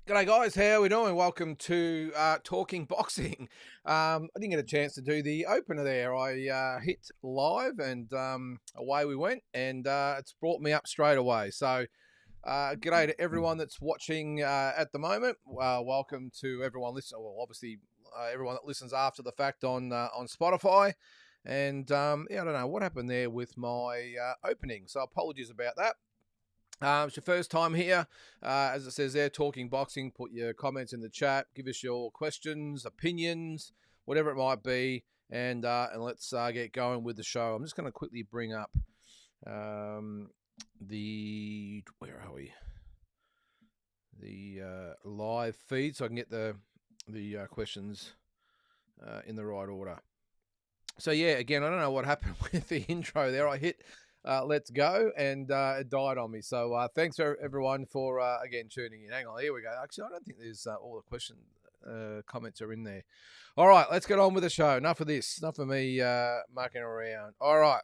G'day guys, how are we doing? Welcome to Talking Boxing. I didn't get a chance to do the opener there. I hit live and away we went, and it's brought me up straight away. So g'day to everyone that's watching at the moment. Welcome to everyone listening. Well, obviously everyone that listens after the fact on Spotify. And yeah, I don't know what happened there with my opening, so apologies about that. It's your first time here. As it says there, Talking Boxing. Put your comments in the chat. Give us your questions, opinions, whatever it might be, and let's get going with the show. I'm just going to quickly bring up the where are we? The live feed, so I can get the questions in the right order. So yeah, again, I don't know what happened with the intro there. I hit let's go, and it died on me. So thanks for everyone for again tuning in. Hang on, here we go. Actually, I don't think there's all the question comments are in there. All right, let's get on with the show. Enough of this. Enough of me mucking around. All right.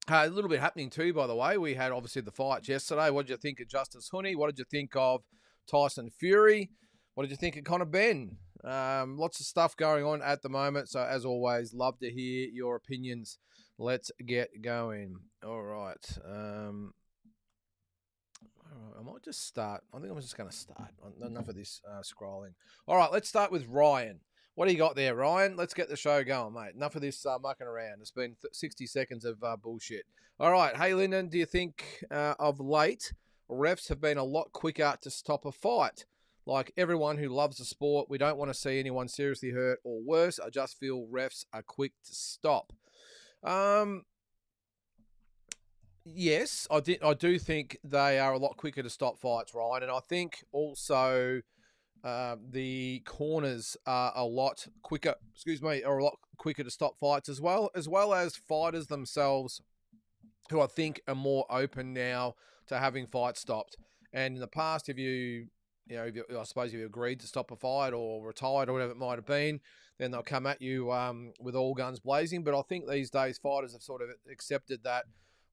A little bit happening too, by the way. We had obviously the fights yesterday. What did you think of Justice Honey? What did you think of Tyson Fury? What did you think of Conor Benn? Lots of stuff going on at the moment. So as always, love to hear your opinions. Let's get going. All right. I might just start. I think I'm just going to start. Enough of this scrolling. All right, let's start with Ryan. What do you got there, Ryan? Let's get the show going, mate. Enough of this mucking around. It's been 60 seconds of bullshit. All right. Hey, Lynden, do you think of late refs have been a lot quicker to stop a fight? Like everyone who loves the sport, we don't want to see anyone seriously hurt or worse. I just feel refs are quick to stop. Yes, I do think they are a lot quicker to stop fights, Ryan, and I think also the corners are a lot quicker. Are a lot quicker to stop fights as well as fighters themselves, who I think are more open now to having fights stopped. And in the past, if you I suppose if you agreed to stop a fight or retired or whatever it might have been, then they'll come at you with all guns blazing. But I think these days fighters have sort of accepted that,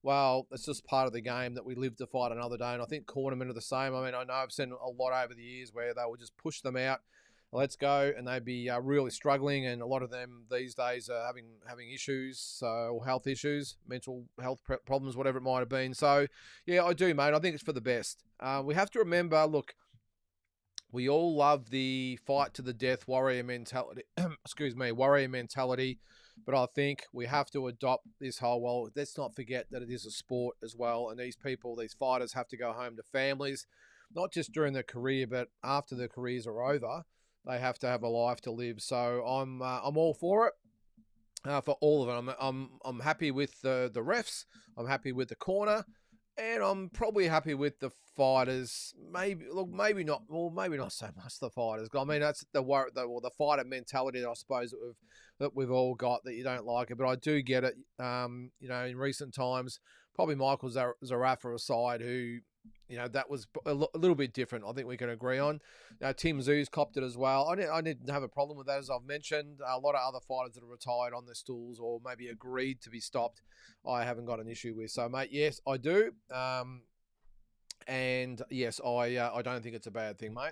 well, it's just part of the game that we live to fight another day. And I think cornermen are the same. I mean, I know I've seen a lot over the years where they would just push them out, let's go, and they'd be really struggling. And a lot of them these days are having issues, so health issues, mental health problems, whatever it might have been. So, yeah, I do, mate. I think it's for the best. We have to remember, look, we all love the fight to the death warrior mentality. Warrior mentality. But I think we have to adopt this whole, well, let's not forget that it is a sport as well. And these fighters have to go home to families, not just during their career, but after their careers are over. They have to have a life to live. So I'm all for it. For all of them, I'm happy with the refs. I'm happy with the corner. And I'm probably happy with the fighters. Maybe not. Well, maybe not so much the fighters. I mean, that's the fighter mentality that I suppose that we've all got, that you don't like it. But I do get it. In recent times, probably Michael Zarafa aside, who, that was a little bit different. I think we can agree on. Tim Zoo's copped it as well. I didn't have a problem with that, as I've mentioned. A lot of other fighters that are retired on their stools or maybe agreed to be stopped, I haven't got an issue with. So, mate, yes, I do. And yes, I don't think it's a bad thing, mate.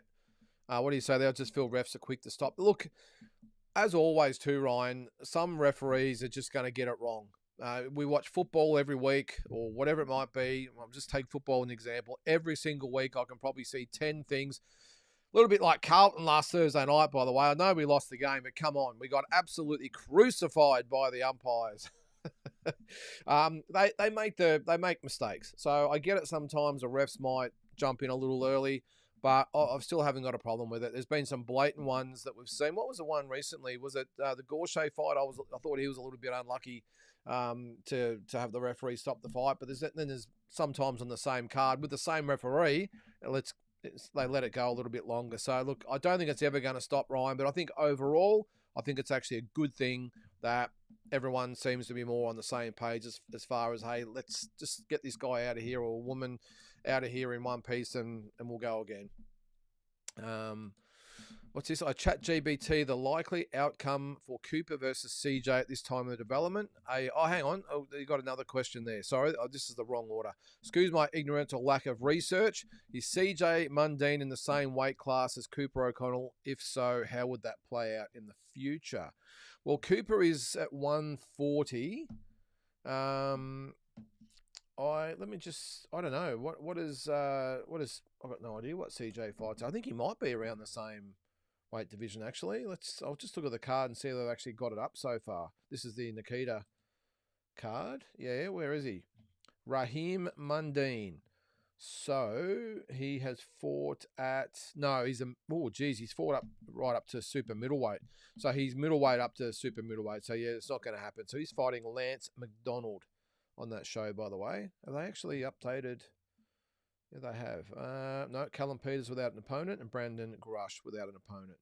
What do you say there? I just feel refs are quick to stop. Look, as always too, Ryan, some referees are just going to get it wrong. We watch football every week or whatever it might be. I'll just take football as an example. Every single week I can probably see 10 things. A little bit like Carlton last Thursday night, by the way. I know we lost the game, but come on. We got absolutely crucified by the umpires. They make mistakes. So I get it sometimes the refs might jump in a little early, but I still haven't got a problem with it. There's been some blatant ones that we've seen. What was the one recently? Was it the Gaucher fight? I thought he was a little bit unlucky to have the referee stop the fight. But there's sometimes on the same card with the same referee, they let it go a little bit longer. So look, I don't think it's ever going to stop, Ryan. But I think overall, I think it's actually a good thing that everyone seems to be more on the same page as far as, hey, let's just get this guy out of here or a woman out of here in one piece and we'll go again. What's this? I chat GBT the likely outcome for Cooper versus CJ at this time of the development. Hang on. Oh, you got another question there. Sorry, this is the wrong order. Excuse my ignorance or lack of research. Is CJ Mundine in the same weight class as Cooper O'Connell? If so, how would that play out in the future? Well, Cooper is at 140. I don't know what is I've got no idea what CJ fights. I think he might be around the same weight division actually. I'll just look at the card and see if they've actually got it up so far. This is the Nikita card. Yeah, where is he? Raheem Mundine. So he has fought he's fought right up to super middleweight. So he's middleweight up to super middleweight. So yeah, it's not going to happen. So he's fighting Lance McDonald on that show, by the way. Have they actually updated? Yeah, they have. No, Callum Peters without an opponent and Brandon Grush without an opponent.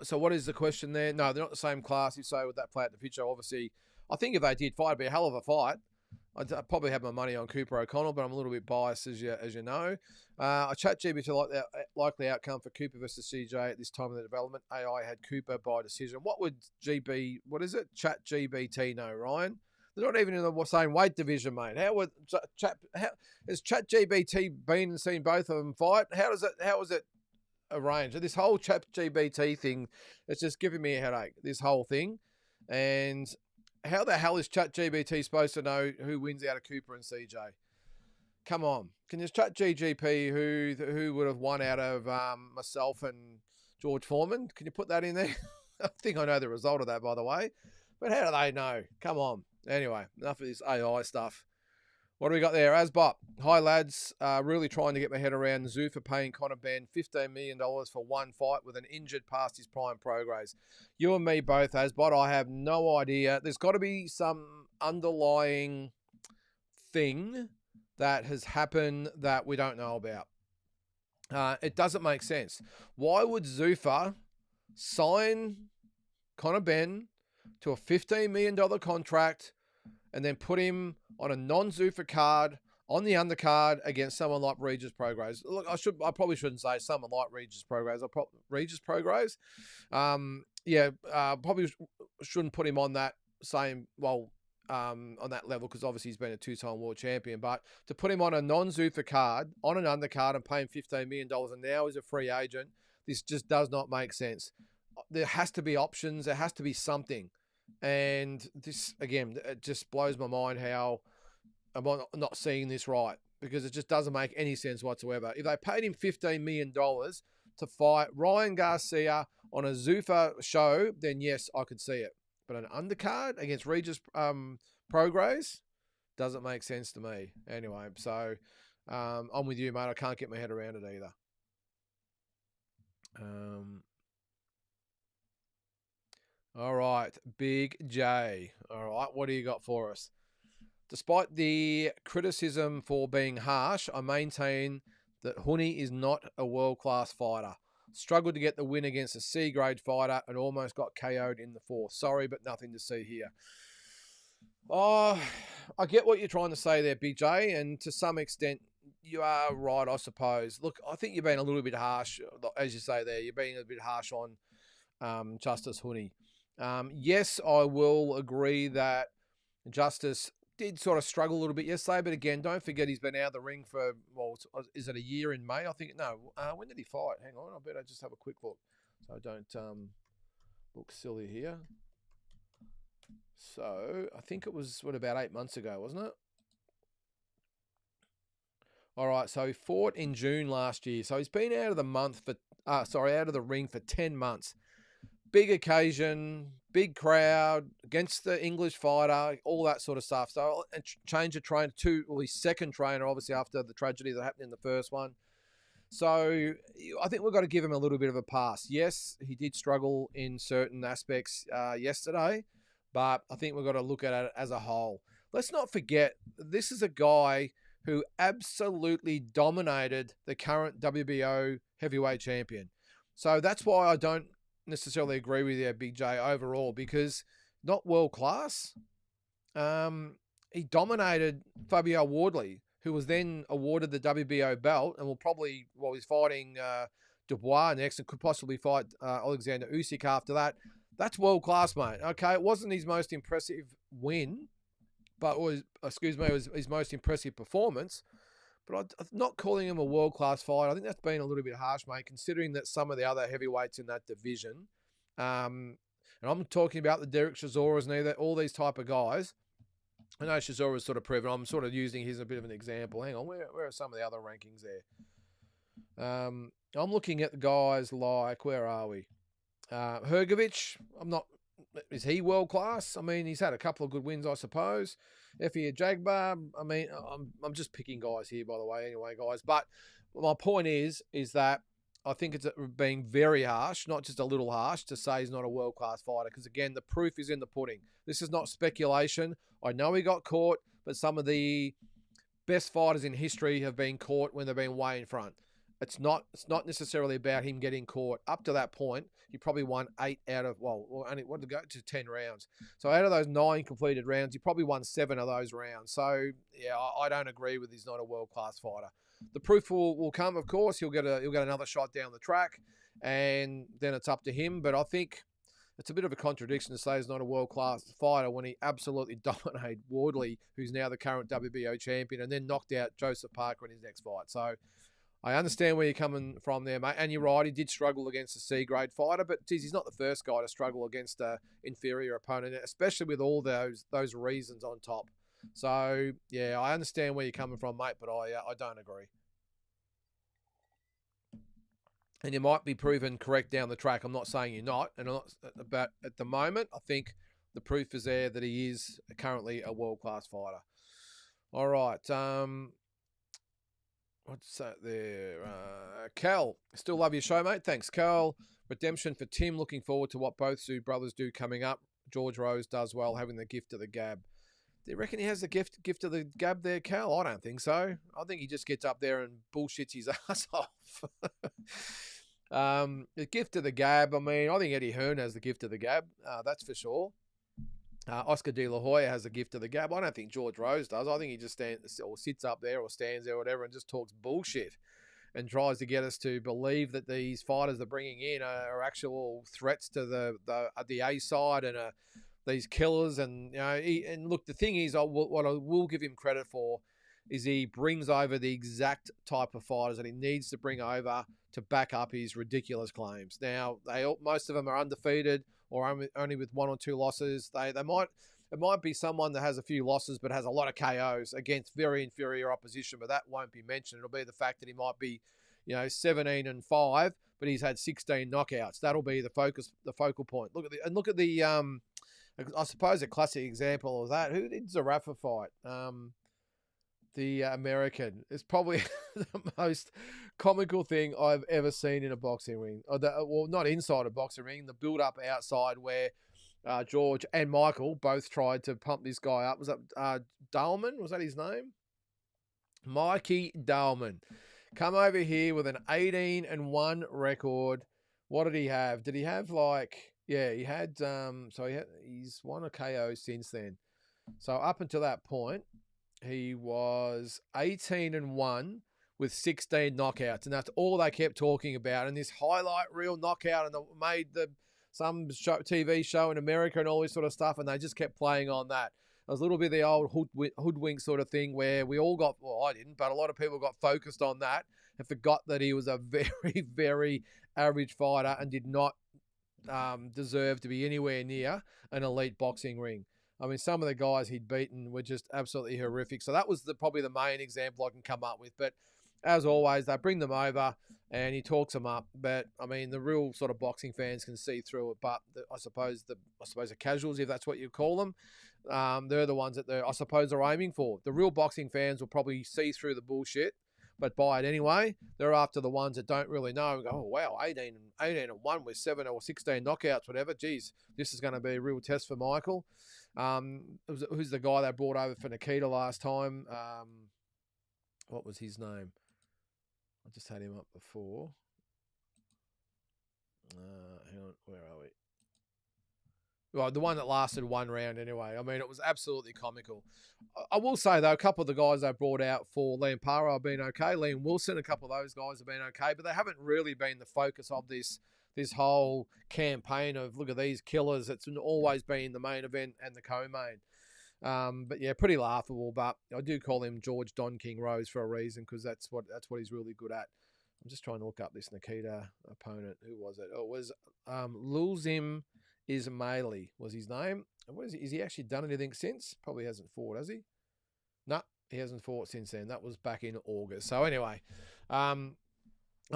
So what is the question there? No, they're not the same class. You say, would that play out in the future? Obviously, I think if they did fight, it'd be a hell of a fight. I'd probably have my money on Cooper O'Connell, but I'm a little bit biased, as you know. I chat GBT like the likely outcome for Cooper versus CJ at this time of the development. AI had Cooper by decision. What would Chat GBT know, Ryan? They're not even in the same weight division, mate. Has Chat GBT been and seen both of them fight? How is it arranged? This whole Chat GBT thing, it's just giving me a headache, this whole thing. And how the hell is Chat GBT supposed to know who wins out of Cooper and CJ? Come on. Can you Chat GGP who would have won out of myself and George Foreman? Can you put that in there? I think I know the result of that, by the way. But how do they know? Come on. Anyway, enough of this AI stuff. What do we got there? Asbot. Hi, lads. Really trying to get my head around Zuffa paying Conor Benn $15 million for one fight with an injured past his prime progress. You and me both, Asbot. I have no idea. There's got to be some underlying thing that has happened that we don't know about. It doesn't make sense. Why would Zuffa sign Conor Benn to a $15 million contract and then put him on a non-Zuffa card on the undercard against someone like Regis Prograis? Look, I probably shouldn't say someone like Regis Prograis. Regis Prograis. Probably shouldn't put him on that on that level because obviously he's been a two-time world champion. But to put him on a non-Zuffa card, on an undercard and pay him $15 million and now he's a free agent, this just does not make sense. There has to be options. There has to be something. And this, again, it just blows my mind how I'm not seeing this right because it just doesn't make any sense whatsoever. If they paid him $15 million to fight Ryan Garcia on a Zuffa show, then yes, I could see it. But an undercard against Regis Prograis doesn't make sense to me. Anyway, so I'm with you, mate. I can't get my head around it either. All right, Big J. All right, what do you got for us? Despite the criticism for being harsh, I maintain that Huni is not a world-class fighter. Struggled to get the win against a C-grade fighter and almost got KO'd in the fourth. Sorry, but nothing to see here. Oh, I get what you're trying to say there, Big J, and to some extent, you are right, I suppose. Look, I think you're being a little bit harsh, as you say there. You're being a bit harsh on Justice Huni. Yes, I will agree that Justice did sort of struggle a little bit yesterday, but again, don't forget he's been out of the ring for, is it a year in May? I think, no, when did he fight? Hang on, I better just have a quick look so I don't look silly here. So, I think it was, about 8 months ago, wasn't it? All right, so he fought in June last year. So he's been out of the ring for 10 months. Big occasion, big crowd, against the English fighter, all that sort of stuff. So, and change of trainer to his second trainer, obviously, after the tragedy that happened in the first one. So, I think we've got to give him a little bit of a pass. Yes, he did struggle in certain aspects yesterday, but I think we've got to look at it as a whole. Let's not forget, this is a guy who absolutely dominated the current WBO heavyweight champion. So, that's why I don't necessarily agree with you, Big J, overall, because not world class. He dominated Fabio Wardley. who was then awarded the WBO belt and will probably, well, he's fighting Dubois next and could possibly fight Alexander Usyk after that. That's world class, mate. Okay, it wasn't his most impressive win, but it was his most impressive performance. But I'm not calling him a world class fighter. I think that's been a little bit harsh, mate, considering that some of the other heavyweights in that division, and I'm talking about the Derek Chisoras and all these type of guys. I know Chisora's sort of proven. I'm sort of using his as a bit of an example. Hang on, where are some of the other rankings there? I'm looking at the guys like, where are we? Hrgovic, is he world class? I mean, he's had a couple of good wins, I suppose. Efia Jagbar, I mean, I'm just picking guys here, by the way, anyway, guys. But my point is that I think it's being very harsh, not just a little harsh, to say he's not a world class fighter. Because again, the proof is in the pudding. This is not speculation. I know he got caught, but some of the best fighters in history have been caught when they've been way in front. It's not necessarily about him getting caught. Up to that point, he probably won 8 out of, only what did it go to 10 rounds. So out of those 9 completed rounds, he probably won 7 of those rounds. So yeah, I don't agree with he's not a world class fighter. The proof will come, of course. He'll get another shot down the track, and then it's up to him. But I think it's a bit of a contradiction to say he's not a world-class fighter when he absolutely dominated Wardley, who's now the current WBO champion, and then knocked out Joseph Parker in his next fight. So I understand where you're coming from there, mate. And you're right, he did struggle against a C-grade fighter, but geez, he's not the first guy to struggle against an inferior opponent, especially with all those reasons on top. So, yeah, I understand where you're coming from, mate, but I don't agree. And you might be proven correct down the track. I'm not saying you're not. And I'm not, but at the moment, I think the proof is there that he is currently a world-class fighter. All right. What's that there? Cal, still love your show, mate. Thanks, Cal. Redemption for Tim. Looking forward to what both Sue brothers do coming up. George Rose does well, having the gift of the gab. Do you reckon he has the gift of the gab there, Cal? I don't think so. I think he just gets up there and bullshits his ass off. The gift of the gab, I mean, I think Eddie Hearn has the gift of the gab. That's for sure. Oscar De La Hoya has a gift of the gab. I don't think George Rose does. I think he just stands or sits up there or stands there or whatever and just talks bullshit and tries to get us to believe that these fighters they're bringing in are actual threats to the A side and these killers. And and look, the thing is, what I will give him credit for is he brings over the exact type of fighters that he needs to bring over to back up his ridiculous claims. Now, most of them are undefeated or only with 1 or 2 losses. It might be someone that has a few losses but has a lot of KOs against very inferior opposition, but that won't be mentioned. It'll be the fact that he might be, 17-5, but he's had 16 knockouts. That'll be the focal point. Look at the I suppose a classic example of that. Who did Zarafa fight? The American. Is probably the most comical thing I've ever seen in a boxing ring. Well, not inside a boxing ring, the build-up outside where George and Michael both tried to pump this guy up. Was that Dahlman? Was that his name? Mikey Dahlman. Come over here with an 18-1 record. What did he have? Did he have he had he's won a KO since then. So up until that point, he was 18-1 with 16 knockouts, and that's all they kept talking about. And this highlight reel knockout, and made some TV show in America and all this sort of stuff, and they just kept playing on that. It was a little bit of the old hoodwink sort of thing where we all got, well, I didn't, but a lot of people got focused on that and forgot that he was a very, very average fighter and did not deserve to be anywhere near an elite boxing ring. I mean, some of the guys he'd beaten were just absolutely horrific. So that was probably the main example I can come up with. But as always, they bring them over and he talks them up. But I mean, the real sort of boxing fans can see through it. But I suppose the casuals, if that's what you call them, they're the ones that I suppose they're aiming for. The real boxing fans will probably see through the bullshit, but buy it anyway. They're after the ones that don't really know and go, oh, wow, 18-1 with 7 or 16 knockouts, whatever. Geez, this is going to be a real test for Michael. Who's the guy they brought over for Nikita last time? What was his name? I just had him up before. Hang on, where are we? Well, the one that lasted one round anyway. I mean, it was absolutely comical. I will say, though, a couple of the guys they brought out for Liam Parra have been okay. Liam Wilson, a couple of those guys have been okay, but they haven't really been the focus of this whole campaign of look at these killers. It's always been the main event and the co-main. But yeah, pretty laughable. But I do call him George Don King Rose for a reason because that's what he's really good at. I'm just trying to look up this Nikita opponent. Who was it? Oh, it was Lulzim Ismaili was his name. And what is he? Is he actually done anything since? Probably hasn't fought, has he? No, he hasn't fought since then. That was back in August. So anyway, I'm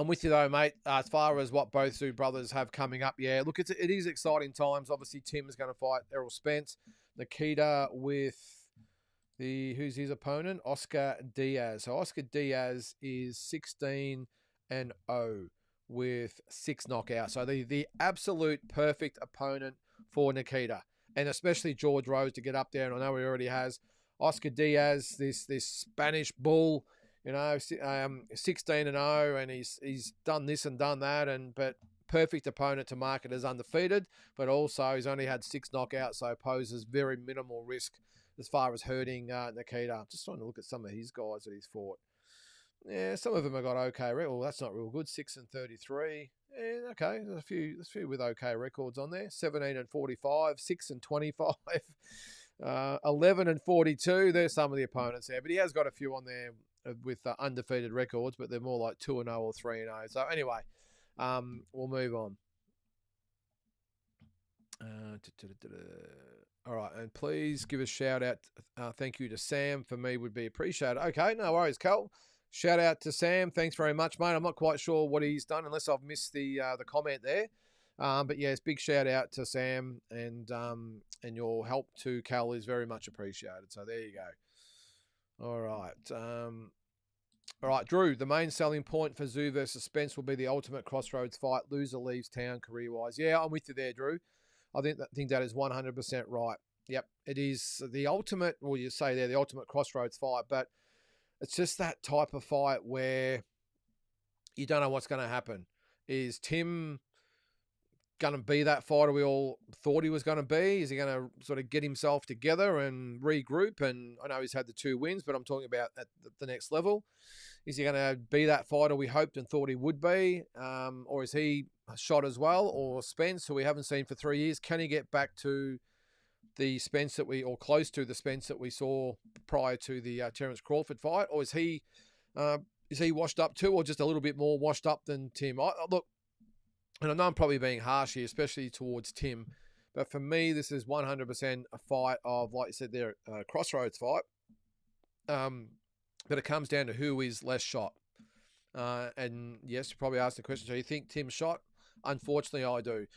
with you though, mate. As far as what both two brothers have coming up, yeah, look, it is exciting times. Obviously, Tim is going to fight Errol Spence. Nikita with who's his opponent? Oscar Diaz. So Oscar Diaz is 16-0 with 6 knockouts. So the absolute perfect opponent for Nikita, and especially George Rose to get up there. And I know he already has Oscar Diaz, this Spanish bull, 16-0, and he's done this and done that, but perfect opponent to market as undefeated, but also he's only had 6 knockouts, so poses very minimal risk as far as hurting Nikita. I'm just trying to look at some of his guys that he's fought. Yeah, some of them have got okay. Well, that's not real good. 6-33. Yeah, okay. There's a few with okay records on there. 17-45, 6-25, 11-42. There's some of the opponents there, but he has got a few on there with undefeated records, but they're more like 2-0 or 3-0. So anyway, we'll move on. All right, and please give a shout out. Thank you to Sam for me would be appreciated. Okay, no worries, Cal. Shout out to Sam. Thanks very much, mate. I'm not quite sure what he's done unless I've missed the comment there. But yes, big shout out to Sam, and your help to Cal is very much appreciated. So there you go. All right, Drew. The main selling point for Zoo versus Spence will be the ultimate crossroads fight. Loser leaves town career-wise. Yeah, I'm with you there, Drew. I think that is 100% right. Yep, it is the ultimate. Well, you say there the ultimate crossroads fight, but it's just that type of fight where you don't know what's going to happen. Is Tim going to be that fighter we all thought he was going to be? Is he going to sort of get himself together and regroup? And I know he's had the 2 wins, but I'm talking about at the next level. Is he going to be that fighter we hoped and thought he would be? Or is he shot as well? Or Spence, who we haven't seen for 3 years, can he get back to the Spence or close to the Spence that we saw prior to the Terence Crawford fight? Or is he washed up too, or just a little bit more washed up than Tim? Look, and I know I'm probably being harsh here, especially towards Tim, but for me, this is 100% a fight of, like you said there, a crossroads fight. But it comes down to who is less shot. And yes, you probably asked the question, so you think Tim's shot? Unfortunately, I do.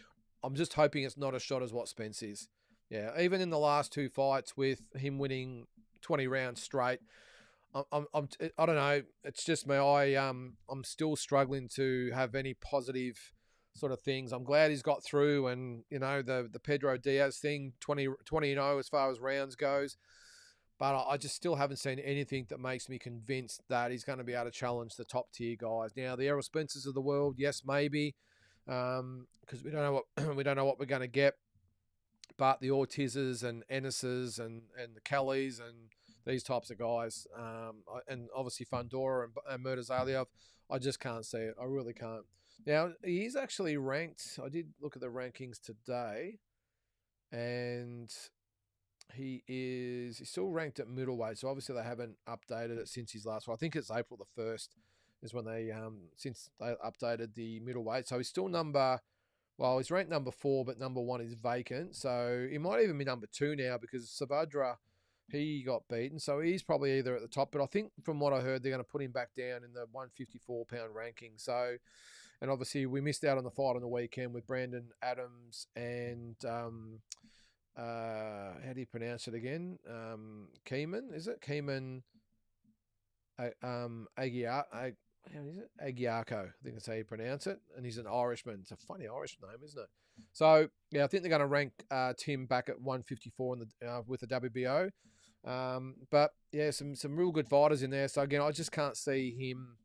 I'm just hoping it's not as shot as what Spence is. Yeah, even in the last 2 fights with him winning 20 rounds straight, I don't know. It's just me. I'm still struggling to have any positive sort of things. I'm glad he's got through, and the Pedro Diaz thing, 20-0 as far as rounds goes. But I just still haven't seen anything that makes me convinced that he's going to be able to challenge the top tier guys. Now, the Errol Spencers of the world, yes, maybe, because we don't know what we're going to get. But the Ortizes and Ennises and the Kellys and these types of guys, and obviously Fundora and Murtazaliev, I just can't see it. I really can't. Now, he's actually ranked. I did look at the rankings today, and he's still ranked at middleweight. So obviously they haven't updated it since his last fight. I think it's April the 1st is when since they updated the middleweight. So he's still he's ranked number 4, but number 1 is vacant. So he might even be number 2 now because Savadra, he got beaten. So he's probably either at the top. But I think from what I heard, they're going to put him back down in the 154-pound ranking. So, and obviously we missed out on the fight on the weekend with Brandon Adams and how do you pronounce it again? Keeman, is it? Keeman Aguiar. How is it? Aguiarco, I think that's how you pronounce it. And he's an Irishman. It's a funny Irish name, isn't it? So, yeah, I think they're going to rank Tim back at 154 with the WBO. But, yeah, some real good fighters in there. So, again, I just can't see him,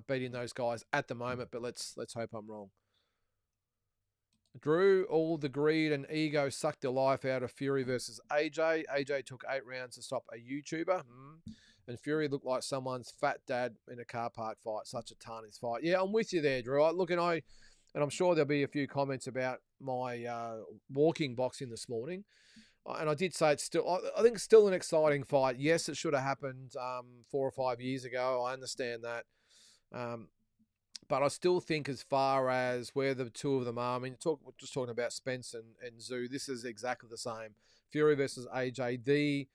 beating those guys at the moment. But let's hope I'm wrong. Drew, all the greed and ego sucked the life out of Fury versus AJ. AJ took 8 rounds to stop a YouTuber. And Fury looked like someone's fat dad in a car park fight. Such a tarnished fight. Yeah, I'm with you there, Drew. And I'm sure there'll be a few comments about my walking boxing this morning. And I did say it's still, I think it's still an exciting fight. Yes, it should have happened 4 or 5 years ago. I understand that. Um, but I still think as far as where the two of them are, I mean, we're just talking about Spence and Zoo. This is exactly the same. Fury versus AJ, the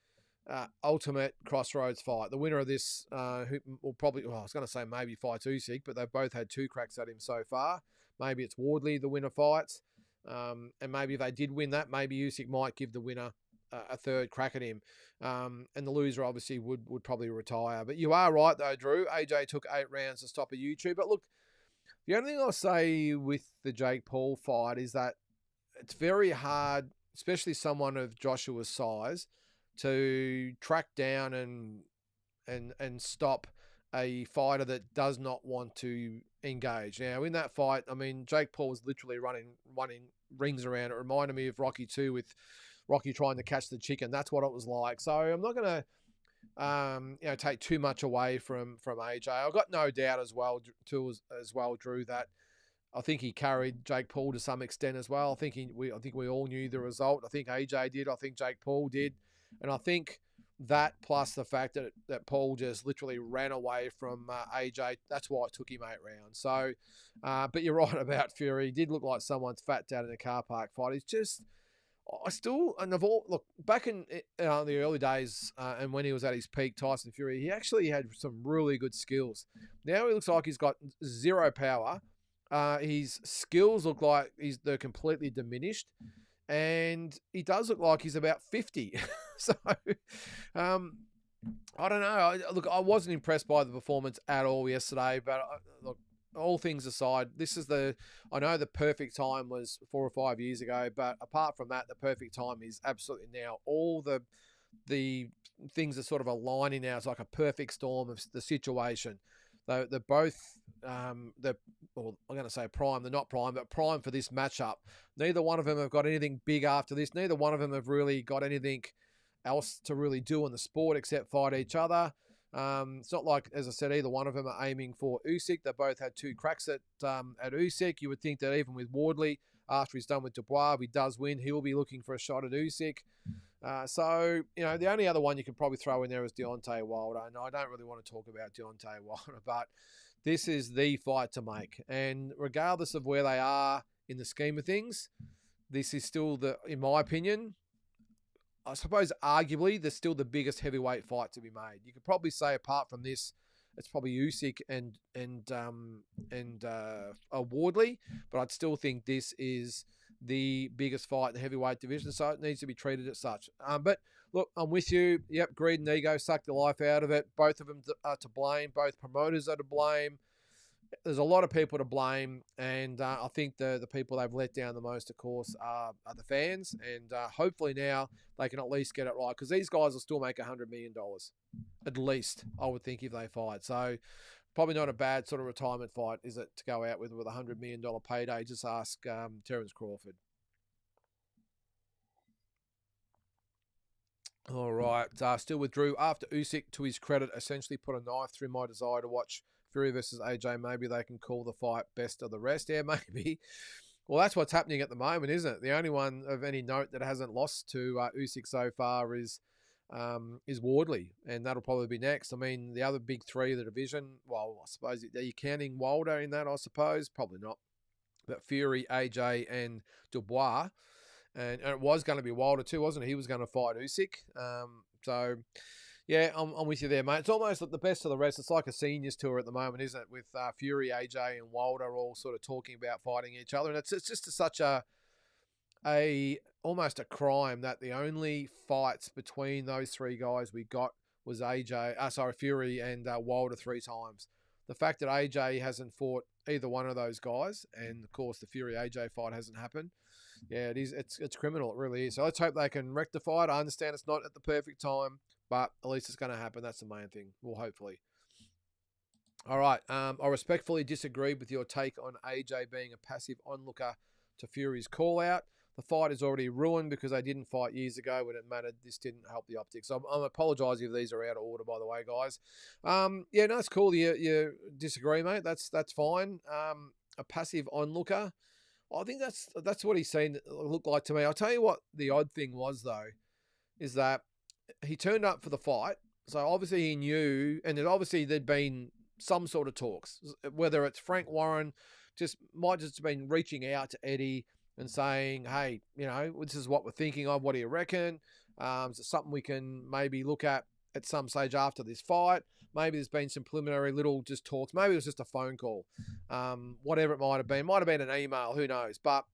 ultimate crossroads fight. The winner of this, who will probably, well, I was going to say maybe fights Usyk, but they've both had 2 cracks at him so far. Maybe it's Wardley, the winner fights. And maybe if they did win that, maybe Usyk might give the winner a 3rd crack at him. And the loser obviously would probably retire. But you are right though, Drew. AJ took 8 rounds to stop a YouTube. But look, the only thing I'll say with the Jake Paul fight is that it's very hard, especially someone of Joshua's size, to track down and stop a fighter that does not want to engage. Now, in that fight, I mean, Jake Paul was literally running rings around. It reminded me of Rocky 2 with Rocky trying to catch the chicken. That's what it was like. So I'm not going to take too much away from AJ. I've got no doubt as well, Drew, that I think he carried Jake Paul to some extent as well. I think we all knew the result. I think AJ did. I think Jake Paul did, and I think that plus the fact that Paul just literally ran away from AJ. That's why it took him 8 rounds. So, but you're right about Fury. He did look like someone's fat dad in a car park fight. He's just. Look, back in the early days and when he was at his peak, Tyson Fury, he actually had some really good skills. Now he looks like he's got zero power. His skills look like they're completely diminished, and he does look like he's about 50. So, I don't know. Look, I wasn't impressed by the performance at all yesterday, but look, all things aside, I know the perfect time was 4 or 5 years ago, but apart from that, the perfect time is absolutely now. All the things are sort of aligning now. It's like a perfect storm of the situation. They're both, I'm going to say prime. They're not prime, but prime for this matchup. Neither one of them have got anything big after this. Neither one of them have really got anything else to really do in the sport except fight each other. It's not like, as I said, either one of them are aiming for Usyk. They both had 2 cracks at Usyk. You would think that even with Wardley, after he's done with Dubois, if he does win, he'll be looking for a shot at Usyk. So, the only other one you could probably throw in there is Deontay Wilder. And I don't really want to talk about Deontay Wilder, but this is the fight to make. And regardless of where they are in the scheme of things, this is still in my opinion, I suppose arguably there's still the biggest heavyweight fight to be made. You could probably say apart from this, it's probably Usyk and Wardley, but I'd still think this is the biggest fight in the heavyweight division, so it needs to be treated as such. But look, I'm with you. Yep, greed and ego sucked the life out of it. Both of them are to blame. Both promoters are to blame. There's a lot of people to blame, and I think the people they've let down the most, of course, are the fans. And hopefully now they can at least get it right, because these guys will still make $100 million, at least, I would think, if they fight. So probably not a bad sort of retirement fight, is it, to go out with a $100 million payday? Just ask Terence Crawford. All right, still with Drew. After Usyk, to his credit, essentially put a knife through my desire to watch Fury versus AJ. Maybe they can call the fight best of the rest. Yeah, maybe. Well, that's what's happening at the moment, isn't it? The only one of any note that hasn't lost to Usyk so far is Wardley, and that'll probably be next. I mean, the other big 3 of the division, well, I suppose, are you counting Wilder in that, I suppose? Probably not. But Fury, AJ, and Dubois. And it was going to be Wilder too, wasn't it? He was going to fight Usyk. So, yeah, I'm with you there, mate. It's almost like the best of the rest. It's like a seniors tour at the moment, isn't it? With Fury, AJ, and Wilder all sort of talking about fighting each other. And it's just such almost a crime that the only fights between those 3 guys we got was Fury and Wilder 3 times. The fact that AJ hasn't fought either one of those guys, and of course the Fury AJ fight hasn't happened. Yeah, it is. It's criminal. It really is. So let's hope they can rectify it. I understand it's not at the perfect time, but at least it's going to happen. That's the main thing. Well, hopefully. All right. I respectfully disagree with your take on AJ being a passive onlooker to Fury's call out. The fight is already ruined because they didn't fight years ago when it mattered. This didn't help the optics. I'm apologising if these are out of order, by the way, guys. Yeah, no, it's cool. You disagree, mate. That's fine. A passive onlooker. I think that's what he's seen look like to me. I'll tell you what the odd thing was, though, is that he turned up for the fight. So obviously he knew, and there'd been some sort of talks, whether it's Frank Warren might just have been reaching out to Eddie and saying, hey, this is what we're thinking of. What do you reckon? Is it something we can maybe look at some stage after this fight? Maybe there's been some preliminary little just talks. Maybe it was just a phone call. Whatever it might have been. Might have been an email. Who knows? But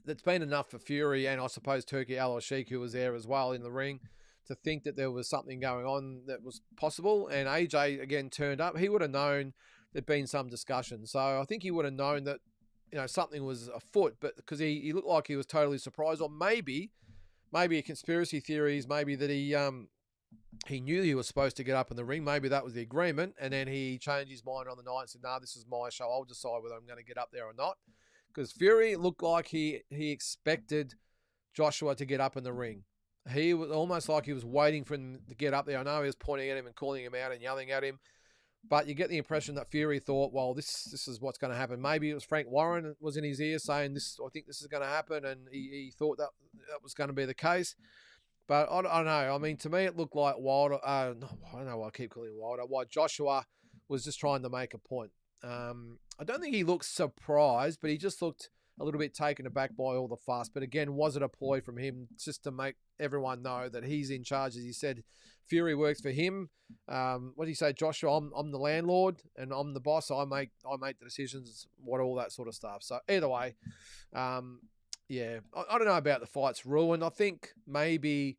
that's been enough for Fury and I suppose Turki Al-Ashik, who was there as well in the ring, to think that there was something going on that was possible. And AJ, again, turned up. He would have known there'd been some discussion. So I think he would have known that, something was afoot, but because he looked like he was totally surprised, or maybe a conspiracy theory is maybe that he knew he was supposed to get up in the ring. Maybe that was the agreement. And then he changed his mind on the night and said, no, this is my show. I'll decide whether I'm going to get up there or not. Because Fury looked like he expected Joshua to get up in the ring. He was almost like he was waiting for him to get up there. I know he was pointing at him and calling him out and yelling at him. But you get the impression that Fury thought, well, this is what's going to happen. Maybe it was Frank Warren was in his ear saying this. I think this is going to happen, and he thought that was going to be the case. But I don't know. I mean, to me, it looked like Wilder. I don't know why I keep calling him Wilder. Why Joshua was just trying to make a point. I don't think he looked surprised, but he just looked a little bit taken aback by all the fuss. But again, was it a ploy from him just to make everyone know that he's in charge? As he said, Fury works for him. What did he say, Joshua? I'm the landlord and I'm the boss. I make the decisions. All that sort of stuff. So either way, yeah, I don't know about the fight's ruined. I think maybe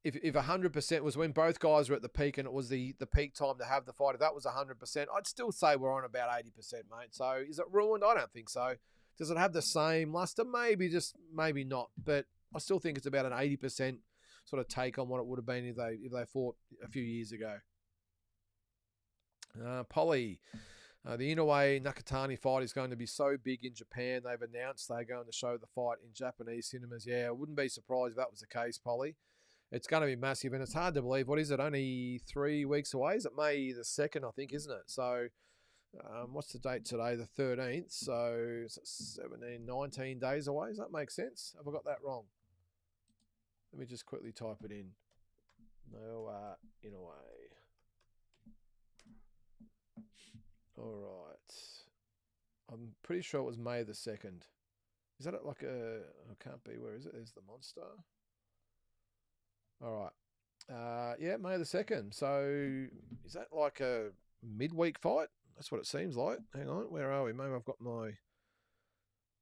if 100% was when both guys were at the peak and it was the peak time to have the fight, if that was 100%, I'd still say we're on about 80%, mate. So is it ruined? I don't think so. Does it have the same luster? Maybe not. But I still think it's about an 80% sort of take on what it would have been if they fought a few years ago. Polly, the Inoue Nakatani fight is going to be so big in Japan. They've announced they're going to show the fight in Japanese cinemas. Yeah, I wouldn't be surprised if that was the case, Polly. It's going to be massive, and it's hard to believe. What is it? Only 3 weeks away? Is it May the 2nd, I think, isn't it? So what's the date today? The 13th. So 17, 19 days away. Does that make sense? Have I got that wrong? Let me just quickly type it in. No, Inoue. All right. I'm pretty sure it was May the 2nd. Is that like a... It can't be. Where is it? There's the monster. All right. Yeah, May the 2nd. So is that like a midweek fight? That's what it seems like. Hang on. Where are we? Maybe I've got my...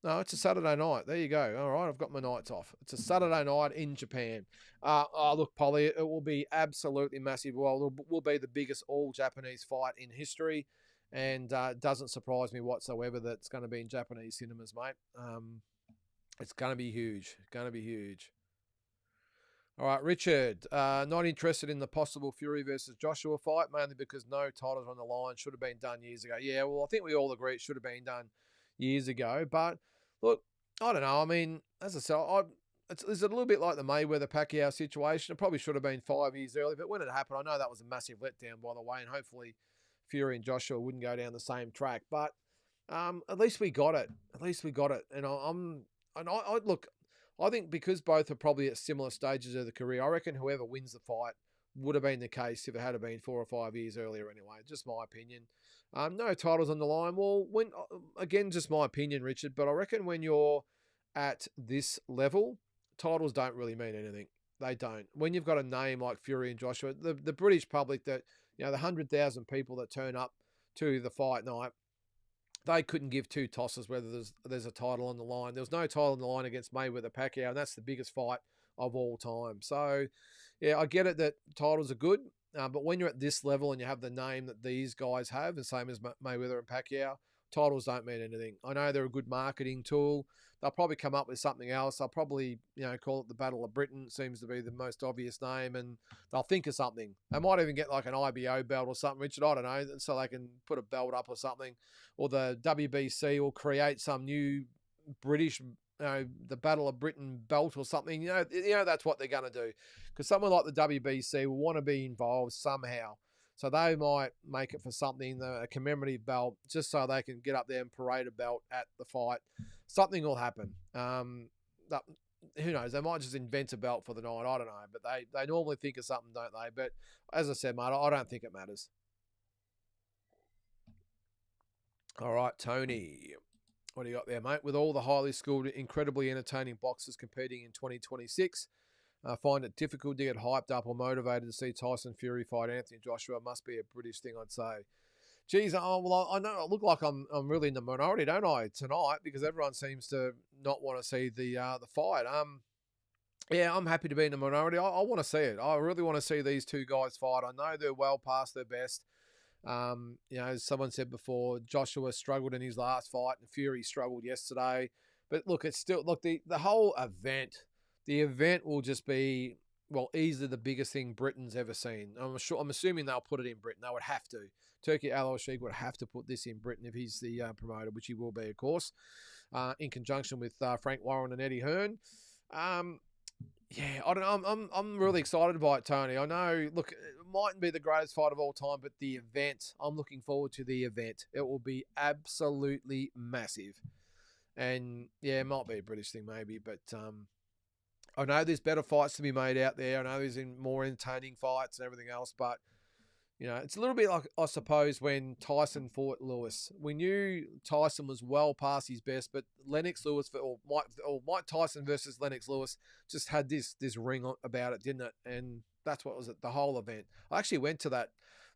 No, it's a Saturday night. There you go. All right, I've got my nights off. It's a Saturday night in Japan. Look, Polly, it will be absolutely massive. Well, it will be the biggest all-Japanese fight in history. And it doesn't surprise me whatsoever that it's going to be in Japanese cinemas, mate. It's going to be huge. Going to be huge. All right, Richard. Not interested in the possible Fury versus Joshua fight, mainly because no titles on the line. Should have been done years ago. Yeah, well, I think we all agree it should have been done years ago. But, look, I don't know. I mean, as I said, it's a little bit like the Mayweather-Pacquiao situation. It probably should have been 5 years early. But when it happened, I know that was a massive letdown, by the way, and hopefully Fury and Joshua wouldn't go down the same track, but at least we got it. And I think because both are probably at similar stages of the career, I reckon whoever wins the fight would have been the case if it had been 4 or 5 years earlier anyway. Just my opinion. No titles on the line. Well, again, just my opinion, Richard, but I reckon when you're at this level, titles don't really mean anything. They don't. When you've got a name like Fury and Joshua, the British public that, the 100,000 people that turn up to the fight night, they couldn't give two tosses whether there's a title on the line. There was no title on the line against Mayweather-Pacquiao, and that's the biggest fight of all time. So, yeah, I get it that titles are good, but when you're at this level and you have the name that these guys have, the same as Mayweather and Pacquiao, titles don't mean anything. I know they're a good marketing tool. They'll probably come up with something else. They'll probably, call it the Battle of Britain. Seems to be the most obvious name, and they'll think of something. They might even get like an IBO belt or something, Richard. I don't know, so they can put a belt up or something. Or the WBC will create some new British, the Battle of Britain belt or something. That's what they're going to do, because someone like the WBC will want to be involved somehow. So they might make it for something, a commemorative belt, just so they can get up there and parade a belt at the fight. Something will happen. Who knows? They might just invent a belt for the night. I don't know. But they normally think of something, don't they? But as I said, mate, I don't think it matters. All right, Tony. What do you got there, mate? With all the highly skilled, incredibly entertaining boxers competing in 2026, I find it difficult to get hyped up or motivated to see Tyson Fury fight Anthony Joshua. Must be a British thing, I'd say. Geez, well, I know I look like I'm really in the minority, don't I, tonight? Because everyone seems to not want to see the fight. Yeah, I'm happy to be in the minority. I want to see it. I really want to see these two guys fight. I know they're well past their best. As someone said before, Joshua struggled in his last fight, and Fury struggled yesterday. But look, it's still the whole event. The event will just be, well, easily the biggest thing Britain's ever seen. I'm assuming they'll put it in Britain. They would have to. Turki Al-Sheikh would have to put this in Britain if he's the promoter, which he will be, of course, in conjunction with Frank Warren and Eddie Hearn. Yeah, I don't know. I'm really excited by it, Tony. I know, look, it mightn't be the greatest fight of all time, but the event, I'm looking forward to the event. It will be absolutely massive. And yeah, it might be a British thing maybe, but I know there's better fights to be made out there. I know there's more entertaining fights and everything else, but it's a little bit like, I suppose, when Tyson fought Lewis. We knew Tyson was well past his best, but Lennox Lewis or Mike Tyson versus Lennox Lewis just had this ring about it, didn't it? And that's what was it, the whole event. I actually went to that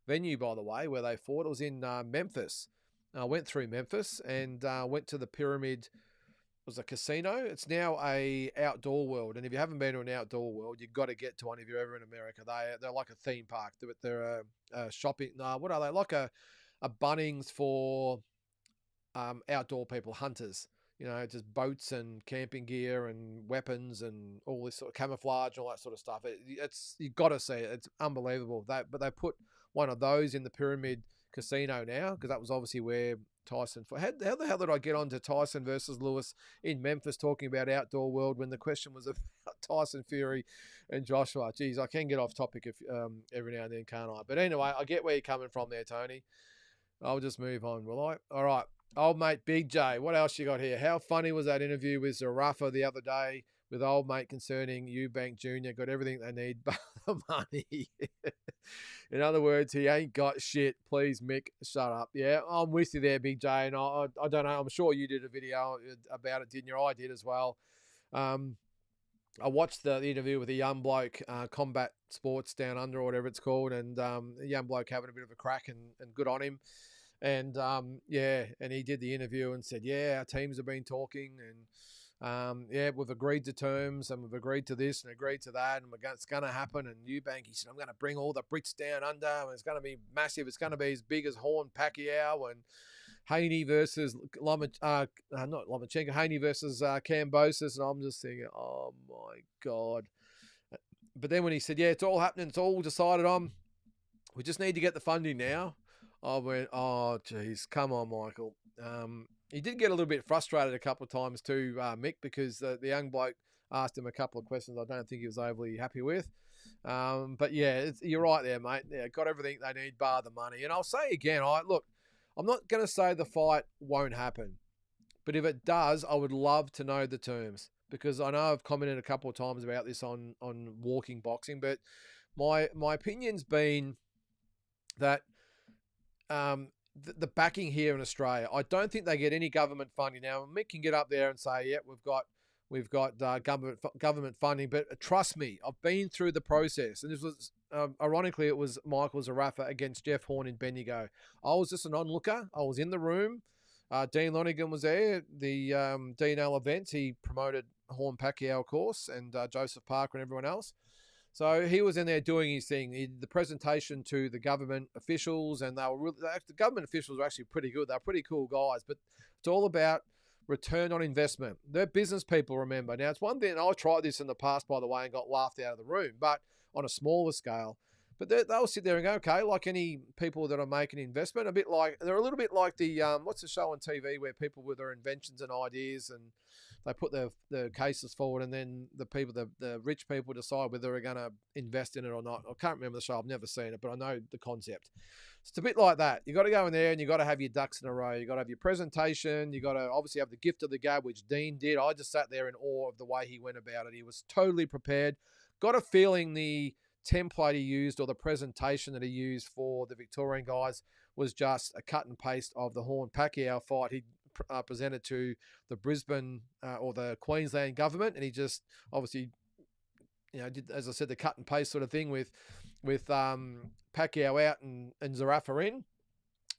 venue, by the way, where they fought. It was in Memphis. I went through Memphis and went to the Pyramid. It was a casino. It's now a outdoor world, and if you haven't been to an outdoor world, you've got to get to one if you're ever in America. They're like a theme park. They're a shopping. What are they? Like a Bunnings for outdoor people, hunters. Just boats and camping gear and weapons and all this sort of camouflage and all that sort of stuff. It's you've got to see it. It's unbelievable. But they put one of those in the Pyramid Casino now, because that was obviously where Tyson. How the hell did I get on to Tyson versus Lewis in Memphis talking about outdoor world when the question was about Tyson Fury and Joshua? Geez, I can get off topic if every now and then, can't I? But anyway, I get where you're coming from there, Tony. I'll just move on, will I? All right. Old mate Big J, what else you got here? How funny was that interview with Zarafa the other day with old mate concerning Eubank Jr.? Got everything they need but the money. In other words, he ain't got shit. Please, Mick, shut up. Yeah, I'm with you there, Big J. And I don't know. I'm sure you did a video about it, didn't you? I did as well. I watched the interview with a young bloke, Combat Sports Down Under or whatever it's called, and a young bloke having a bit of a crack, and good on him. And and he did the interview and said, our teams have been talking, and we've agreed to terms, and we've agreed to this and agreed to that, and it's going to happen. And Eubank, he said, I'm going to bring all the Brits down under, and it's going to be massive. It's going to be as big as Horn Pacquiao and Haney versus not Lomachenko, Haney versus Kambosos. And I'm just thinking, oh my God. But then when he said, it's all happening, it's all decided on, we just need to get the funding now. I went, oh, geez, come on, Michael. He did get a little bit frustrated a couple of times too, Mick, because the young bloke asked him a couple of questions I don't think he was overly happy with. But yeah, you're right there, mate. Yeah, got everything they need bar the money. And I'll say again, I'm not going to say the fight won't happen. But if it does, I would love to know the terms, because I know I've commented a couple of times about this on Walking Boxing, but my opinion's been that the backing here in Australia, I don't think they get any government funding. Now, Mick can get up there and say, we've got government funding, but trust me, I've been through the process. And this was, ironically, it was Michael Zarafa against Jeff Horn in Bendigo. I was just an onlooker. I was in the room. Dean Lonergan was there. The DNL events, he promoted Horn Pacquiao, of course, and Joseph Parker and everyone else. So he was in there doing his thing. He did the presentation to the government officials, and the government officials were actually pretty good. They're pretty cool guys, but it's all about return on investment. They're business people, remember. Now, it's one thing, and I tried this in the past, by the way, and got laughed out of the room, but on a smaller scale. But they'll sit there and go, okay, like any people that are making an investment, they're a little bit like the what's the show on TV where people with their inventions and ideas and they put the cases forward, and then the rich people decide whether they're going to invest in it or not. I can't remember the show. I've never seen it, but I know the concept. It's a bit like that. You got to go in there and you got to have your ducks in a row. You got to have your presentation. You got to obviously have the gift of the gab, which Dean did. I just sat there in awe of the way he went about it. He was totally prepared. Got a feeling the template he used or the presentation that he used for the Victorian guys was just a cut and paste of the Horn-Pacquiao fight he presented to the Brisbane or the Queensland government, and he just obviously, did, as I said, the cut and paste sort of thing with Pacquiao out and Zarafa in.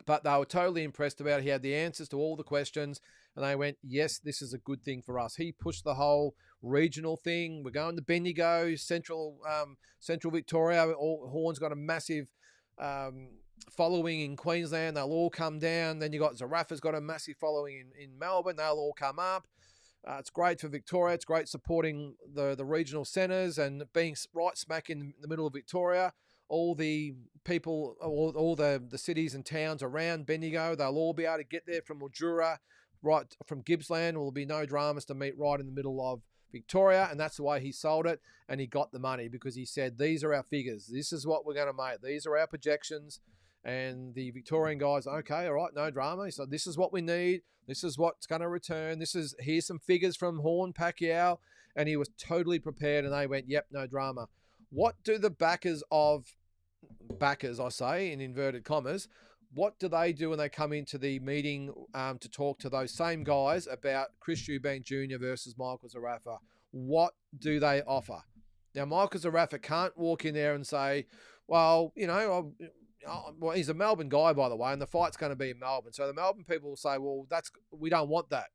But they were totally impressed about it. He had the answers to all the questions, and they went, yes, this is a good thing for us. He pushed the whole regional thing. We're going to Bendigo, Central Victoria. Horn's got a massive following in Queensland. They'll all come down. Then you got Zarafa's got a massive following in Melbourne. They'll all come up. It's great for Victoria. It's great supporting the regional centres and being right smack in the middle of Victoria. All the people, all the cities and towns around Bendigo, they'll all be able to get there from Mildura, right from Gippsland. Will be no dramas to meet right in the middle of Victoria, and that's the way he sold it, and he got the money because he said, these are our figures. This is what we're going to make. These are our projections. And the Victorian guys, okay, all right, no drama. So this is what we need. This is what's going to return. Here's some figures from Horn-Pacquiao, and he was totally prepared, and they went, yep, no drama. What do the backers, I say, in inverted commas, what do they do when they come into the meeting to talk to those same guys about Chris Eubank Jr. versus Michael Zarafa? What do they offer? Now, Michael Zarafa can't walk in there and say, well, well, he's a Melbourne guy, by the way, and the fight's going to be in Melbourne. So the Melbourne people will say, well, we don't want that.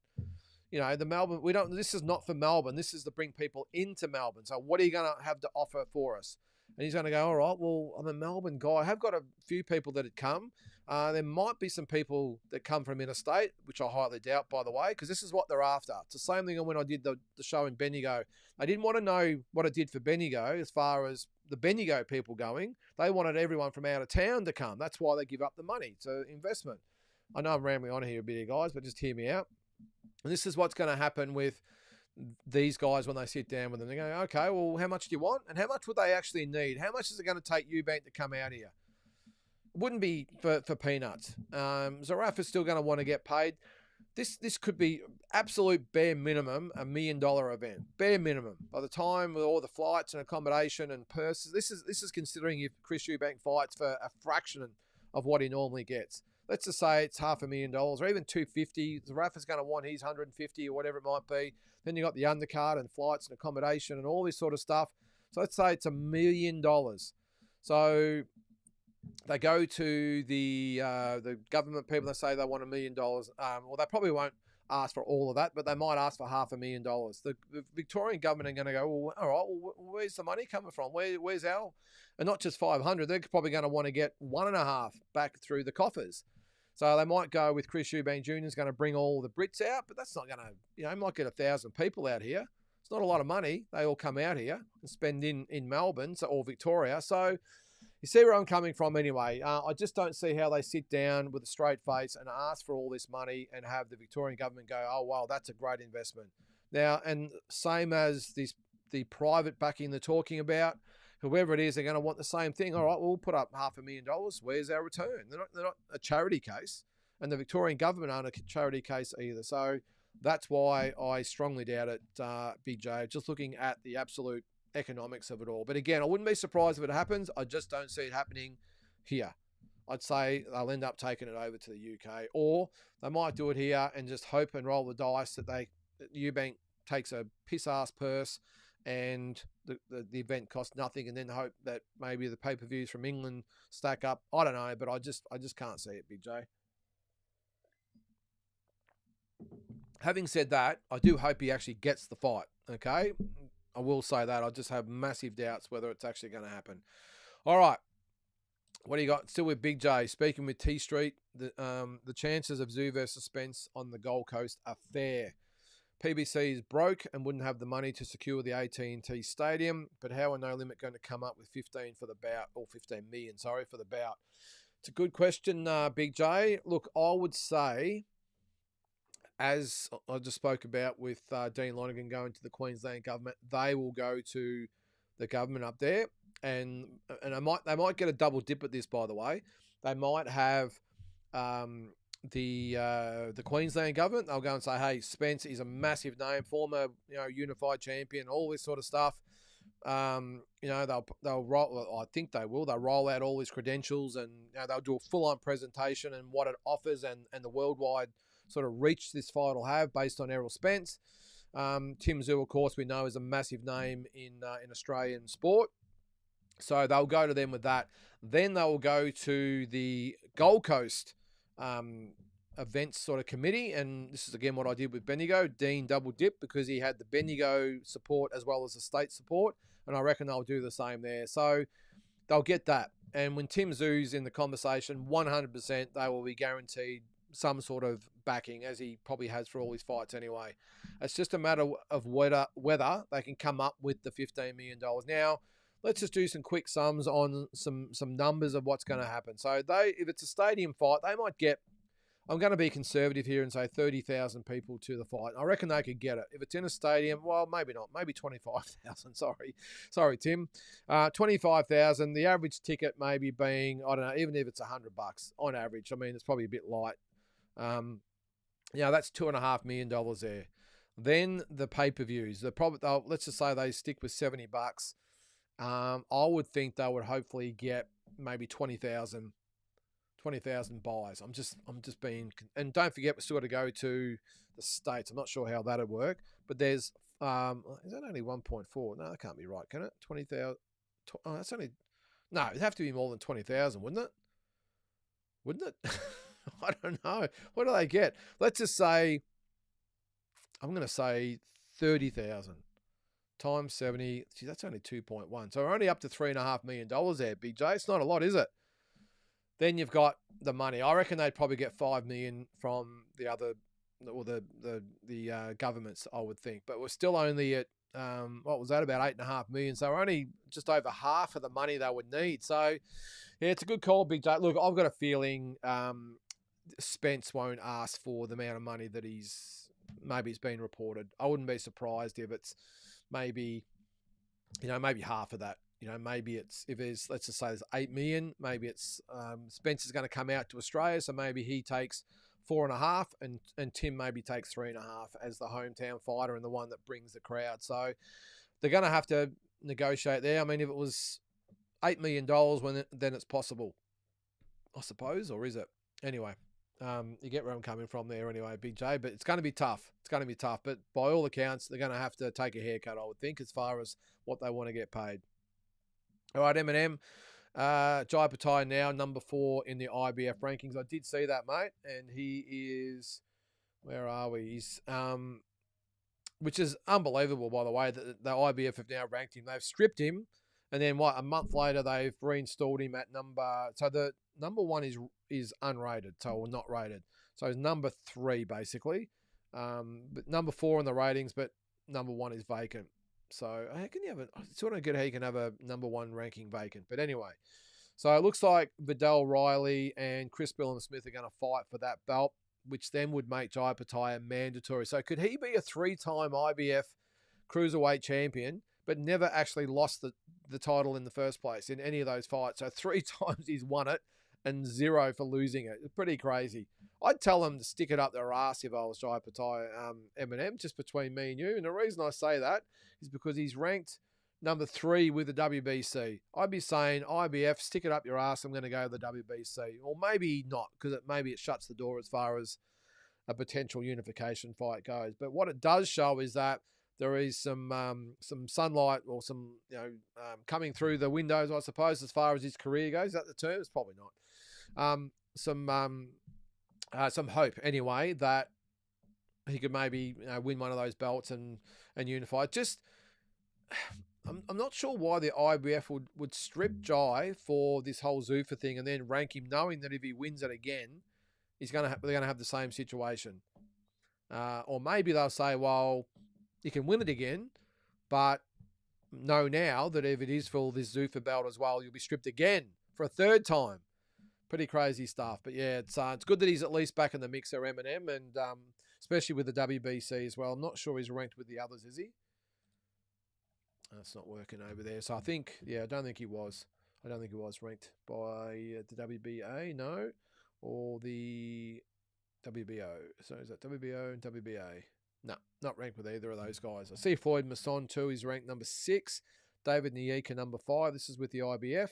This is not for Melbourne. This is to bring people into Melbourne. So what are you going to have to offer for us? And he's going to go, all right, well, I'm a Melbourne guy. I have got a few people that had come. There might be some people that come from interstate, which I highly doubt, by the way, because this is what they're after. It's the same thing when I did the show in Bendigo. They didn't want to know what I did for Bendigo as far as the Bendigo people going. They wanted everyone from out of town to come. That's why they give up the money to investment. I know I'm rambling on here a bit, guys, but just hear me out. And this is what's going to happen with these guys when they sit down with them. They go, okay, well, how much do you want? And how much would they actually need? How much is it going to take Eubank to come out here? It wouldn't be for peanuts. Zarafa's still going to want to get paid. This could be absolute bare minimum $1 million event. Bare minimum. By the time with all the flights and accommodation and purses, this is considering if Chris Eubank fights for a fraction of what he normally gets. Let's just say it's $500,000 or even $250. Zarafa's going to want his $150 or whatever it might be. Then you got the undercard and flights and accommodation and all this sort of stuff. So let's say it's $1 million. So they go to the government people. They say they want $1 million. Well, they probably won't ask for all of that, but they might ask for $500,000. The Victorian government are going to go, well, all right, well, where's the money coming from? Where's our? And not just 500. They're probably going to want to get 1.5 back through the coffers. So they might go with Chris Eubank Jr. is going to bring all the Brits out, but that's not going to, might get 1,000 people out here. It's not a lot of money. They all come out here and spend in Melbourne or Victoria. So you see where I'm coming from anyway. I just don't see how they sit down with a straight face and ask for all this money and have the Victorian government go, oh, wow, that's a great investment. Now, and same as the private backing they're talking about, whoever it is, they're going to want the same thing. All right, we'll put up $500,000. Where's our return? They're not a charity case, and the Victorian government aren't a charity case either. So that's why I strongly doubt it, Big J, just looking at the absolute economics of it all. But again, I wouldn't be surprised if it happens. I just don't see it happening here. I'd say they'll end up taking it over to the UK, or they might do it here and just hope and roll the dice that Eubank takes a piss-ass purse and the event costs nothing, and then hope that maybe the pay-per-views from England stack up. I don't know, but I just can't see it, Big J. Having said that, I do hope he actually gets the fight, okay? I will say that. I just have massive doubts whether it's actually going to happen. All right. What do you got? Still with Big J. Speaking with T Street, the chances of Zoo versus Spence on the Gold Coast are fair. PBC is broke and wouldn't have the money to secure the AT&T Stadium, but how are No Limit going to come up with 15 for the bout, or 15 million, sorry, for the bout? It's a good question, Big J. Look, I would say, as I just spoke about with Dean Lonergan going to the Queensland government, they will go to the government up there, and they might get a double dip at this. By the way, they might have the Queensland government. They'll go and say, "Hey, Spence is a massive name, former unified champion, all this sort of stuff." They'll roll. Well, I think they will. They'll roll out all his credentials, and they'll do a full-on presentation and what it offers, and the worldwide sort of reach this fight will have based on Errol Spence. Tim Tszyu, of course, we know is a massive name in Australian sport. So they'll go to them with that. Then they will go to the Gold Coast events sort of committee. And this is, again, what I did with Bendigo. Dean double dip because he had the Bendigo support as well as the state support. And I reckon they'll do the same there. So they'll get that. And when Tim Tszyu's in the conversation, 100% they will be guaranteed some sort of backing, as he probably has for all his fights anyway. It's just a matter of whether they can come up with the $15 million. Now, let's just do some quick sums on some numbers of what's going to happen. So if it's a stadium fight, they might get, I'm going to be conservative here and say 30,000 people to the fight. I reckon they could get it. If it's in a stadium, well, maybe not. Maybe 25,000. Sorry, Tim. 25,000. The average ticket maybe being, I don't know, even if it's $100 on average. I mean, it's probably a bit light. That's $2.5 million there. Then the pay-per-views. Let's just say they stick with $70. I would think they would hopefully get maybe 20,000 buys. I'm just being, and don't forget, we're still got to go to the States. I'm not sure how that'd work, but there's is that only 1.4? No, that can't be right, can it? 20,000. Oh, that's only, no, it'd have to be more than 20,000, wouldn't it? Wouldn't it? I don't know. What do they get? Let's just say, I'm going to say 30,000 times 70. Gee, that's only 2.1. So we're only up to $3.5 million there, Big J. It's not a lot, is it? Then you've got the money. I reckon they'd probably get $5 million from the other, or the governments, I would think. But we're still only at, what was that, about $8.5 million. So we're only just over half of the money they would need. So, yeah, it's a good call, Big J. Look, I've got a feeling Spence won't ask for the amount of money that maybe it's been reported. I wouldn't be surprised if it's maybe half of that. Maybe it's, if there's, let's just say there's 8 million, maybe it's Spencer's going to come out to Australia, so maybe he takes 4.5, and Tim maybe takes 3.5 as the hometown fighter and the one that brings the crowd. So they're going to have to negotiate there. I mean, if it was $8 million, then it's possible, I suppose, or is it? Anyway, you get where I'm coming from there anyway, Big J, but it's going to be tough. But by all accounts, they're going to have to take a haircut, I would think, as far as what they want to get paid. All right, Eminem, Jai Patai now number 4 in the IBF rankings. I did see that, mate, and he is, where are we? He's, which is unbelievable, by the way, that the IBF have now ranked him. They've stripped him, and then a month later they've reinstalled him at so the number 1 is unrated, or not rated. So it's number 3 basically, but number 4 in the ratings, but number 1 is vacant. So how can you have I sort of get how you can have a number 1 ranking vacant. But anyway, so it looks like Vidal Riley and Chris Billam-Smith are going to fight for that belt, which then would make Jai Patai mandatory. So could he be a 3-time IBF cruiserweight champion, but never actually lost the title in the first place in any of those fights? So 3 times he's won it and 0 for losing it. It's pretty crazy. I'd tell them to stick it up their ass if I was Jai Patai, Eminem, just between me and you. And the reason I say that is because he's ranked number 3 with the WBC. I'd be saying, IBF, stick it up your ass. I'm going to go to the WBC. Or maybe not, because maybe it shuts the door as far as a potential unification fight goes. But what it does show is that there is some sunlight, or some coming through the windows, I suppose, as far as his career goes. Is that the term? It's probably not. Some hope anyway that he could maybe win one of those belts and unify. Just I'm not sure why the IBF would strip Jai for this whole Zuffa thing and then rank him, knowing that if he wins it again, they're going to have the same situation. Or maybe they'll say, well, you can win it again, but know now that if it is for this Zuffa belt as well, you'll be stripped again for a third time. Pretty crazy stuff. But yeah, it's good that he's at least back in the mix there, Eminem, and especially with the WBC as well. I'm not sure he's ranked with the others, is he? That's not working over there. So I think, I don't think he was. I don't think he was ranked by the WBA, no, or the WBO. So is that WBO and WBA? No, not ranked with either of those guys. I see Floyd Masson too. He's ranked number 6. David Nyika number 5. This is with the IBF.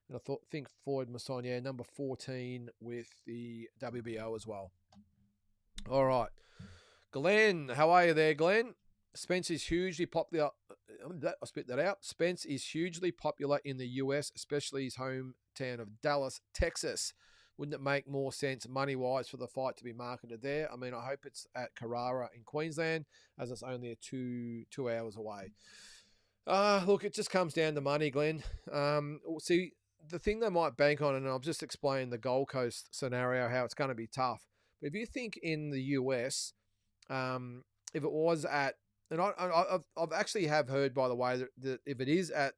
And I think Floyd Masson, number 14 with the WBO as well. All right. Glenn, how are you there, Glenn? Spence is hugely popular. I spit that out. Spence is hugely popular in the US, especially his hometown of Dallas, Texas. Wouldn't it make more sense money-wise for the fight to be marketed there? I mean, I hope it's at Carrara in Queensland, as it's only a two hours away. Look, it just comes down to money, Glenn. See, the thing they might bank on, and I'll just explain the Gold Coast scenario, how it's going to be tough. But if you think in the US, if it was at, and I've actually have heard, by the way, that if it is at,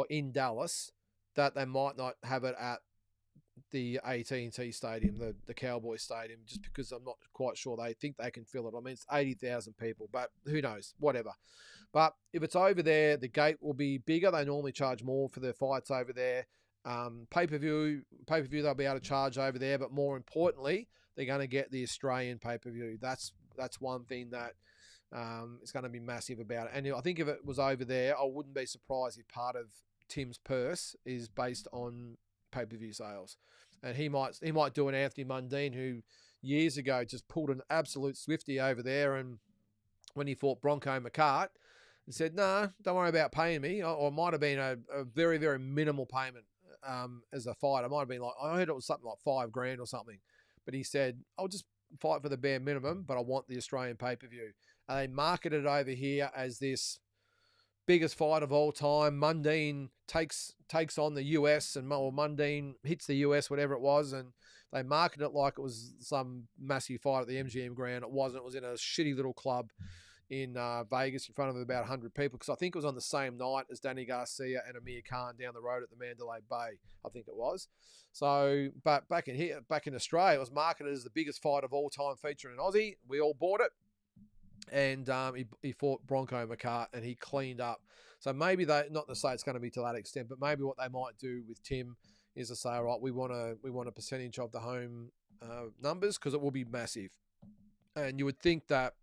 in Dallas, that they might not have it at the AT&T Stadium, the Cowboy Stadium, just because I'm not quite sure they think they can fill it. I mean, it's 80,000 people, but who knows, whatever. But if it's over there, the gate will be bigger. They normally charge more for their fights over there. Pay-per-view, they'll be able to charge over there, but more importantly, they're going to get the Australian pay-per-view. That's one thing that is going to be massive about it. And I think if it was over there, I wouldn't be surprised if part of Tim's purse is based on pay-per-view sales. And he might do an Anthony Mundine, who years ago just pulled an absolute Swifty over there, and when he fought Bronco McCart, and said, nah, don't worry about paying me. Or it might have been a very, very minimal payment as a fight. It might have been like, I heard it was something like $5,000 or something. But he said, I'll just fight for the bare minimum, but I want the Australian pay-per-view. And they marketed it over here as this biggest fight of all time. Mundine takes on the US, and Mundine hits the US, whatever it was, and they marketed it like it was some massive fight at the MGM Grand. It wasn't. It was in a shitty little club in Vegas in front of about 100 people, because I think it was on the same night as Danny Garcia and Amir Khan down the road at the Mandalay Bay, I think it was. So, but back in Australia, it was marketed as the biggest fight of all time featuring an Aussie. We all bought it. And he fought Bronco McCart, and he cleaned up. So maybe not to say it's going to be to that extent, but maybe what they might do with Tim is to say, all right, we want a percentage of the home numbers, because it will be massive. And you would think that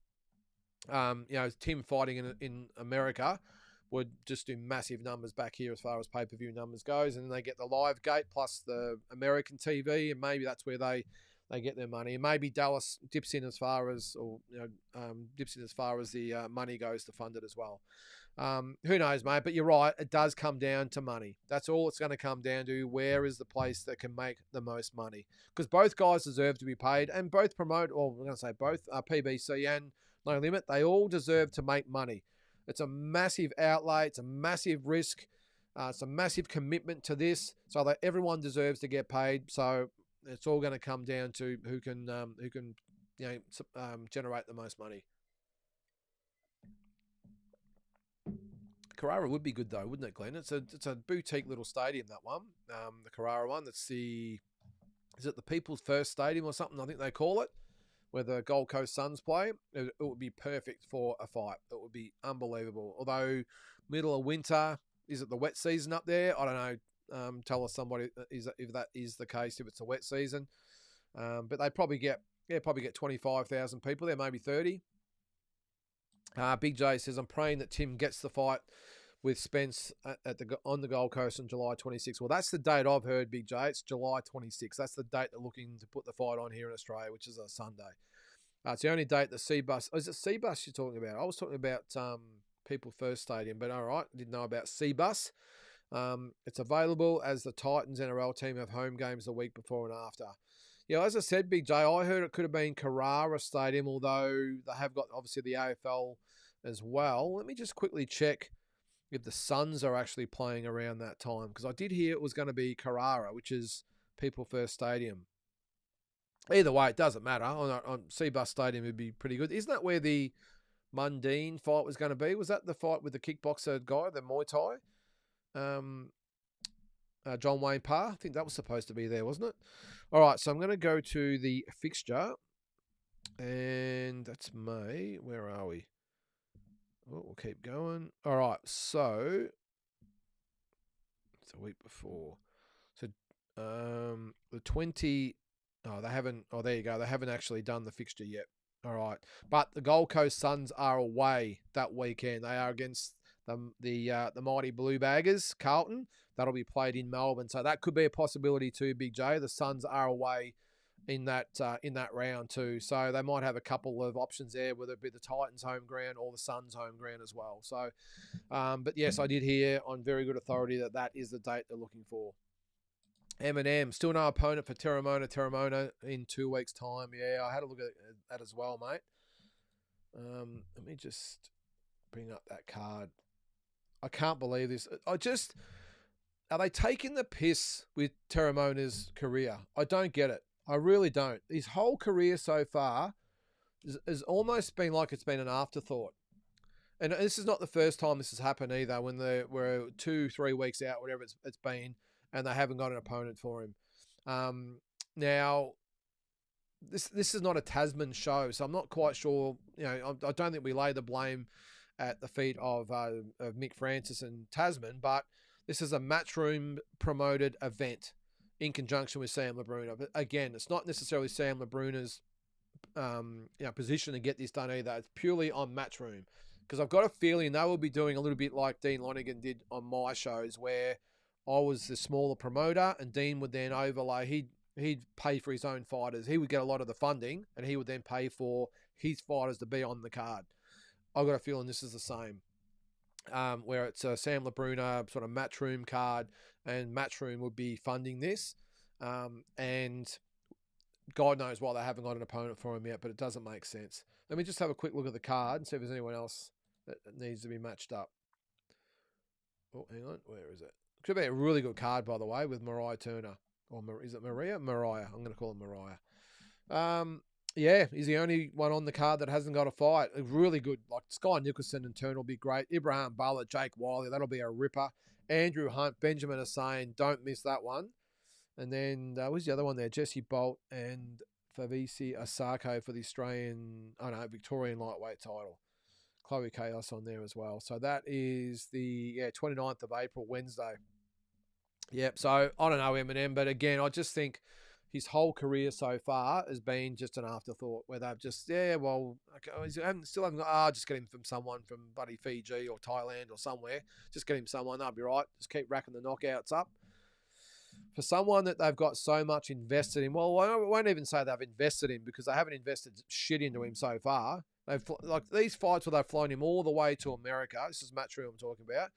Tim fighting in America would just do massive numbers back here as far as pay-per-view numbers goes, and then they get the live gate plus the American TV, and maybe that's where they get their money. And maybe Dallas dips in as far as the money goes to fund it as well. Who knows, mate? But you're right. It does come down to money. That's all it's going to come down to. Where is the place that can make the most money? Because both guys deserve to be paid, and both PBC and No Limit, they all deserve to make money. It's a massive outlay. It's a massive risk. It's a massive commitment to this, so that everyone deserves to get paid. So it's all going to come down to who can generate the most money. Carrara would be good though, wouldn't it, Glenn? It's a boutique little stadium, that one. The Carrara one. Is it the People's First Stadium or something? I think they call it, where the Gold Coast Suns play. It would be perfect for a fight. It would be unbelievable. Although middle of winter, is it the wet season up there? I don't know. Tell us somebody if that is the case, if it's a wet season. But they probably get 25,000 people there, maybe 30. Big J says, I'm praying that Tim gets the fight with Spence on the Gold Coast on July 26th. Well, that's the date I've heard, Big J. It's July 26th. That's the date they're looking to put the fight on here in Australia, which is a Sunday. It's the only date the C-Bus... Oh, is it C-Bus you're talking about? I was talking about People First Stadium, but all right, didn't know about C-Bus. It's available as the Titans NRL team have home games the week before and after. Yeah, as I said, Big J, I heard it could have been Carrara Stadium, although they have got obviously the AFL as well. Let me just quickly check if the Suns are actually playing around that time, because I did hear it was going to be Carrara, which is People First Stadium. Either way, it doesn't matter. On Seabus Stadium, it'd be pretty good. Isn't that where the Mundine fight was going to be? Was that the fight with the kickboxer guy, the Muay Thai? John Wayne Parr? I think that was supposed to be there, wasn't it? All right, so I'm going to go to the fixture. And that's May. Where are we? Oh, we'll keep going. All right, so it's a week before. So the 20. Oh, they haven't. Oh, there you go. They haven't actually done the fixture yet. All right, but the Gold Coast Suns are away that weekend. They are against the mighty Blue Baggers, Carlton. That'll be played in Melbourne, so that could be a possibility too. Big J. The Suns are away in that round too, so they might have a couple of options there, whether it be the Titans' home ground or the Suns' home ground as well. So, but yes, I did hear on very good authority that is the date they're looking for. M&M, still no opponent for Terramona in 2 weeks' time. Yeah, I had a look at that as well, mate. Let me just bring up that card. I can't believe this. Are they taking the piss with Terramona's career? I don't get it. I really don't. His whole career so far has almost been like it's been an afterthought. And this is not the first time this has happened either, when we're 2-3 weeks out, whatever it's been, and they haven't got an opponent for him. Now, this is not a Tasman show, so I'm not quite sure. I don't think we lay the blame at the feet of Mick Francis and Tasman, but this is a Matchroom promoted event in conjunction with Sam LaBruna. But again, it's not necessarily Sam LaBruna's position to get this done either. It's purely on Matchroom, because I've got a feeling they will be doing a little bit like Dean Lonergan did on my shows, where I was the smaller promoter and Dean would then overlay. He'd pay for his own fighters. He would get a lot of the funding, and he would then pay for his fighters to be on the card. I've got a feeling this is the same, where it's a Sam LaBruna sort of Matchroom card, and Matchroom would be funding this. And God knows why they haven't got an opponent for him yet, but it doesn't make sense. Let me just have a quick look at the card and see if there's anyone else that needs to be matched up. Oh, hang on. Where is it? Could be a really good card, by the way, with Mariah Turner. Or is it Maria? Mariah. I'm going to call him Mariah. Yeah, he's the only one on the card that hasn't got a fight. Really good. Like Sky Nicholson and Turner will be great. Ibrahim Bala, Jake Wiley, that'll be a ripper. Andrew Hunt, Benjamin Hussain, don't miss that one. And then, who's the other one there? Jesse Bolt and Favisi Asako for the Victorian lightweight title. Chloe Chaos on there as well. So that is the 29th of April, Wednesday. Yep, so I don't know Eminem, but again, I just think his whole career so far has been just an afterthought, where they've just, still haven't got, just get him from someone from bloody Fiji or Thailand or somewhere. Just get him someone, that'll be right. Just keep racking the knockouts up. For someone that they've got so much invested in, well, I won't even say they've invested in, because they haven't invested shit into him so far. Like these fights where they've flown him all the way to America. This is Matchroom I'm talking about.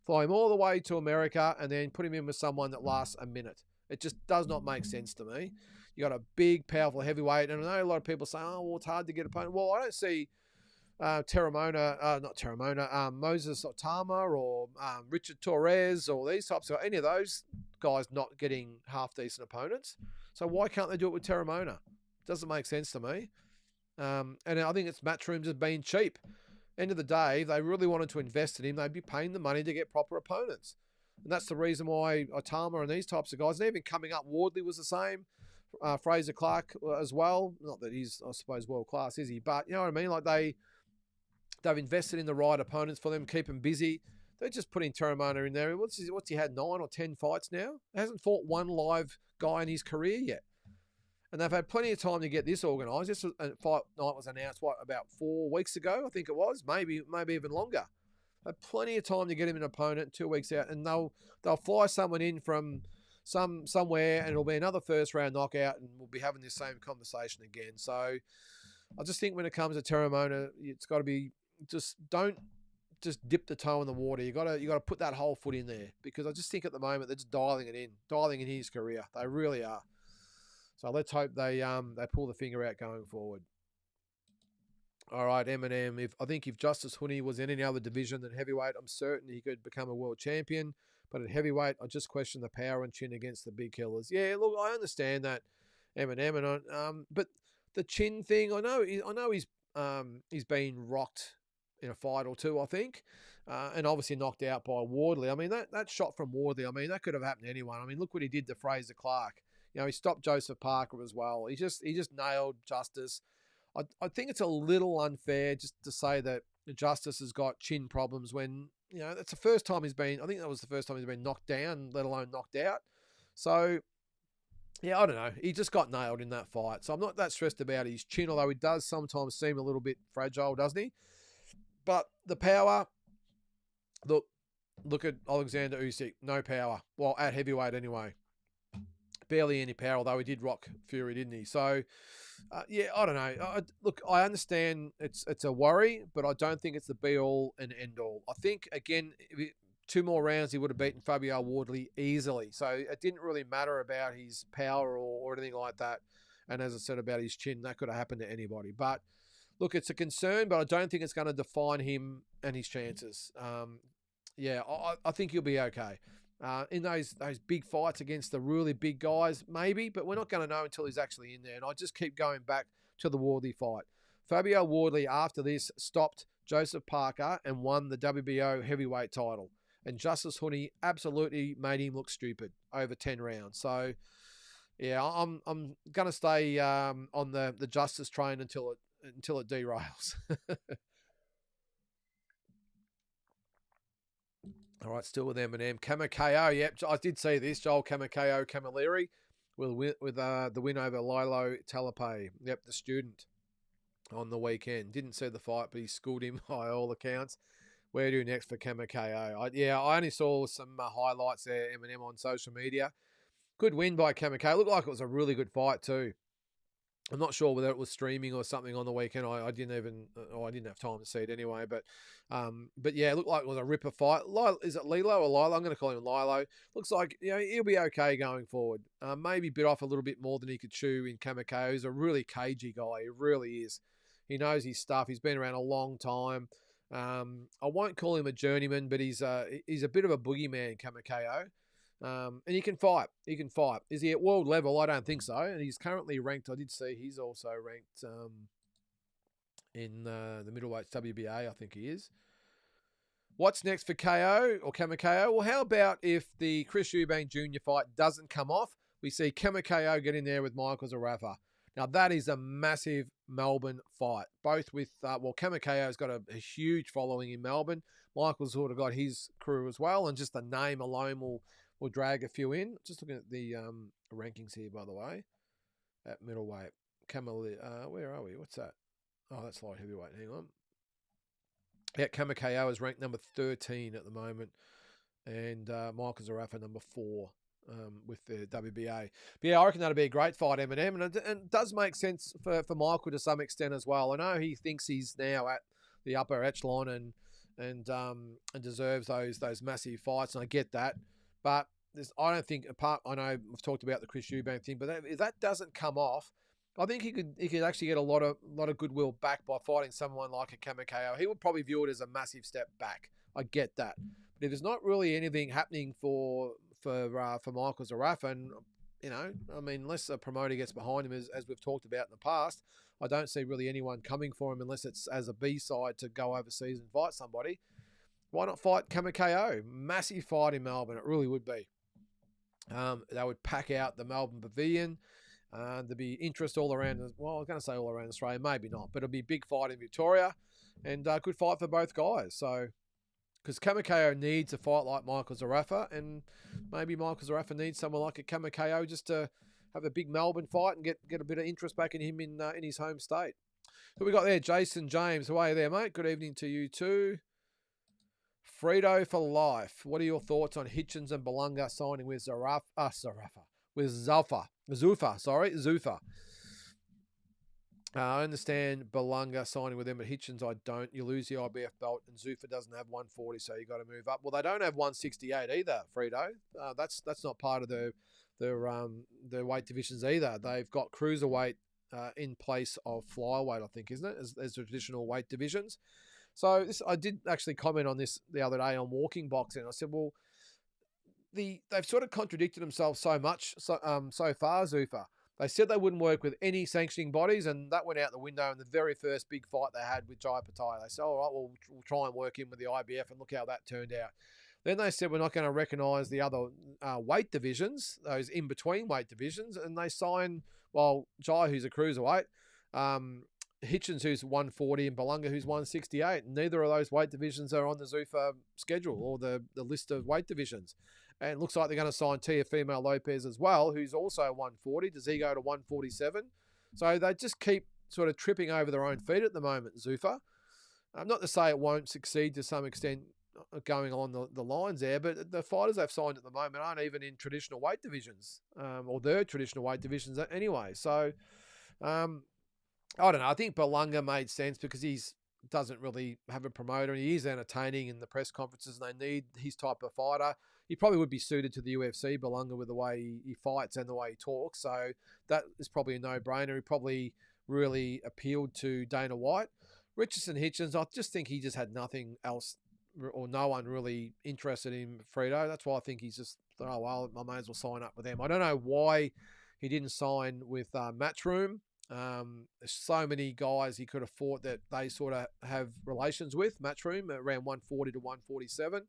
Fly him all the way to America and then put him in with someone that lasts a minute. It just does not make sense to me. You got a big, powerful heavyweight, and I know a lot of people say, "Oh, well, it's hard to get an opponent." Well, I don't see Moses Otama or Richard Torres or these types of any of those guys not getting half decent opponents. So why can't they do it with Terramona? Doesn't make sense to me. And I think it's Matchroom just being cheap. End of the day, if they really wanted to invest in him, they'd be paying the money to get proper opponents. And that's the reason why Otama and these types of guys, and even coming up, Wardley was the same. Fraser Clark as well. Not that he's, I suppose, world class, is he? But you know what I mean? Like they've invested in the right opponents for them, keep him busy. They're just putting Terramona in there. What's he had, 9 or 10 fights now? He hasn't fought one live guy in his career yet. And they've had plenty of time to get this organised. This fight night was announced, about 4 weeks ago, I think it was, maybe even longer. Had plenty of time to get him an opponent 2 weeks out, and they'll fly someone in from somewhere, and it'll be another first round knockout, and we'll be having this same conversation again. So I just think when it comes to Terramona, it's got to be don't dip the toe in the water. You got to put that whole foot in there, because I just think at the moment they're just dialing in his career. They really are. So let's hope they pull the finger out going forward. All right, Eminem. I think if Justice Hooney was in any other division than heavyweight, I'm certain he could become a world champion. But at heavyweight, I just question the power and chin against the big killers. Yeah, look, I understand that Eminem, and but the chin thing, I know he's been rocked in a fight or two, I think, and obviously knocked out by Wardley. I mean that shot from Wardley, I mean that could have happened to anyone. I mean look what he did to Fraser Clark. You know, he stopped Joseph Parker as well. He just nailed Justice. I think it's a little unfair just to say that Justice has got chin problems when, you know, that's the first time he's been, I think that was the first time he's been knocked down, let alone knocked out. So, yeah, I don't know. He just got nailed in that fight. So I'm not that stressed about his chin, although he does sometimes seem a little bit fragile, doesn't he? But the power, look, look at Alexander Usyk, no power. Well, at heavyweight anyway. Barely any power, although he did rock Fury, didn't he? So, yeah, I don't know. Look, I understand it's a worry, but I don't think it's the be all and end all. I think again, two more rounds he would have beaten Fabio Wardley easily. So it didn't really matter about his power or anything like that. And as I said about his chin, that could have happened to anybody. But look, it's a concern, but I don't think it's going to define him and his chances. Yeah, I think he'll be okay. In those big fights against the really big guys, maybe, but we're not going to know until he's actually in there. And I just keep going back to the Wardley fight. Fabio Wardley, after this, stopped Joseph Parker and won the WBO heavyweight title. And Justice Honey absolutely made him look stupid over 10 rounds. So, yeah, I'm going to stay on the Justice train until it derails. All right, still with Eminem. Kamakeo, yep, I did see this. Joel Kamakeo Camilleri with the win over Lilo Talape. Yep, the student on the weekend. Didn't see the fight, but he schooled him by all accounts. Where do next for Kamakeo? I only saw some highlights there, Eminem, on social media. Good win by Kamakeo. Looked like it was a really good fight too. I'm not sure whether it was streaming or something on the weekend. I didn't even, I didn't have time to see it anyway. But yeah, it looked like it was a ripper fight. Is it Lilo or Lilo? I'm going to call him Lilo. Looks like, you know, he'll be okay going forward. Maybe bit off a little bit more than he could chew in Kamakeo. He's a really cagey guy. He really is. He knows his stuff. He's been around a long time. I won't call him a journeyman, but he's a bit of a boogeyman, Kamakeo. And he can fight. He can fight. Is he at world level? I don't think so. And he's currently ranked. I did see he's also ranked in the middleweight WBA. I think he is. What's next for KO or Kamakeo? Well, how about if the Chris Eubank Jr. fight doesn't come off? We see Kamakeo get in there with Michael Zarafa. Now, that is a massive Melbourne fight. Both with, Kamakeo's got a huge following in Melbourne. Michael's sort of got his crew as well. And just the name alone will drag a few in. Just looking at the rankings here, by the way, at middleweight. Where are we? What's that? Oh, that's light heavyweight. Hang on. Yeah, Kamakeo is ranked number 13 at the moment, and Michael Zarafa number 4 with the WBA. But yeah, I reckon that'll be a great fight, Eminem, and it does make sense for Michael to some extent as well. I know he thinks he's now at the upper echelon and deserves those massive fights, and I get that. But I don't think I know we've talked about the Chris Eubank thing, but if that doesn't come off, I think he could actually get a lot of goodwill back by fighting someone like a Kamakeo. He would probably view it as a massive step back. I get that, but if there's not really anything happening for Michael Zarafa, and you know, I mean, unless a promoter gets behind him, as we've talked about in the past, I don't see really anyone coming for him unless it's as a B-side to go overseas and fight somebody. Why not fight Kamakeo? Massive fight in Melbourne. It really would be. They would pack out the Melbourne Pavilion. There'd be interest all around. Well, I was going to say all around Australia, maybe not, but it'll be a big fight in Victoria, and good fight for both guys. So, because Kamakeo needs a fight like Michael Zarafa, and maybe Michael Zarafa needs someone like a Kamakeo just to have a big Melbourne fight and get a bit of interest back in him in his home state. Who we got there? Jason James. How are you there, mate? Good evening to you too. Frito for life. What are your thoughts on Hitchens and Belunga signing with Zuffa. I understand Belunga signing with them, but Hitchens I don't. You lose the IBF belt, and Zuffa doesn't have 140, so you got to move up. Well, they don't have 168 either, Frito. That's not part of their weight divisions either. They've got cruiserweight in place of flyweight, I think, isn't it? As traditional weight divisions. So I did actually comment on this the other day on Walking Boxing. I said, well, they've sort of contradicted themselves so much so far, Zuffa. They said they wouldn't work with any sanctioning bodies, and that went out the window in the very first big fight they had with Jai Patai. They said, all right, well, we'll try and work in with the IBF, and look how that turned out. Then they said, we're not going to recognise the other weight divisions, those in-between weight divisions, and they signed, well, Jai, who's a cruiserweight, Hitchens, who's 140, and Belunga, who's 168. Neither of those weight divisions are on the Zuffa schedule or the list of weight divisions. And it looks like they're going to sign Teofimo Lopez as well, who's also 140. Does he go to 147? So they just keep sort of tripping over their own feet at the moment, Zuffa. Not to say it won't succeed to some extent going on the lines there, but the fighters they've signed at the moment aren't even in traditional weight divisions, or their traditional weight divisions anyway. So I don't know. I think Belunga made sense because he's doesn't really have a promoter, and he is entertaining in the press conferences, and they need his type of fighter. He probably would be suited to the UFC, Belunga, with the way he fights and the way he talks. So that is probably a no-brainer. He probably really appealed to Dana White. Richardson Hitchens, I just think he just had nothing else, or no one really interested in Frito. That's why I think he's just thought, oh, well, I may as well sign up with them. I don't know why he didn't sign with Matchroom. There's so many guys he could have fought that they sort of have relations with. Matchroom around 140 to 147.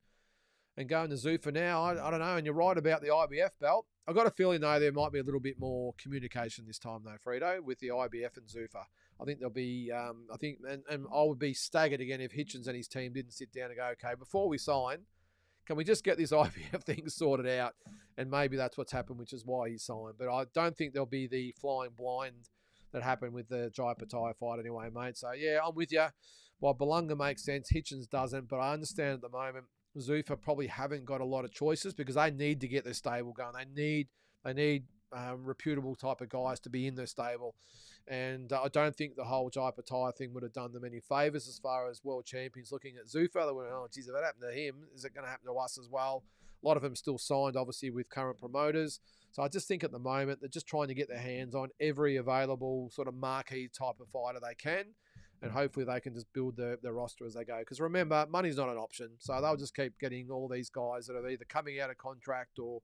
And going to Zuffa now, I don't know. And you're right about the IBF belt. I've got a feeling, though, there might be a little bit more communication this time, though, Frito, with the IBF and Zuffa. I think there'll be, and I would be staggered again if Hitchens and his team didn't sit down and go, okay, before we sign, can we just get this IBF thing sorted out? And maybe that's what's happened, which is why he signed. But I don't think there'll be the flying blind that happened with the Jai Patai fight anyway, mate. So, yeah, I'm with you. While Belunga makes sense, Hitchens doesn't. But I understand at the moment, Zuffa probably haven't got a lot of choices because they need to get their stable going. They need reputable type of guys to be in their stable. And I don't think the whole Jai Patai thing would have done them any favours as far as world champions looking at Zuffa. They went, oh, geez, if that happened to him, is it going to happen to us as well? A lot of them still signed, obviously, with current promoters. So I just think at the moment they're just trying to get their hands on every available sort of marquee type of fighter they can. And hopefully they can just build their roster as they go. Because remember, money's not an option. So they'll just keep getting all these guys that are either coming out of contract or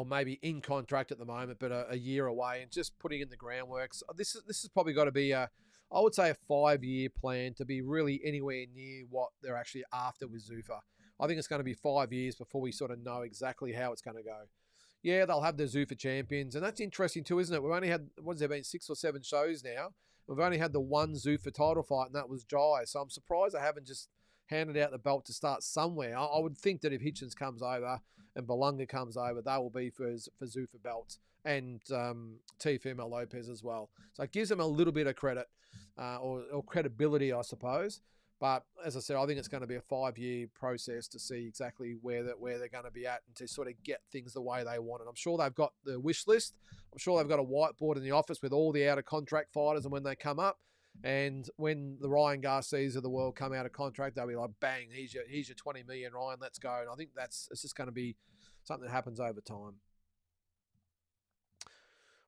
maybe in contract at the moment, but a year away, and just putting in the groundwork. So this is probably got to be I would say a 5-year plan to be really anywhere near what they're actually after with Zuffa. I think it's going to be 5 years before we sort of know exactly how it's going to go. Yeah, they'll have the Zuffa champions, and that's interesting too, isn't it? We've only had, what's there been, 6 or 7 shows now. We've only had the one Zuffa title fight, and that was Jai. So I'm surprised they haven't just handed out the belt to start somewhere. I would think that if Hitchens comes over and Belunga comes over, they will be for Zuffa belts, and Teofimo Lopez as well. So it gives them a little bit of credit or credibility, I suppose. But as I said, I think it's going to be a 5-year process to see exactly where they're going to be at and to sort of get things the way they want. And I'm sure they've got the wish list. I'm sure they've got a whiteboard in the office with all the out-of-contract fighters and when they come up. And when the Ryan Garcias of the world come out of contract, they'll be like, bang, here's your 20 million, Ryan, let's go. And I think it's just going to be something that happens over time.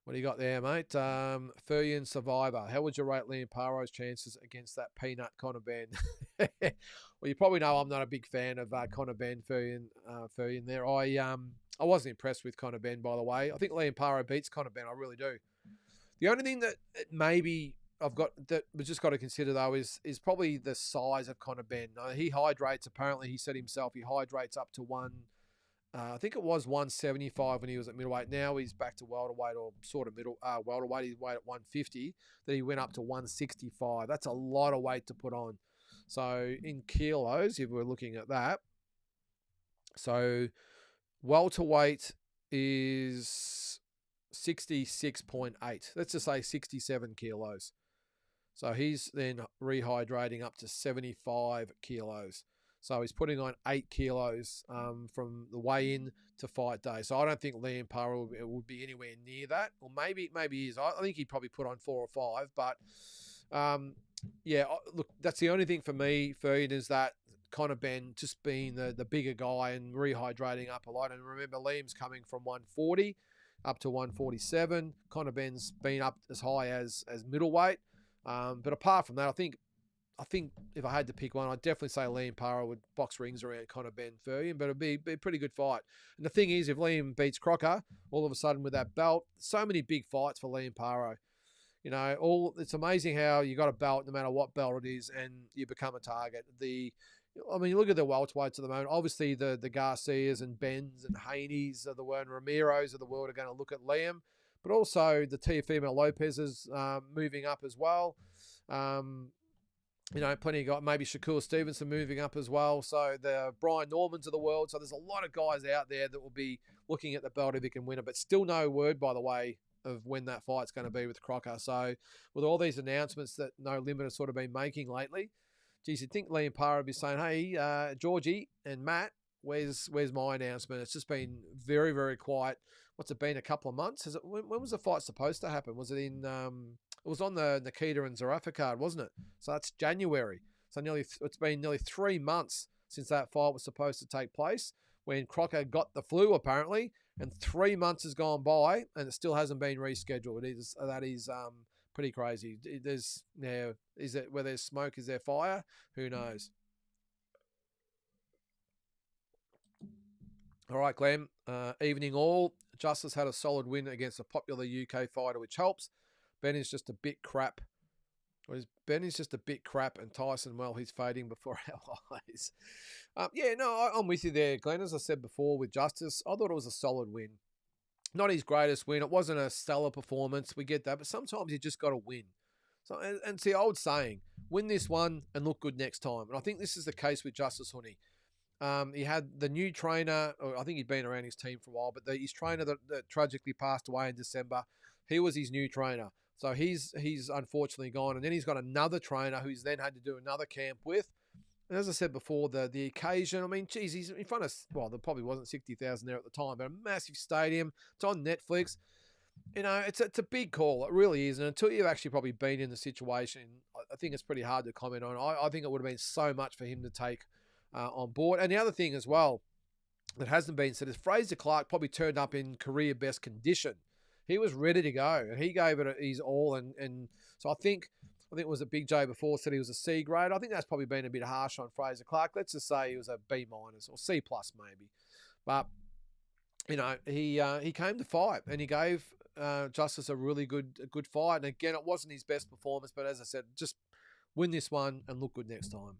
What do you got there, mate? Furian Survivor. How would you rate Liam Paro's chances against that peanut Conor Benn? Well, you probably know I'm not a big fan of Conor Benn, Furian there. I wasn't impressed with Conor Benn, by the way. I think Liam Paro beats Conor Benn. I really do. The only thing that maybe we've just got to consider, though, is probably the size of Conor Benn. He hydrates, apparently, he said himself, he hydrates up to I think it was 175 when he was at middleweight. Now he's back to welterweight or sort of welterweight. He's weighed at 150. Then he went up to 165. That's a lot of weight to put on. So in kilos, if we're looking at that, so welterweight is 66.8. Let's just say 67 kilos. So he's then rehydrating up to 75 kilos. So he's putting on 8 kilos from the weigh-in to fight day. So I don't think Liam Paro would be anywhere near that. Or maybe he is. I think he'd probably put on 4 or 5. But, yeah, look, that's the only thing for me, Ferd, is that Conor Benn just being the bigger guy and rehydrating up a lot. And remember, Liam's coming from 140 up to 147. Conor Benn's been up as high as middleweight. But apart from that, I think I think if I had to pick one, I'd definitely say Liam Parra would box rings around Conor Ben Furrian, but it'd be a pretty good fight. And the thing is, if Liam beats Crocker, all of a sudden with that belt, so many big fights for Liam Parra. It's amazing how you got a belt, no matter what belt it is, and you become a target. You look at the welterweights at the moment. Obviously, the Garcias and Bens and Haneys of the world, and Ramiros of the world are going to look at Liam, but also the Teofimo Lopez's moving up as well. Plenty of guys, maybe Shakur Stevenson moving up as well. So the Brian Normans of the world. So there's a lot of guys out there that will be looking at the belt if he can win it. But still no word, by the way, of when that fight's going to be with Crocker. So with all these announcements that No Limit has sort of been making lately, geez, you'd think Liam Parra would be saying, hey, Georgie and Matt, where's my announcement? It's just been very, very quiet. What's it been, a couple of months? When was the fight supposed to happen? Was it in... it was on the Nikita and Zarafa card, wasn't it? So that's January. So it's been nearly 3 months since that fight was supposed to take place, when Crocker got the flu apparently, and 3 months has gone by and it still hasn't been rescheduled. That is pretty crazy. Is it where there's smoke, is there fire? Who knows? All right, Glenn. Evening all. Justice had a solid win against a popular UK fighter, which helps. Ben is just a bit crap. And Tyson, well, he's fading before our eyes. I'm with you there, Glenn. As I said before with Justice, I thought it was a solid win. Not his greatest win. It wasn't a stellar performance. We get that. But sometimes you just got to win. So, and see, old saying, win this one and look good next time. And I think this is the case with Justice Honey. He had the new trainer, or I think he'd been around his team for a while, but his trainer that tragically passed away in December, he was his new trainer. So he's unfortunately gone. And then he's got another trainer who's then had to do another camp with. And as I said before, the occasion, I mean, geez, he's in front of, well, there probably wasn't 60,000 there at the time, but a massive stadium. It's on Netflix. It's a big call. It really is. And until you've actually probably been in the situation, I think it's pretty hard to comment on. I think it would have been so much for him to take on board. And the other thing as well that hasn't been said is Fraser Clark probably turned up in career best condition. He was ready to go, and he gave it his all. And so I think it was a Big J before said he was a C grade. I think that's probably been a bit harsh on Fraser Clark. Let's just say he was a B minus or C plus maybe. But he came to fight, and he gave Justice a really good fight. And again, it wasn't his best performance, but as I said, just win this one and look good next time.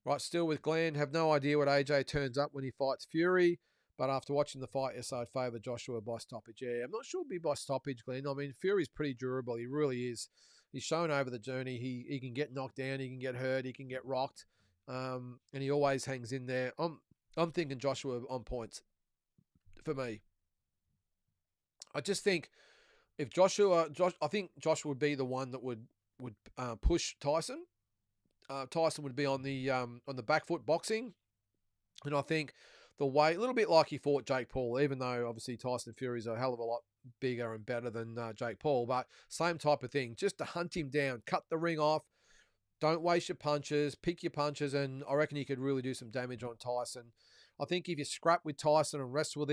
Right, still with Glenn. Have no idea what AJ turns up when he fights Fury. But after watching the fight, yes, I'd favour Joshua by stoppage. Yeah, I'm not sure it'd be by stoppage, Glenn. I mean, Fury's pretty durable. He really is. He's shown over the journey. He can get knocked down. He can get hurt. He can get rocked. And he always hangs in there. I'm thinking Joshua on points for me. I just think if I think Joshua would be the one that would push Tyson. Tyson would be on the back foot boxing. And I think the way, a little bit like he fought Jake Paul, even though obviously Tyson Fury's a hell of a lot bigger and better than Jake Paul, but same type of thing, just to hunt him down, cut the ring off, don't waste your punches, pick your punches, and I reckon he could really do some damage on Tyson. I think if you scrap with Tyson and wrestle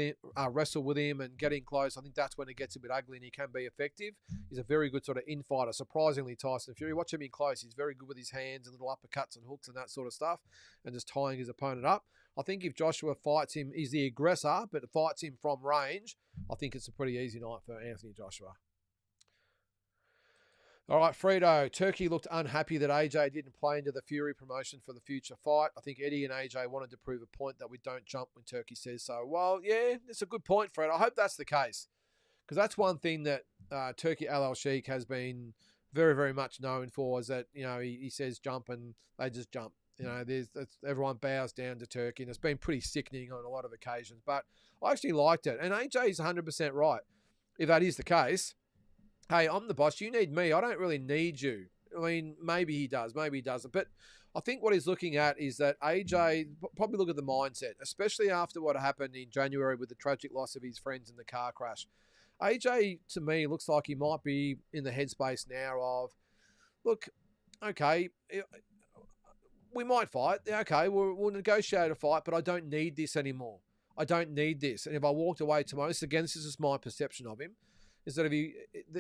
with him and get in close, I think that's when it gets a bit ugly and he can be effective. He's a very good sort of infighter. Surprisingly, Tyson Fury, watch him in close. He's very good with his hands and little uppercuts and hooks and that sort of stuff and just tying his opponent up. I think if Joshua fights him, he's the aggressor, but fights him from range, I think it's a pretty easy night for Anthony Joshua. All right, Frito. Turkey looked unhappy that AJ didn't play into the Fury promotion for the future fight. I think Eddie and AJ wanted to prove a point that we don't jump when Turkey says so. Well, yeah, it's a good point, Fred. I hope that's the case, because that's one thing that Turkey Al Sheikh has been very, very much known for, is that, he says jump and they just jump. Everyone bows down to Turkey, and it's been pretty sickening on a lot of occasions. But I actually liked it, and AJ is 100% right. If that is the case, hey, I'm the boss. You need me. I don't really need you. I mean, maybe he does. Maybe he doesn't. But I think what he's looking at is that AJ, probably look at the mindset, especially after what happened in January with the tragic loss of his friends in the car crash. AJ, to me, looks like he might be in the headspace now of, look, okay, we might fight. Okay, we'll negotiate a fight, but I don't need this anymore. I don't need this. And if I walked away tomorrow, this is my perception of him, is that the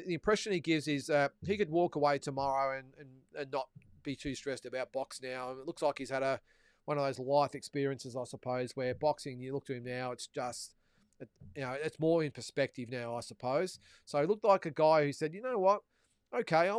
impression he gives is he could walk away tomorrow and not be too stressed about box now. It looks like he's had one of those life experiences, I suppose, where boxing, you look to him now, it's just, it's more in perspective now, I suppose. So he looked like a guy who said, you know what, okay,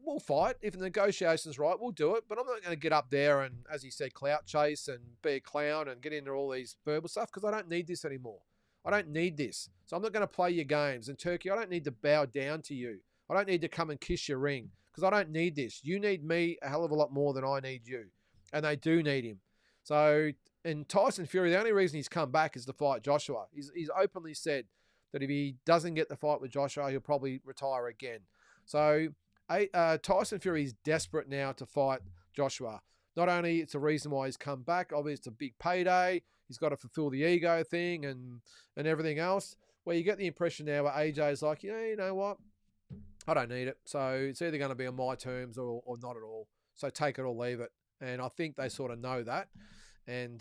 we'll fight. If the negotiation's right, we'll do it. But I'm not going to get up there and, as he said, clout chase and be a clown and get into all these verbal stuff because I don't need this anymore. I don't need this. So I'm not going to play your games. And Turkey, I don't need to bow down to you. I don't need to come and kiss your ring because I don't need this. You need me a hell of a lot more than I need you. And they do need him. So, and Tyson Fury, the only reason he's come back is to fight Joshua. He's openly said that if he doesn't get the fight with Joshua, he'll probably retire again. So Tyson Fury is desperate now to fight Joshua. Not only it's a reason why he's come back, obviously it's a big payday. He's got to fulfill the ego thing and everything else. Where you get the impression now where AJ is like, you know what? I don't need it. So it's either going to be on my terms or not at all. So take it or leave it. And I think they sort of know that. And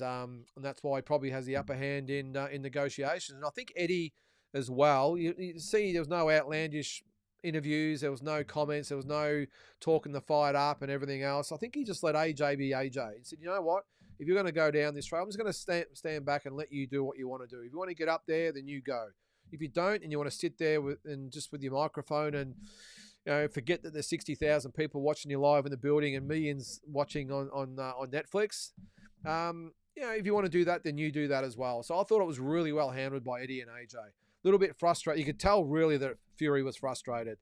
that's why he probably has the upper hand in negotiations. And I think Eddie as well, you see there was no outlandish interviews, there was no comments, there was no talking the fight up and everything else. I think he just let AJ be AJ. He said, you know what? If you're going to go down this road, I'm just going to stand back and let you do what you want to do. If you want to get up there, then you go. If you don't and you want to sit there with your microphone and forget that there's 60,000 people watching you live in the building and millions watching on Netflix, if you want to do that, then you do that as well. So I thought it was really well handled by Eddie and AJ. A little bit frustrated. You could tell really that Fury was frustrated.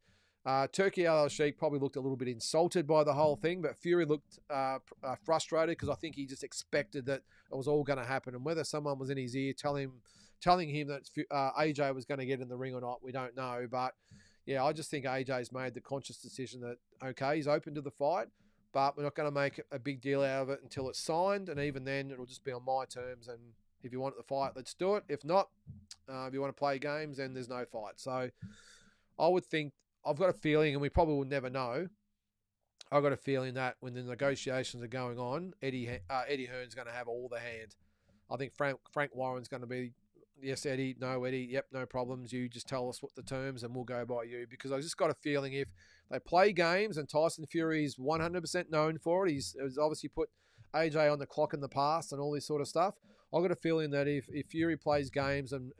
Turkey Al-Sheikh probably looked a little bit insulted by the whole thing, but Fury looked frustrated because I think he just expected that it was all going to happen. And whether someone was in his ear telling him that AJ was going to get in the ring or not, we don't know. But yeah, I just think AJ's made the conscious decision that, okay, he's open to the fight, but we're not going to make a big deal out of it until it's signed. And even then, it'll just be on my terms. And if you want the fight, let's do it. If not, if you want to play games, then there's no fight. So I would think, I've got a feeling, and we probably will never know, I've got a feeling that when the negotiations are going on, Eddie Hearn's going to have all the hand. I think Frank Warren's going to be, yes, Eddie, no, Eddie, yep, no problems. You just tell us what the terms and we'll go by you. Because I just got a feeling if they play games, and Tyson Fury's 100% known for it, he's obviously put AJ on the clock in the past and all this sort of stuff. I've got a feeling that if Fury plays games and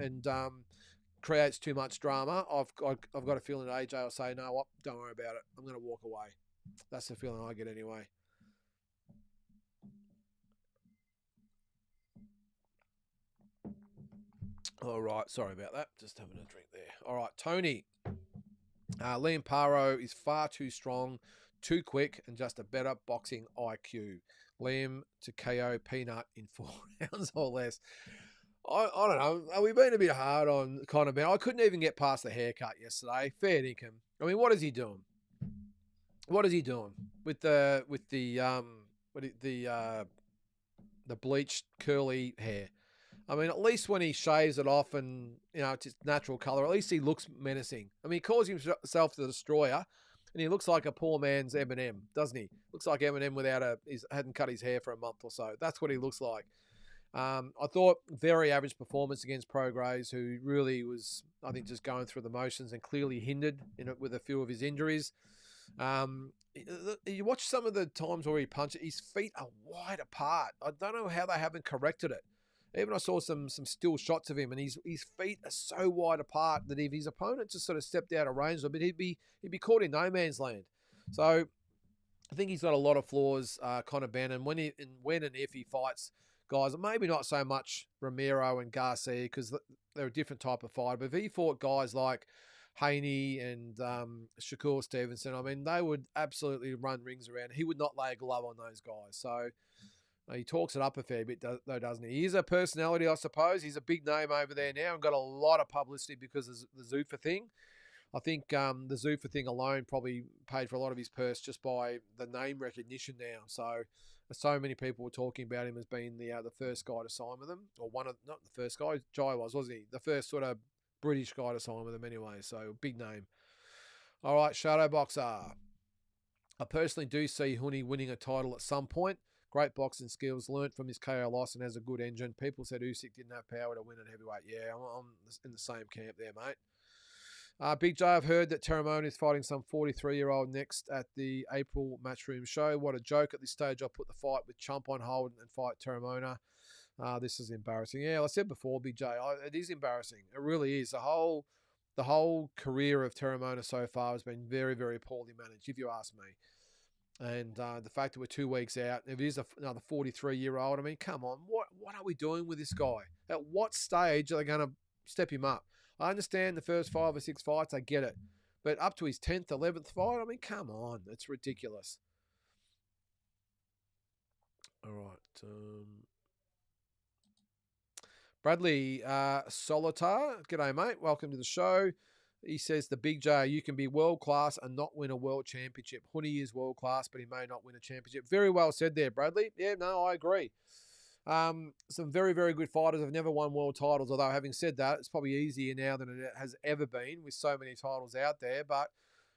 creates too much drama, I've got a feeling that AJ will say, no, what? Don't worry about it. I'm going to walk away. That's the feeling I get anyway. All right. Sorry about that. Just having a drink there. All right. Tony. Liam Paro is far too strong, too quick, and just a better boxing IQ. Liam to KO Peanut in 4 rounds or less. I don't know. We've been a bit hard on Conor Ben. I couldn't even get past the haircut yesterday. Fair dinkum. I mean, what is he doing? What is he doing with the bleached curly hair? I mean, at least when he shaves it off and it's his natural color, at least he looks menacing. I mean, he calls himself the Destroyer, and he looks like a poor man's Eminem, doesn't he? Looks like Eminem hadn't cut his hair for a month or so. That's what he looks like. I thought very average performance against Prograis, who really was, I think, just going through the motions and clearly hindered with a few of his injuries. You watch some of the times where he punches, his feet are wide apart. I don't know how they haven't corrected it. Even I saw some still shots of him, and his feet are so wide apart that if his opponent just sort of stepped out of range a bit, he'd be caught in no man's land. So I think he's got a lot of flaws, Conor Ben, and when and if he fights guys, maybe not so much Romero and Garcia because they're a different type of fighter, but if he fought guys like Haney and Shakur Stevenson, I mean, they would absolutely run rings around. He would not lay a glove on those guys. So he talks it up a fair bit, though, doesn't he? He is a personality, I suppose. He's a big name over there now and got a lot of publicity because of the Zuffa thing. I think the Zuffa thing alone probably paid for a lot of his purse just by the name recognition now. So many people were talking about him as being the first guy to sign with them, or not the first guy. Jai wasn't he? The first sort of British guy to sign with them anyway. So big name. All right, Shadow Boxer. I personally do see Huni winning a title at some point. Great boxing skills, learnt from his KO loss and has a good engine. People said Usyk didn't have power to win at heavyweight. Yeah, I'm in the same camp there, mate. Big J, I've heard that Terramona is fighting some 43-year-old next at the April Matchroom show. What a joke. At this stage, I'll put the fight with Chump on hold and fight Terramona. This is embarrassing. Yeah, like I said before, Big J, it is embarrassing. It really is. The whole career of Terramona so far has been very, very poorly managed, if you ask me. And the fact that we're 2 weeks out, if it is another 43-year-old, I mean, come on, what are we doing with this guy? At what stage are they going to step him up? I understand the first 5 or 6 fights, I get it. But up to his 10th, 11th fight, I mean, come on, it's ridiculous. All right. Bradley Solitar, g'day, mate. Welcome to the show. He says, the Big J, you can be world class and not win a world championship. Hooney is world class, but he may not win a championship. Very well said there, Bradley. Yeah, no, I agree. Some very, very good fighters have never won world titles, although having said that, it's probably easier now than it has ever been with so many titles out there. But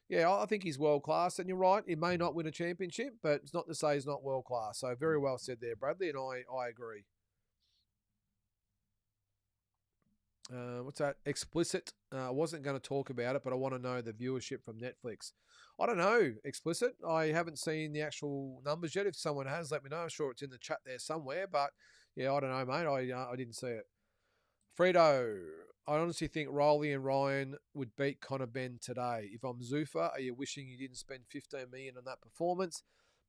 yeah, I think he's world class, and you're right, he may not win a championship, but it's not to say he's not world class. So very well said there, Bradley, and I agree. What's that? Explicit. I wasn't going to talk about it, but I want to know the viewership from Netflix. I don't know, Explicit. I haven't seen the actual numbers yet. If someone has, let me know. I'm sure it's in the chat there somewhere. But yeah, I don't know, mate. I didn't see it. Fredo, I honestly think Rolly and Ryan would beat Conor Ben today. If I'm Zuffa, are you wishing you didn't spend 15 million on that performance?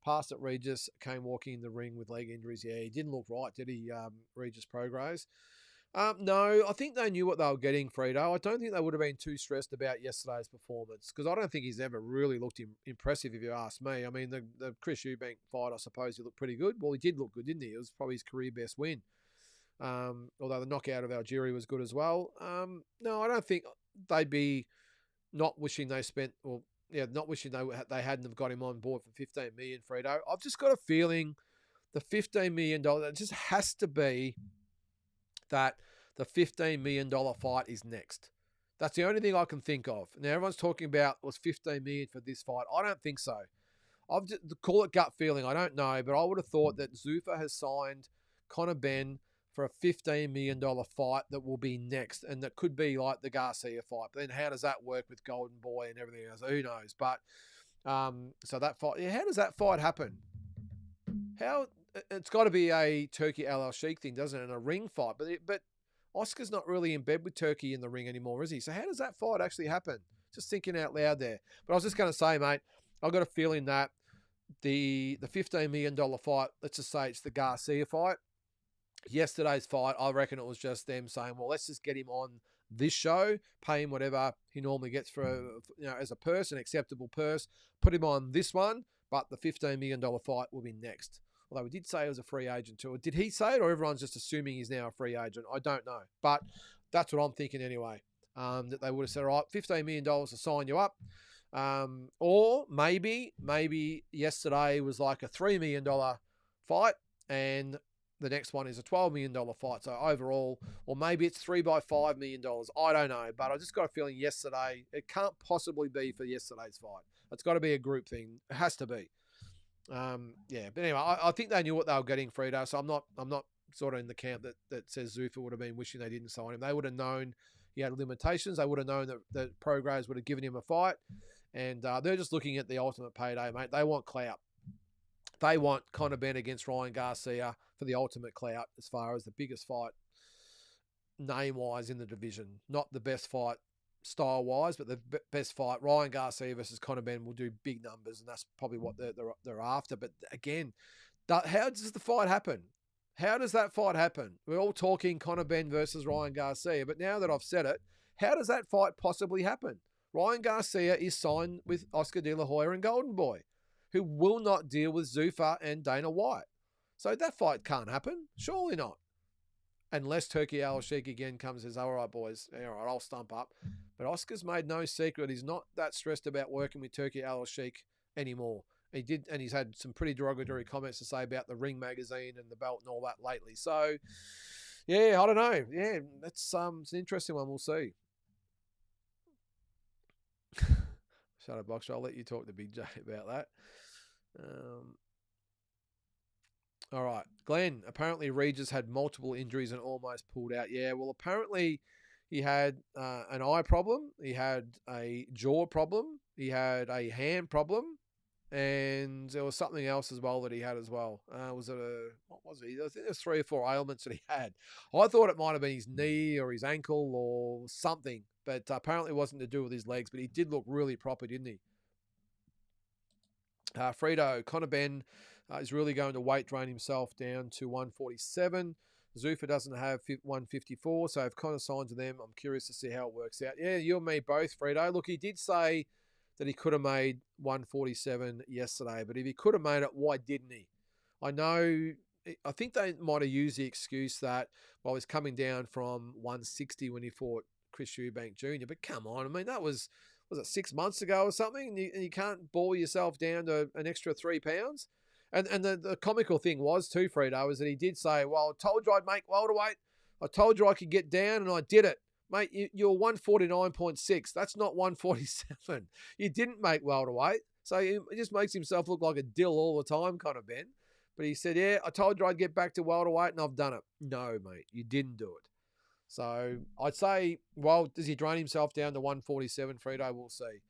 Past it, Regis came walking in the ring with leg injuries. Yeah, he didn't look right, did he, Regis Prograis? No, I think they knew what they were getting, Frito. I don't think they would have been too stressed about yesterday's performance because I don't think he's ever really looked impressive, if you ask me. I mean, the Chris Eubank fight, I suppose he looked pretty good. Well, he did look good, didn't he? It was probably his career best win. Although the knockout of Algeria was good as well. No, I don't think they'd be not wishing they spent, or yeah, not wishing they hadn't have got him on board for 15 million, Frito. I've just got a feeling the $15 million, it just has to be that the $15 million fight is next. That's the only thing I can think of. Now, everyone's talking about was $15 million for this fight. I don't think so. I've just, call it gut feeling. I don't know, but I would have thought that Zuffa has signed Conor Ben for a $15 million fight that will be next, and that could be like the Garcia fight. But then how does that work with Golden Boy and everything else? Who knows? But so that fight, yeah, how does that fight happen? How it's got to be a Turkey Al Sheikh thing, doesn't it? And a ring fight, but Oscar's not really in bed with Turkey in the ring anymore, is he? So how does that fight actually happen? Just thinking out loud there. But I was just going to say, mate, I've got a feeling that the $15 million fight, let's just say it's the Garcia fight. Yesterday's fight, I reckon it was just them saying, well, let's just get him on this show, pay him whatever he normally gets for as a purse, an acceptable purse, put him on this one, but the $15 million fight will be next. Although we did say he was a free agent too. Did he say it, or everyone's just assuming he's now a free agent? I don't know. But that's what I'm thinking anyway. That they would have said, all right, $15 million to sign you up. Or maybe yesterday was like a $3 million fight and the next one is a $12 million fight. So overall, or maybe it's $3 by $5 million. I don't know. But I just got a feeling yesterday, it can't possibly be for yesterday's fight. It's got to be a group thing. It has to be. Yeah, but anyway, I think they knew what they were getting, Frito. So I'm not sort of in the camp that says Zuffa would have been wishing they didn't sign him. They would have known he had limitations. They would have known that Prograis would have given him a fight, and they're just looking at the ultimate payday, mate. They want clout. They want Conor Ben against Ryan Garcia for the ultimate clout, as far as the biggest fight name-wise in the division. Not the best fight style-wise, but the best fight. Ryan Garcia versus Conor Ben will do big numbers, and that's probably what they're after. But again, how does the fight happen? How does that fight happen? We're all talking Conor Ben versus Ryan Garcia, but now that I've said it, how does that fight possibly happen? Ryan Garcia is signed with Oscar De La Hoya and Golden Boy, who will not deal with Zuffa and Dana White. So that fight can't happen. Surely not. Unless Turkey Al Sheikh again comes and says, all right, boys, all right, I'll stump up. But Oscar's made no secret. He's not that stressed about working with Turkey Al Sheikh anymore. He did, and he's had some pretty derogatory comments to say about the Ring magazine and the belt and all that lately. So, yeah, I don't know. Yeah, it's an interesting one. We'll see. Shut up, Boxer. I'll let you talk to Big J about that. All right. Glenn, apparently Regis had multiple injuries and almost pulled out. Yeah, well, apparently He had an eye problem. He had a jaw problem. He had a hand problem. And there was something else as well that he had as well. Was it what was it? I think there's 3 or 4 ailments that he had. I thought it might have been his knee or his ankle or something, but apparently it wasn't to do with his legs. But he did look really proper, didn't he? Frito, Conor Ben is really going to weight drain himself down to 147. Zuffa doesn't have 154, so if Conor signs to them, I'm curious to see how it works out. Yeah, you and me both, Frito. Look, he did say that he could have made 147 yesterday, but if he could have made it, why didn't he? I think they might have used the excuse that, well, he's coming down from 160 when he fought Chris Eubank Jr., but come on, I mean, that was it 6 months ago or something, and you can't ball yourself down to an extra 3 pounds? And the comical thing was too, Frito, is that he did say, well, I told you I'd make welterweight. I told you I could get down, and I did it. Mate, you're 149.6. That's not 147. You didn't make welterweight. So he just makes himself look like a dill all the time, kind of, Ben. But he said, yeah, I told you I'd get back to welterweight, and I've done it. No, mate, you didn't do it. So I'd say, well, does he drain himself down to 147, Frito? We'll see.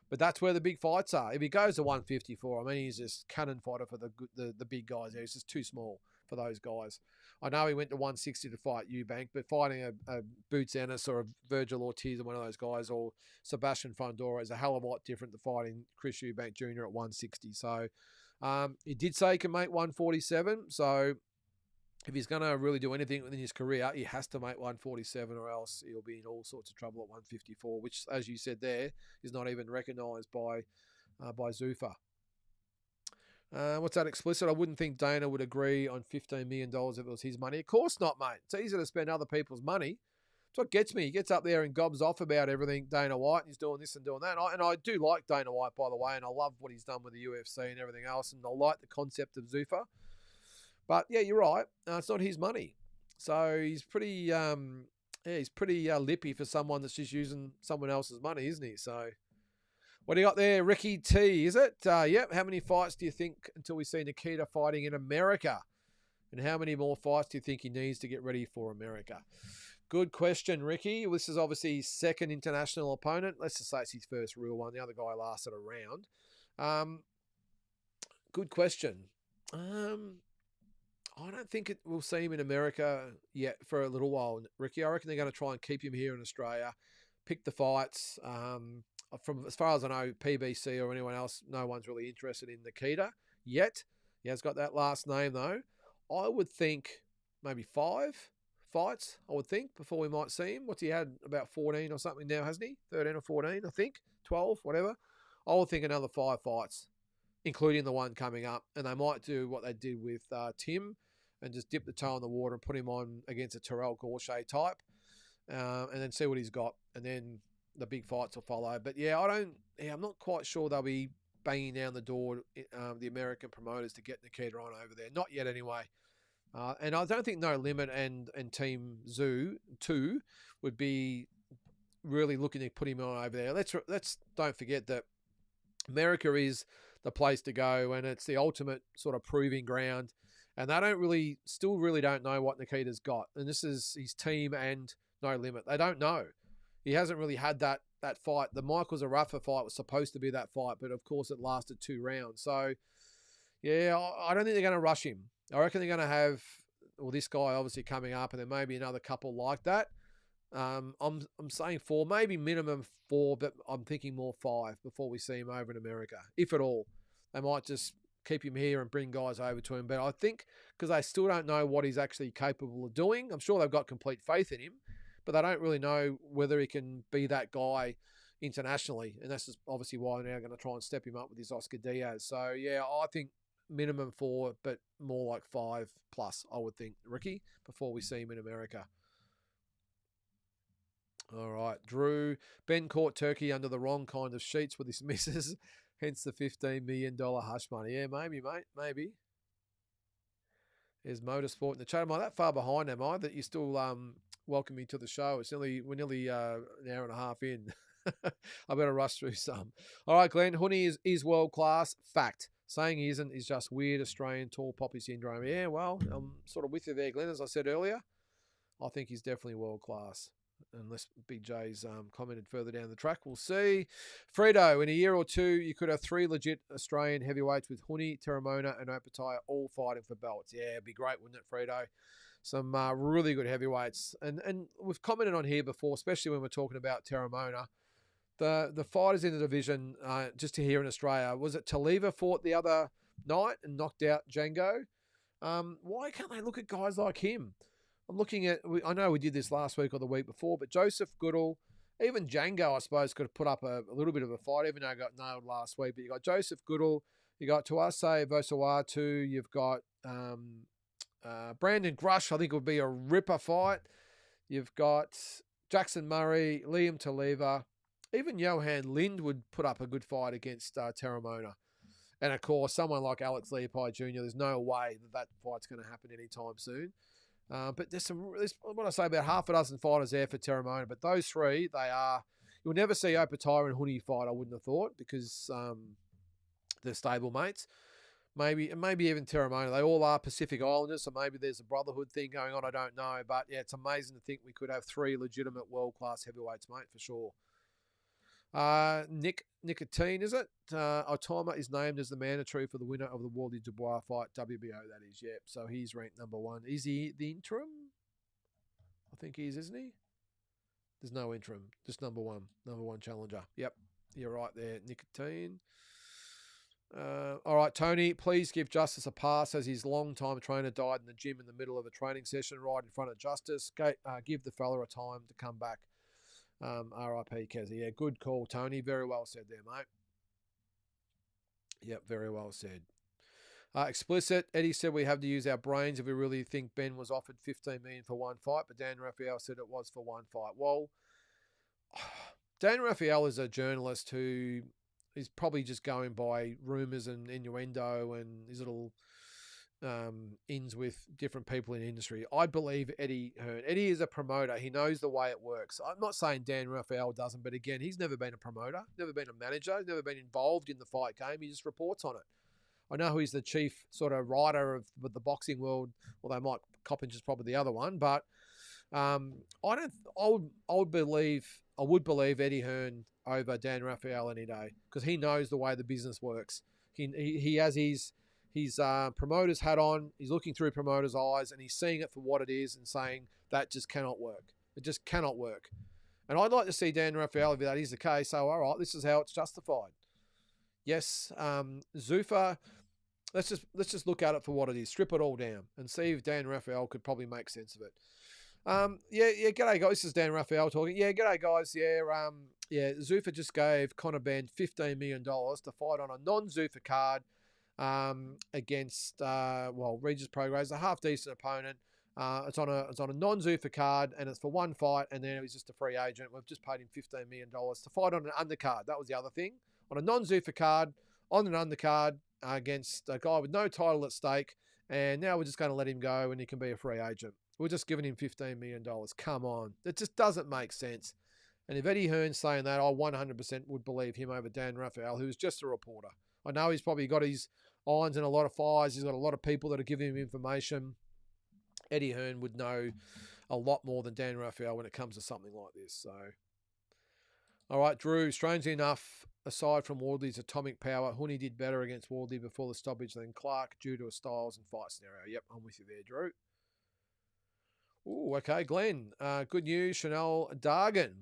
But that's where the big fights are. If he goes to 154, I mean, he's just cannon fighter for the big guys there. He's just too small for those guys. I know he went to 160 to fight Eubank, but fighting a Boots Ennis or a Virgil Ortiz or one of those guys, or Sebastian Fundora, is a hell of a lot different to fighting Chris Eubank Jr. at 160. So he did say he can make 147. So if he's going to really do anything within his career, he has to make 147, or else he'll be in all sorts of trouble at 154, which, as you said there, is not even recognised by Zuffa. What's that explicit? I wouldn't think Dana would agree on $15 million if it was his money. Of course not, mate. It's easy to spend other people's money. That's what gets me. He gets up there and gobs off about everything, Dana White, and he's doing this and doing that. And I do like Dana White, by the way, and I love what he's done with the UFC and everything else, and I like the concept of Zuffa. But yeah, you're right. It's not his money, so he's pretty lippy for someone that's just using someone else's money, isn't he? So, what do you got there, Ricky T? Is it? Yep. How many fights do you think until we see Nikita fighting in America? And how many more fights do you think he needs to get ready for America? Good question, Ricky. This is obviously his second international opponent. Let's just say it's his first real one. The other guy lasted a round. Good question. I don't think we'll see him in America yet for a little while, Ricky. I reckon they're going to try and keep him here in Australia, pick the fights. From as far as I know, PBC or anyone else, no one's really interested in Nikita yet. He has got that last name, though. I would think maybe 5 fights, I would think, before we might see him. What's he had? About 14 or something now, hasn't he? 13 or 14, I think. 12, whatever. I would think another 5 fights, including the one coming up. And they might do what they did with Tim and just dip the toe in the water and put him on against a Terrell Gorshey type, and then see what he's got. And then the big fights will follow. But yeah, I'm not quite sure they'll be banging down the door, the American promoters, to get Nikita on over there. Not yet anyway. And I don't think No Limit and Team Zoo 2 would be really looking to put him on over there. Let's don't forget that America is the place to go, and it's the ultimate sort of proving ground. And they still really don't know what Nikita's got. And this is his team and No Limit. They don't know. He hasn't really had that fight. The Michael Zarafa fight was supposed to be that fight, but of course it lasted 2 rounds. So, yeah, I don't think they're going to rush him. I reckon they're going to have, well, this guy obviously coming up, and then maybe another couple like that. I'm saying 4, maybe minimum 4, but I'm thinking more 5 before we see him over in America, if at all. They might just keep him here and bring guys over to him. But I think because they still don't know what he's actually capable of doing, I'm sure they've got complete faith in him, but they don't really know whether he can be that guy internationally. And that's just obviously why they're now going to try and step him up with this Oscar Diaz. So, yeah, I think minimum 4, but more like 5 plus, I would think, Ricky, before we see him in America. All right, Drew. Ben caught Turkey under the wrong kind of sheets with his misses, hence the $15 million hush money. Yeah, maybe, mate, maybe. There's Motorsport in the chat. Am I that far behind, am I, that you still welcome me to the show? We're nearly an hour and a half in. I better rush through some. All right, Glenn. Huni is world class. Fact. Saying he isn't is just weird Australian tall poppy syndrome. Yeah, well, I'm sort of with you there, Glenn. As I said earlier, I think he's definitely world class. unless Big J's commented further down the track. We'll see. Fredo, in a year or two, you could have 3 legit Australian heavyweights with Huni, Terramona, and Opataya all fighting for belts. Yeah, it'd be great, wouldn't it, Fredo? Some really good heavyweights. And we've commented on here before, especially when we're talking about Terramona. The fighters in the division, just to here in Australia, was it Taliva fought the other night and knocked out Django? Why can't they look at guys like him? I'm looking at, I know we did this last week or the week before, but Joseph Goodall, even Django, I suppose, could have put up a little bit of a fight, even though I got nailed last week. But you got Joseph Goodall, you got Tuase Vosawatu, you've got Brandon Grush, I think would be a ripper fight. You've got Jackson Murray, Liam Taliva. Even Johan Lind would put up a good fight against Terramona. And, of course, someone like Alex Leopold Jr., there's no way that fight's going to happen anytime soon. But there's what I say, about half a dozen fighters there for Terramona. But those three, you'll never see Opataya and Huni fight, I wouldn't have thought, because they're stable mates. Maybe even Terramona. They all are Pacific Islanders, so maybe there's a brotherhood thing going on. I don't know. But, yeah, it's amazing to think we could have 3 legitimate world-class heavyweights, mate, for sure. Nicotine, is it? Otama is named as the mandatory for the winner of the Wally Dubois fight, WBO, that is, yep. So he's ranked number 1. Is he the interim? I think he is, isn't he? There's no interim, just number 1 challenger. Yep, you're right there, Nicotine. All right, Tony, please give Justice a pass as his long-time trainer died in the gym in the middle of a training session right in front of Justice. Give the fella a time to come back. R.I.P. Keza. Yeah, good call, Tony. Very well said there, mate. Yep, very well said. Explicit. Eddie said we have to use our brains if we really think Ben was offered $15 million for one fight, but Dan Raphael said it was for one fight. Well, Dan Raphael is a journalist who is probably just going by rumours and innuendo and his little ins with different people in the industry. I believe Eddie Hearn. Eddie is a promoter. He knows the way it works. I'm not saying Dan Raphael doesn't, but again, he's never been a promoter, never been a manager, he's never been involved in the fight game. He just reports on it. I know he's the chief sort of writer of the boxing world, although Mike Coppins is probably the other one. But I would believe Eddie Hearn over Dan Raphael any day, because he knows the way the business works. He has his promoter's hat on, he's looking through promoter's eyes, and he's seeing it for what it is and saying that just cannot work. It just cannot work. And I'd like to see Dan Raphael, if that is the case, so all right, this is how it's justified. Yes, Zuffa, let's just look at it for what it is. Strip it all down and see if Dan Raphael could probably make sense of it. Yeah, g'day guys. This is Dan Raphael talking. Yeah, g'day guys. Yeah, Zuffa just gave Conor Benn $15 million to fight on a non-Zuffa card against Regis Prograis, a half decent opponent. It's on a non-Zuffa card, and it's for one fight, and then he's just a free agent. We've just paid him $15 million to fight on an undercard. That was the other thing. On a non-Zuffa card, on an undercard against a guy with no title at stake, and now we're just going to let him go and he can be a free agent. We're just giving him $15 million. Come on. It just doesn't make sense. And if Eddie Hearn's saying that, I 100% would believe him over Dan Raphael, who's just a reporter. I know he's probably got his irons in a lot of fires. He's got a lot of people that are giving him information. Eddie Hearn would know a lot more than Dan Raphael when it comes to something like this. So, all right, Drew, strangely enough, aside from Wardley's atomic power, Huni did better against Wardley before the stoppage than Clark due to a styles and fight scenario. Yep, I'm with you there, Drew. Ooh, okay, Glenn. Good news, Chanel Dargan,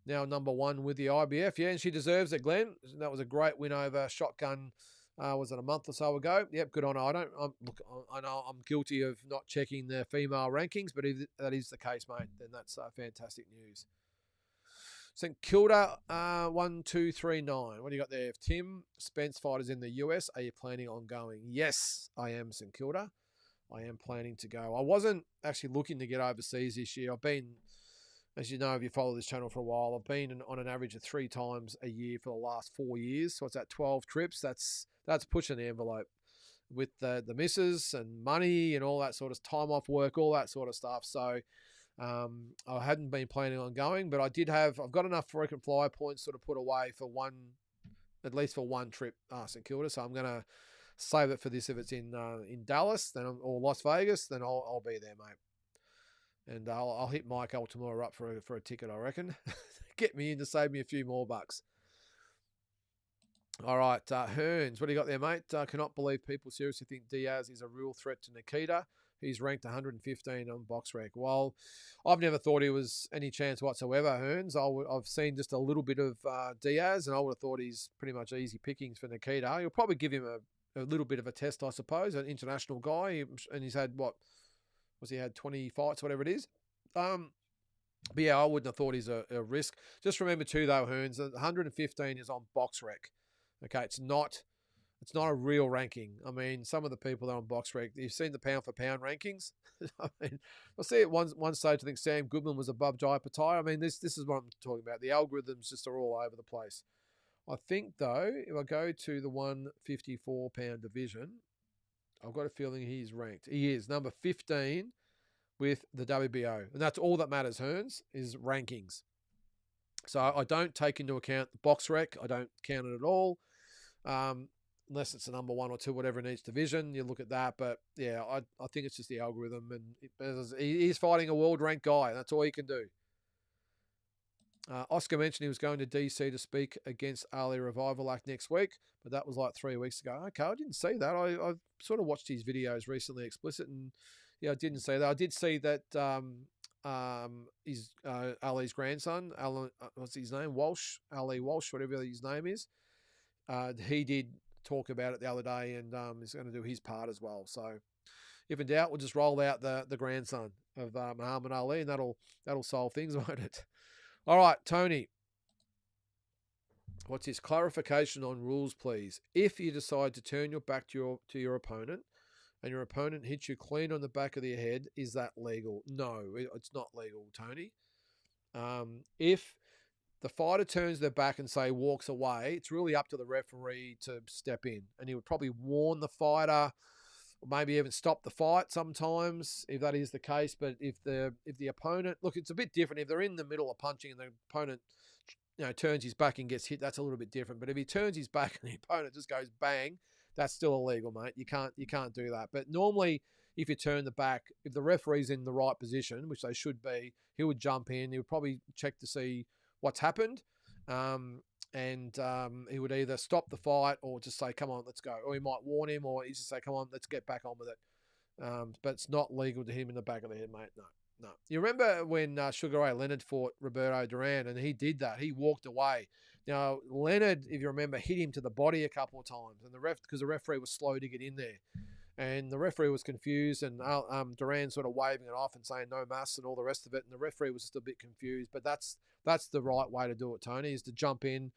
now number 1 with the IBF. Yeah, and she deserves it, Glenn. That was a great win over Shotgun. Was it a month or so ago? Yep, good on her. I know I'm guilty of not checking the female rankings, but if that is the case, mate, then that's fantastic news. St Kilda, 1239. What do you got there? If Tim Spence fighters in the US, are you planning on going? Yes, I am, St Kilda. I am planning to go. I wasn't actually looking to get overseas this year. I've been, as you know, if you follow this channel for a while, I've been on an average of 3 times a year for the last 4 years. So it's at 12 trips. That's pushing the envelope with the misses and money and all that sort of time off work, all that sort of stuff. So I hadn't been planning on going, but I've got enough frequent flyer points sort of put away for at least for one trip, St Kilda. So I'm going to save it for this. If it's in Dallas or Las Vegas, then I'll be there, mate. And I'll hit Mike Altamore up for a ticket, I reckon. Get me in to save me a few more bucks. All right, Hearns, what do you got there, mate? Cannot believe people seriously think Diaz is a real threat to Nikita. He's ranked 115 on BoxRec. Well, I've never thought he was any chance whatsoever, Hearns. I've seen just a little bit of Diaz, and I would have thought he's pretty much easy pickings for Nikita. You'll probably give him a little bit of a test, I suppose, an international guy, and he's had, he had 20 fights, whatever it is. But yeah, I wouldn't have thought he's a risk. Just remember too, though, Hearns, 115 is on BoxRec. Okay, it's not a real ranking. I mean, some of the people that are on BoxRec, you've seen the pound for pound rankings. I mean, I'll see at one stage I think Sam Goodman was above Jai Patai. I mean, this is what I'm talking about. The algorithms just are all over the place. I think though, if I go to the 154 pound division, I've got a feeling he's ranked. He is number 15 with the WBO, and that's all that matters. Hearns is rankings. So I don't take into account the BoxRec. I don't count it at all. Unless it's the number 1 or 2, whatever in each division, you look at that. But yeah, I think it's just the algorithm, and he's fighting a world ranked guy. And that's all he can do. Oscar mentioned he was going to DC to speak against Ali Revivalak next week, but that was like 3 weeks ago. Okay, I didn't see that. I've sort of watched his videos recently, explicit, and yeah, I didn't see that. I did see that Ali's grandson, Alan, what's his name? Ali Walsh, whatever his name is. He did talk about it the other day, and is going to do his part as well. So, if in doubt, we'll just roll out the grandson of Muhammad Ali, and that'll solve things, won't it? All right, Tony. What's his clarification on rules, please? If you decide to turn your back to your opponent, and your opponent hits you clean on the back of the head, is that legal? No, it's not legal, Tony. If the fighter turns their back and walks away, it's really up to the referee to step in, and he would probably warn the fighter, or maybe even stop the fight sometimes if that is the case. But if the opponent, look, it's a bit different if they're in the middle of punching and the opponent, turns his back and gets hit. That's a little bit different. But if he turns his back and the opponent just goes bang, that's still illegal, mate. You can't do that. But normally, if you turn the back, if the referee's in the right position, which they should be, he would jump in. He would probably check to see what's happened, and he would either stop the fight or just say, "Come on, let's go." Or he might warn him, or he just say, "Come on, let's get back on with it." But it's not legal to hit him in the back of the head, mate. No. You remember when Sugar Ray Leonard fought Roberto Duran, and he did that. He walked away. Now, Leonard, if you remember, hit him to the body a couple of times, and because the referee was slow to get in there. And the referee was confused, and Duran sort of waving it off and saying no mass and all the rest of it. And the referee was just a bit confused. But that's the right way to do it, Tony, is to jump in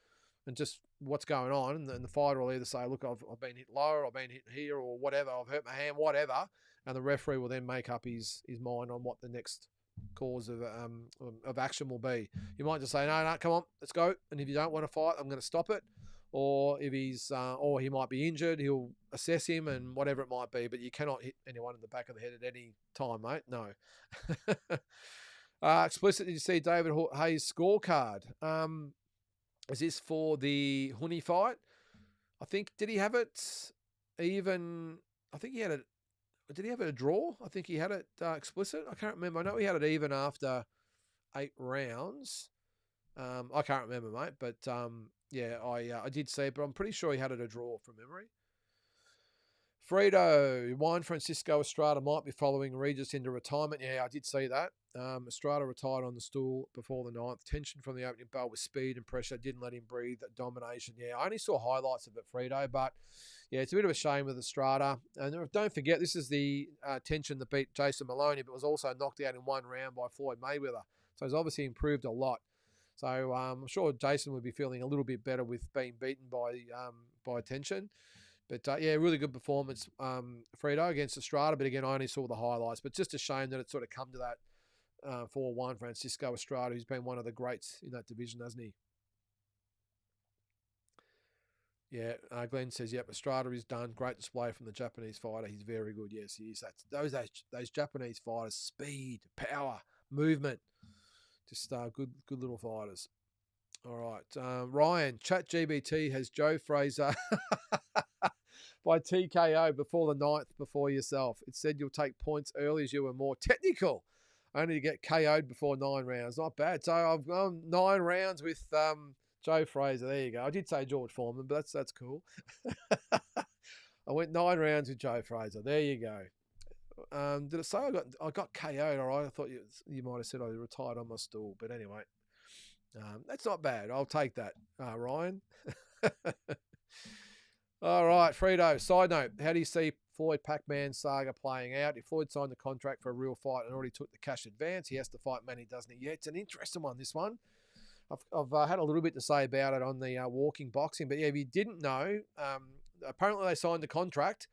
and just what's going on. And then the fighter will either say, look, I've been hit low, or I've been hit here, or whatever, I've hurt my hand, whatever. And the referee will then make up his mind on what the next cause of action will be. You might just say, no, come on, let's go. And if you don't want to fight, I'm going to stop it. Or if or he might be injured, he'll assess him and whatever it might be. But you cannot hit anyone in the back of the head at any time, mate. No. Explicit, did you see David Hayes' scorecard? Is this for the Huni fight? I think, did he have it even? I think he had it. Did he have it a draw? I think he had it explicit. I can't remember. I know he had it even after 8 rounds. I can't remember, mate. But yeah, I did see it, but I'm pretty sure he had it a draw from memory. Fredo, Juan Francisco Estrada might be following Regis into retirement. Yeah, I did see that. Estrada retired on the stool before the 9th. Tension from the opening bell with speed and pressure. Didn't let him breathe. Domination. Yeah, I only saw highlights of it, Fredo. But yeah, it's a bit of a shame with Estrada. And don't forget, this is the tension that beat Jason Maloney, but was also knocked out in 1 round by Floyd Mayweather. So he's obviously improved a lot. So I'm sure Jason would be feeling a little bit better with being beaten by tension. But yeah, really good performance, Fredo, against Estrada. But again, I only saw the highlights. But just a shame that it's sort of come to that for Juan Francisco Estrada, who's been one of the greats in that division, hasn't he? Yeah, Glenn says, yep, Estrada is done. Great display from the Japanese fighter. He's very good. Yes, he is. Those Japanese fighters, speed, power, movement. Just good little fighters. All right. Ryan, ChatGPT has Joe Fraser by TKO before the 9th before yourself. It said you'll take points early as you were more technical. only to get KO'd before 9 rounds. Not bad. So I've gone 9 rounds with Joe Fraser. There you go. I did say George Foreman, but that's cool. I went 9 rounds with Joe Fraser. There you go. Did it say I got KO'd? All right. I thought you might have said I retired on my stool, but anyway, that's not bad. I'll take that, Ryan. All right, Frito. Side note: how do you see Floyd Pac-Man saga playing out? If Floyd signed the contract for a real fight and already took the cash advance, he has to fight Manny, doesn't he? Yeah, it's an interesting one. This one. I've had a little bit to say about it on the Walking Boxing, but yeah, if you didn't know, apparently they signed the contract.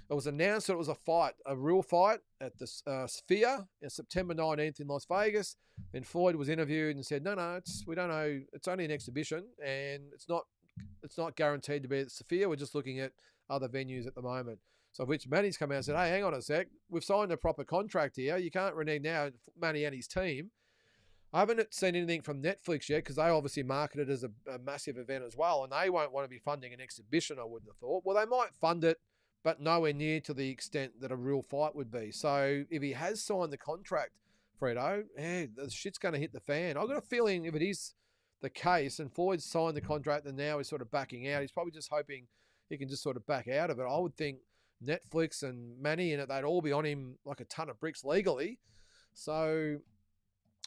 It was announced that it was a fight, a real fight at the Sphere on September 19th in Las Vegas. Then Floyd was interviewed and said, no, we don't know. It's only an exhibition, and it's not guaranteed to be at the Sphere. We're just looking at other venues at the moment. So which Manny's come out and said, hey, hang on a sec. We've signed a proper contract here. You can't renege now, Manny and his team. I haven't seen anything from Netflix yet because they obviously market it as a massive event as well, and they won't want to be funding an exhibition, I wouldn't have thought. Well, they might fund it, but nowhere near to the extent that a real fight would be. So if he has signed the contract, Fredo, the shit's going to hit the fan. I've got a feeling if it is the case and Floyd's signed the contract and now he's sort of backing out, he's probably just hoping he can just sort of back out of it. I would think Netflix and Manny and it, they'd all be on him like a ton of bricks legally. So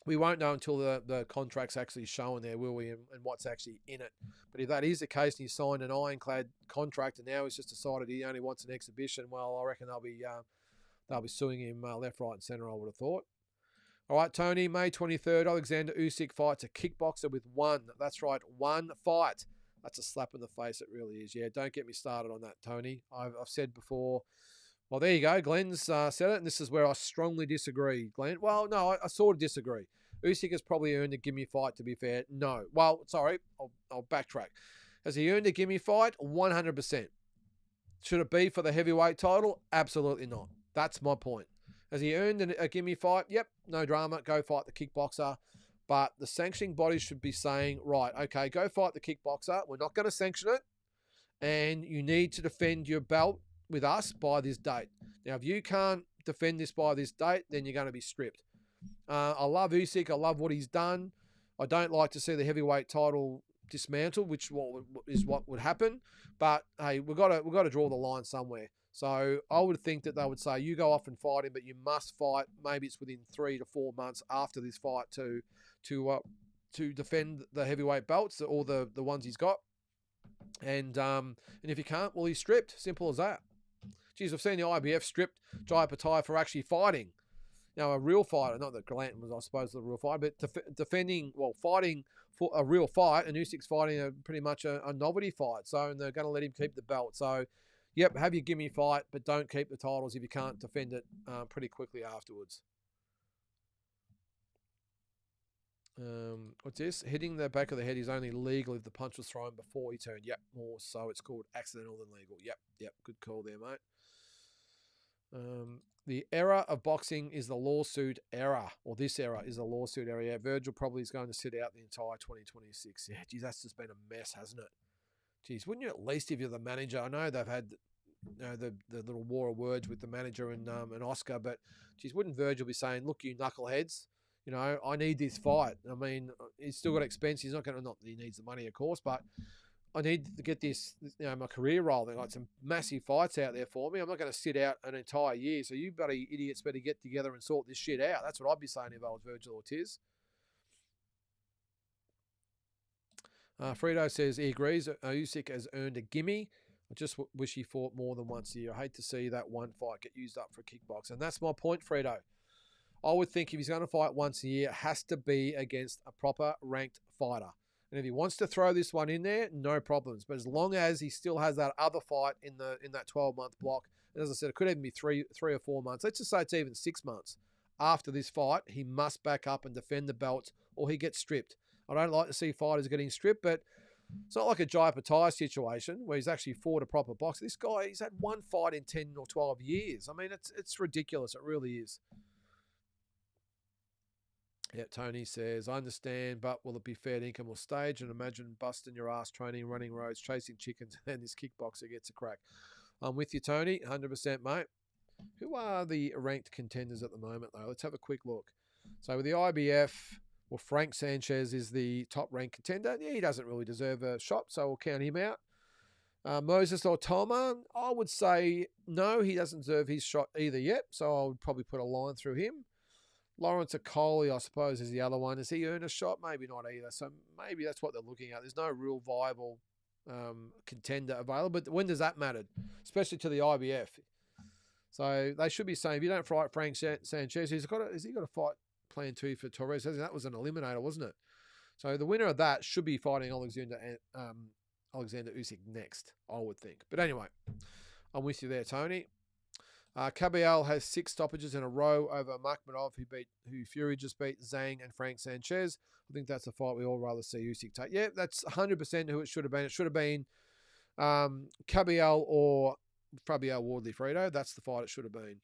we won't know until the contract's actually shown there, will we, and what's actually in it. But if that is the case and he signed an ironclad contract and now he's just decided he only wants an exhibition, well, I reckon they'll be suing him left, right and centre, I would have thought. All right, Tony, May 23rd, Alexander Usyk fights a kickboxer with one. That's right, one fight. That's a slap in the face, it really is. Yeah, don't get me started on that, Tony. I've said before. Well, there you go. Glenn's said it, and this is where I strongly disagree, Glenn. Well, no, I sort of disagree. Usyk has probably earned a gimme fight, to be fair. No. Well, sorry, I'll backtrack. Has he earned a gimme fight? 100%. Should it be for the heavyweight title? Absolutely not. That's my point. Has he earned a gimme fight? Yep, no drama. Go fight the kickboxer. But the sanctioning bodies should be saying, right, okay, go fight the kickboxer. We're not going to sanction it. And you need to defend your belt with us by this date. Now, if you can't defend this by this date, then you're going to be stripped. I love Usyk. I love what he's done. I don't like to see the heavyweight title dismantled, which is what would happen. But hey, we've got to draw the line somewhere. So I would think that they would say, you go off and fight him, but you must fight. Maybe it's within 3 to 4 months after this fight to defend the heavyweight belts, or the ones he's got. And if you can't, well, he's stripped. Simple as that. Geez, I've seen the IBF stripped Jai Patai for actually fighting. A real fighter, not that Galanton was, I suppose, the real fighter, but fighting for a real fight, and Usyk's fighting pretty much a novelty fight. So, and they're going to let him keep the belt. So, yep, have your gimme fight, but don't keep the titles if you can't defend it pretty quickly afterwards. What's this? Hitting the back of the head is only legal if the punch was thrown before he turned. Yep, more so it's called accidental than legal. Yep, good call there, mate. The era of boxing is the lawsuit era, or this era is the lawsuit era. Yeah, Virgil probably is going to sit out the entire 2026. Yeah, geez, that's just been a mess, hasn't it? Geez, wouldn't you at least, if you're the manager? I know they've had the little war of words with the manager and Oscar, but geez, wouldn't Virgil be saying, look, you knuckleheads, I need this fight. I mean, he's still got expense. He's not that he needs the money, of course, but I need to get this, my career rolling. Like some massive fights out there for me. I'm not going to sit out an entire year. So you bloody idiots better get together and sort this shit out. That's what I'd be saying if I was Virgil Ortiz. Frito says he agrees. Usyk has earned a gimme. I just wish he fought more than once a year. I hate to see that one fight get used up for a kickbox. And that's my point, Frito. I would think if he's going to fight once a year, it has to be against a proper ranked fighter. And if he wants to throw this one in there, no problems. But as long as he still has that other fight in that 12-month block, and as I said, it could even be three or 4 months. Let's just say it's even 6 months. After this fight, he must back up and defend the belts, or he gets stripped. I don't like to see fighters getting stripped, but it's not like a Jai Patai situation where he's actually fought a proper boxer. This guy, he's had one fight in 10 or 12 years. I mean, it's ridiculous. It really is. Yeah, Tony says, I understand, but will it be fair income or stage? And imagine busting your ass training, running roads, chasing chickens, and this kickboxer gets a crack. I'm with you, Tony, 100%, mate. Who are the ranked contenders at the moment, though? Let's have a quick look. So with the IBF, well, Frank Sanchez is the top-ranked contender. Yeah, he doesn't really deserve a shot, so we'll count him out. Moses Ortoma, I would say no, he doesn't deserve his shot either yet, so I would probably put a line through him. Lawrence Okoli, I suppose, is the other one. Has he earned a shot? Maybe not either. So maybe that's what they're looking at. There's no real viable contender available. But when does that matter? Especially to the IBF. So they should be saying, if you don't fight Frank Sanchez, has he got a fight plan too for Torres? That was an eliminator, wasn't it? So the winner of that should be fighting Alexander Usyk next, I would think. But anyway, I'm with you there, Tony. Cabial has 6 stoppages in a row over Makhmudov, who Fury just beat, Zhang and Frank Sanchez. I think that's a fight we all rather see Usyk take. Yeah, that's 100% who it should have been. It should have been Cabial or Fabian Wardley Frito. That's the fight it should have been.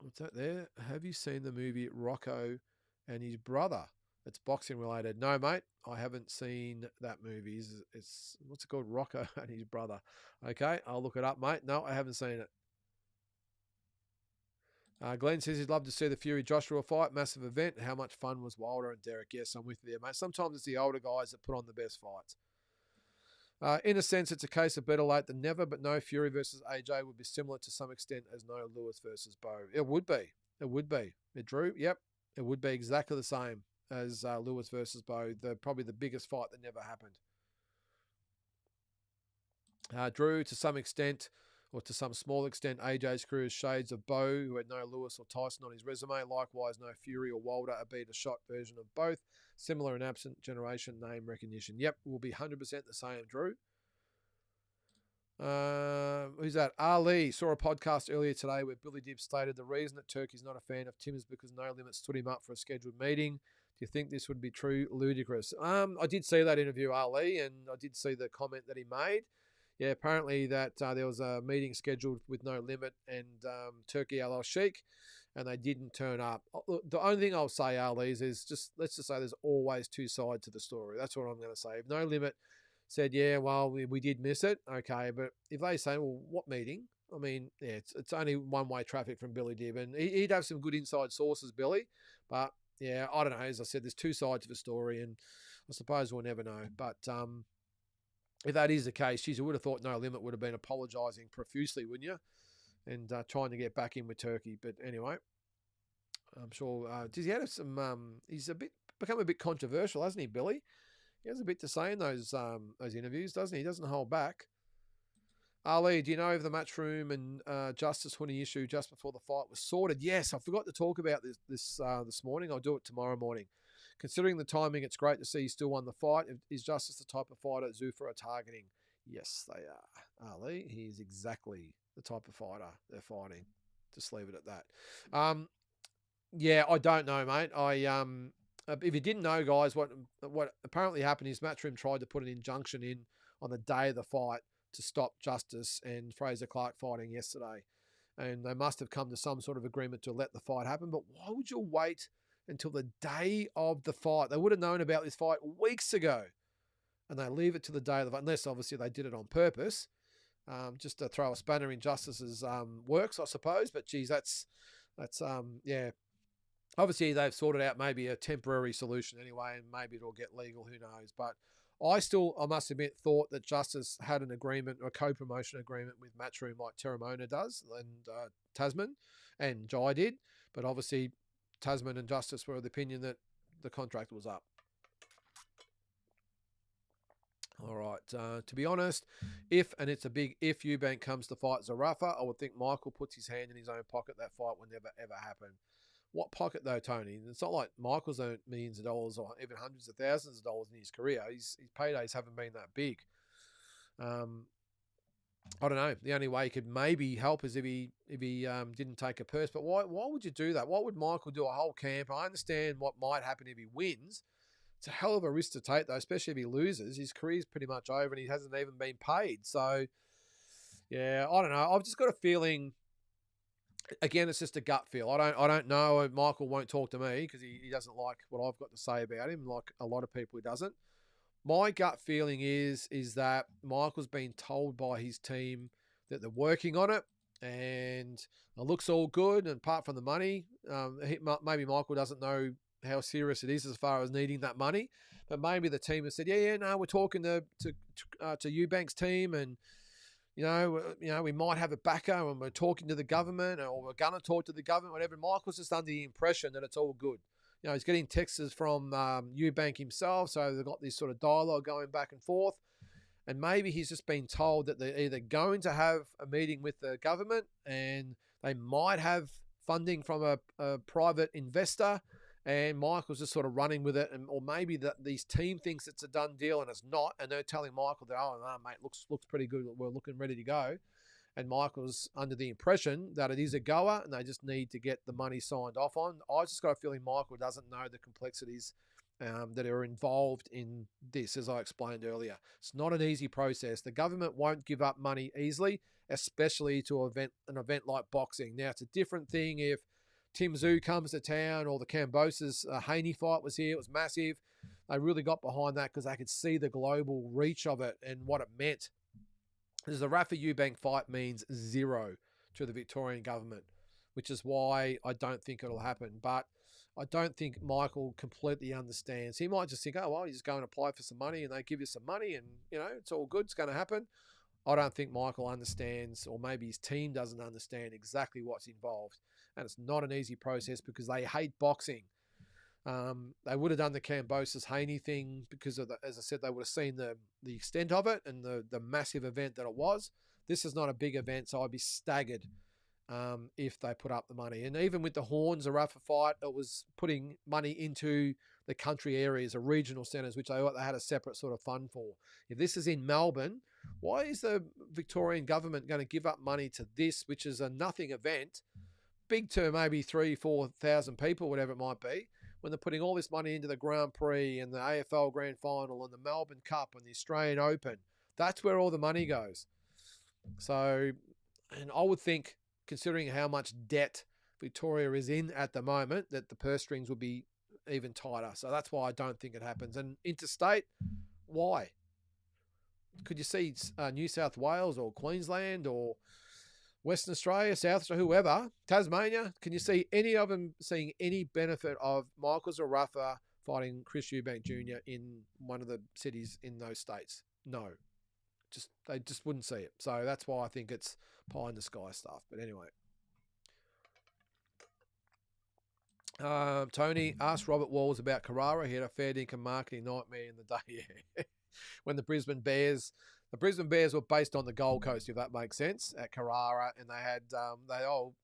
What's that there? Have you seen the movie Rocco and his brother? It's boxing related. No, mate, I haven't seen that movie. It's what's it called? Rocco and his brother. Okay, I'll look it up, mate. No, I haven't seen it. Glenn says he'd love to see the Fury Joshua fight. Massive event. How much fun was Wilder and Derek? Yes, I'm with you there, mate. Sometimes it's the older guys that put on the best fights. In a sense, it's a case of better late than never, but no, Fury versus AJ would be similar to some extent as no Lewis versus Bo. It would be. It would be. Drew, yep, it would be exactly the same as Lewis versus Bo. Probably the biggest fight that never happened. Drew, to some extent, or to some small extent, AJ's career is shades of Bo, who had no Lewis or Tyson on his resume. Likewise, no Fury or Wilder, a beat a shot version of both. Similar and absent generation name recognition. Yep, will be 100% the same, Drew. Who's that? Ali. Saw a podcast earlier today where Billy Dibb stated the reason that Turkey's not a fan of Tim is because No Limit stood him up for a scheduled meeting. Do you think this would be true? Ludicrous. I did see that interview, Ali, and I did see the comment that he made. Yeah, apparently that there was a meeting scheduled with No Limit and Turkey Al Sheikh, and they didn't turn up. The only thing I'll say, Ali, is let's just say there's always 2 sides to the story. That's what I'm going to say. If No Limit said, yeah, well, we did miss it, okay, but if they say, well, what meeting? I mean, yeah, it's only one-way traffic from Billy Dibb, and he'd have some good inside sources, Billy, but yeah, I don't know. As I said, there's 2 sides to the story, and I suppose we'll never know. But if that is the case, geez, I would have thought No Limit would have been apologising profusely, wouldn't you? And trying to get back in with Turkey. But anyway, I'm sure. He had some. He's become a bit controversial, hasn't he, Billy? He has a bit to say in those interviews, doesn't he? He doesn't hold back. Ali, do you know if the Matchroom and Justice Honey issue just before the fight was sorted? Yes, I forgot to talk about this morning. I'll do it tomorrow morning. Considering the timing, it's great to see he still won the fight. Is Justice the type of fighter Zuffa are targeting? Yes, they are. Ali, he is exactly the type of fighter they're fighting. Just leave it at that. Yeah, I don't know, mate. If you didn't know, guys, what apparently happened is Matchroom tried to put an injunction in on the day of the fight to stop Justice and Fraser Clark fighting yesterday. And they must have come to some sort of agreement to let the fight happen. But why would you wait until the day of the fight? They would have known about this fight weeks ago. And they leave it to the day of the fight, unless obviously they did it on purpose, just to throw a spanner in Justice's works, I suppose. But geez, that's yeah. Obviously, they've sorted out maybe a temporary solution anyway, and maybe it'll get legal. Who knows? But I must admit, thought that Justice had an agreement, or a co-promotion agreement with Matchroom like Terramona does, and Tasman, and Jai did. But obviously, Tasman and Justice were of the opinion that the contract was up. All right. To be honest, and it's a big if, Eubank comes to fight Zarafa, I would think Michael puts his hand in his own pocket. That fight will never, ever happen. What pocket, though, Tony? It's not like Michael's earned millions of dollars or even hundreds of thousands of dollars in his career. His paydays haven't been that big. I don't know. The only way he could maybe help is if he didn't take a purse. But why would you do that? Why would Michael do a whole camp? I understand what might happen if he wins. It's a hell of a risk to take, though, especially if he loses. His career's pretty much over and he hasn't even been paid. So, yeah, I don't know. I've just got a feeling. Again, it's just a gut feel. I don't know. Michael won't talk to me because he doesn't like what I've got to say about him, like a lot of people he doesn't. My gut feeling is that Michael's been told by his team that they're working on it and it looks all good. And apart from the money, maybe Michael doesn't know how serious it is as far as needing that money. But maybe the team has said, yeah, no, we're talking to Eubank's team, and we might have a backer, and we're talking to the government, or we're going to talk to the government, whatever. Michael's just under the impression that it's all good. He's getting texts from Eubank himself, so they've got this sort of dialogue going back and forth. And maybe he's just been told that they're either going to have a meeting with the government, and they might have funding from a private investor, and Michael's just sort of running with it. Or maybe that these team thinks it's a done deal and it's not, and they're telling Michael that, oh, no, mate, looks pretty good. We're looking ready to go. And Michael's under the impression that it is a goer and they just need to get the money signed off on. I just got a feeling Michael doesn't know the complexities that are involved in this, as I explained earlier. It's not an easy process. The government won't give up money easily, especially to an event like boxing. Now, it's a different thing if Tim Zhu comes to town, or the Cambosis Haney fight was here. It was massive. They really got behind that because they could see the global reach of it and what it meant. Because the Rafa Eubank fight means zero to the Victorian government, which is why I don't think it'll happen. But I don't think Michael completely understands. He might just think, oh, well, you just go and apply for some money and they give you some money and, it's all good. It's going to happen. I don't think Michael understands, or maybe his team doesn't understand exactly what's involved. And it's not an easy process because they hate boxing. They would have done the Cambosis Haney thing because of as I said, they would have seen the extent of it and the massive event that it was. This is not a big event, so I'd be staggered if they put up the money. And even with the Horns, the Rafa fight, it was putting money into the country areas, the regional centres, which they had a separate sort of fund for. If this is in Melbourne, why is the Victorian government going to give up money to this, which is a nothing event, big to maybe 3,000-4,000 people, whatever it might be, when they're putting all this money into the Grand Prix and the AFL Grand Final and the Melbourne Cup and the Australian Open? That's where all the money goes. So, and I would think, considering how much debt Victoria is in at the moment, that the purse strings would be even tighter. So that's why I don't think it happens. And interstate, why? Could you see New South Wales or Queensland or Western Australia, South Australia, whoever, Tasmania, can you see any of them seeing any benefit of Michael Zarafa fighting Chris Eubank Jr. in one of the cities in those states? No. They just wouldn't see it. So that's why I think it's pie in the sky stuff. But anyway. Tony asked Robert Walls about Carrara. He had a fair dinkum marketing nightmare in the day. Yeah. When the Brisbane Bears were based on the Gold Coast, if that makes sense, at Carrara, and they had the old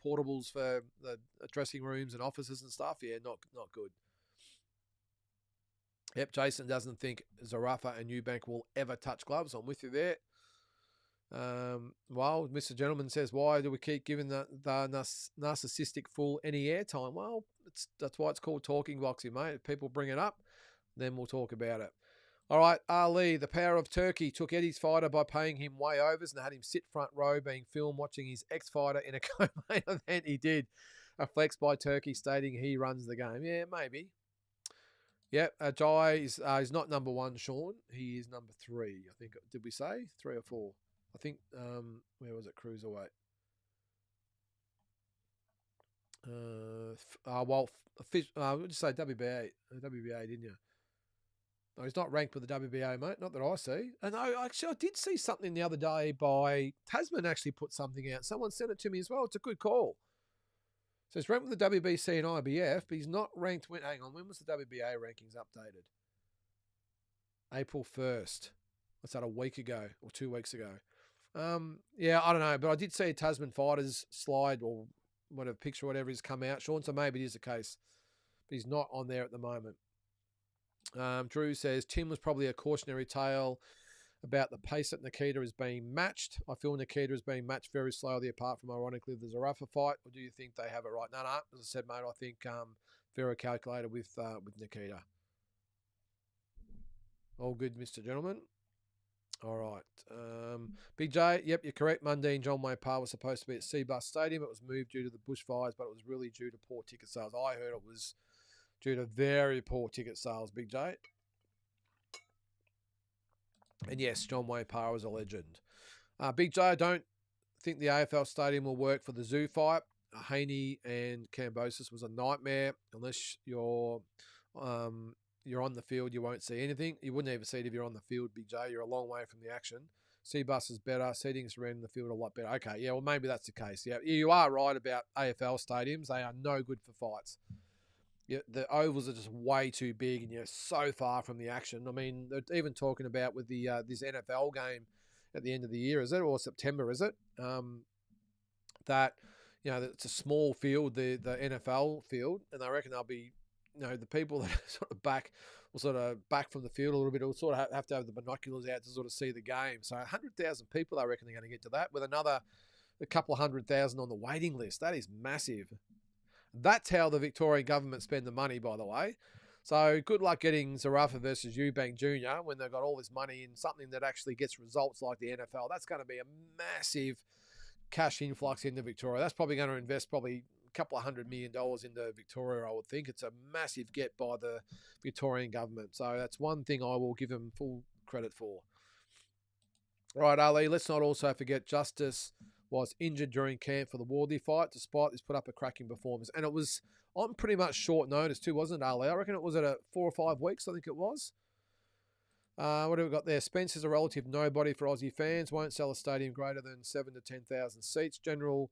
portables for the dressing rooms and offices and stuff. Yeah, not good. Yep, Jason doesn't think Zarafa and Eubank will ever touch gloves. I'm with you there. Well, Mr. Gentleman says, why do we keep giving the narcissistic fool any airtime? Well, that's why it's called talking boxing, mate. If people bring it up, then we'll talk about it. All right, Ali, the power of Turkey, took Eddie's fighter by paying him way overs and had him sit front row being filmed watching his ex-fighter in a co-main event. He did. A flex by Turkey stating he runs the game. Yeah, maybe. Yeah, Jai is not number one, Sean. He is number 3, I think. Did we say 3 or 4? I think, where was it? Cruiserweight. What did you say? WBA, didn't you? No, he's not ranked with the WBA, mate. Not that I see. And I did see something the other day by Tasman. Actually put something out. Someone sent it to me as well. It's a good call. So he's ranked with the WBC and IBF, but he's not ranked. Hang on, when was the WBA rankings updated? April 1st. What's that, a week ago or 2 weeks ago? Yeah, I don't know, but I did see Tasman Fighters slide or whatever picture, whatever has come out, Sean. So maybe it is the case, but he's not on there at the moment. Drew says Tim was probably a cautionary tale about the pace that Nikita is being matched. I feel Nikita is being matched very slowly, apart from ironically the Zarafa fight. Or do you think they have it right? No. As I said, mate, I think very calculated with Nikita. All good, Mr. Gentleman. All right. Big J, yep, you're correct. Mundine John Wayne Parr was supposed to be at Seabus Stadium. It was moved due to the bushfires, but it was really due to poor ticket sales. I heard it was due to very poor ticket sales, Big J. And yes, John Wayne Parr was a legend. Big J, I don't think the AFL stadium will work for the Zoo fight. Haney and Cambosis was a nightmare. Unless you're on the field, you won't see anything. You wouldn't even see it if you're on the field, Big J. You're a long way from the action. C-bus is better. Seating surrounding the field a lot better. Okay, yeah, well, maybe that's the case. Yeah, you are right about AFL stadiums. They are no good for fights. Yeah, the ovals are just way too big, and you're so far from the action. I mean, they're even talking about with the this NFL game at the end of the year, is it, or September, is it? That it's a small field, the NFL field, and I reckon they'll be, the people that will sort of back from the field a little bit will sort of have to have the binoculars out to sort of see the game. So 100,000 people, I reckon they're going to get to that, with a couple of 100,000 on the waiting list. That is massive. That's how the Victorian government spend the money, by the way. So good luck getting Zarafa versus Eubank Jr. when they've got all this money in something that actually gets results like the NFL. That's going to be a massive cash influx into Victoria. That's probably going to invest a couple of $100 million into Victoria, I would think. It's a massive get by the Victorian government. So that's one thing I will give them full credit for. Right, Ali, let's not also forget Justice was injured during camp for the Wardley fight. Despite this, put up a cracking performance. And it was on pretty much short notice too, wasn't it, Ali? I reckon it was at 4 or 5 weeks, I think it was. What have we got there? Spence is a relative nobody for Aussie fans. Won't sell a stadium greater than 7 to 10,000 seats. General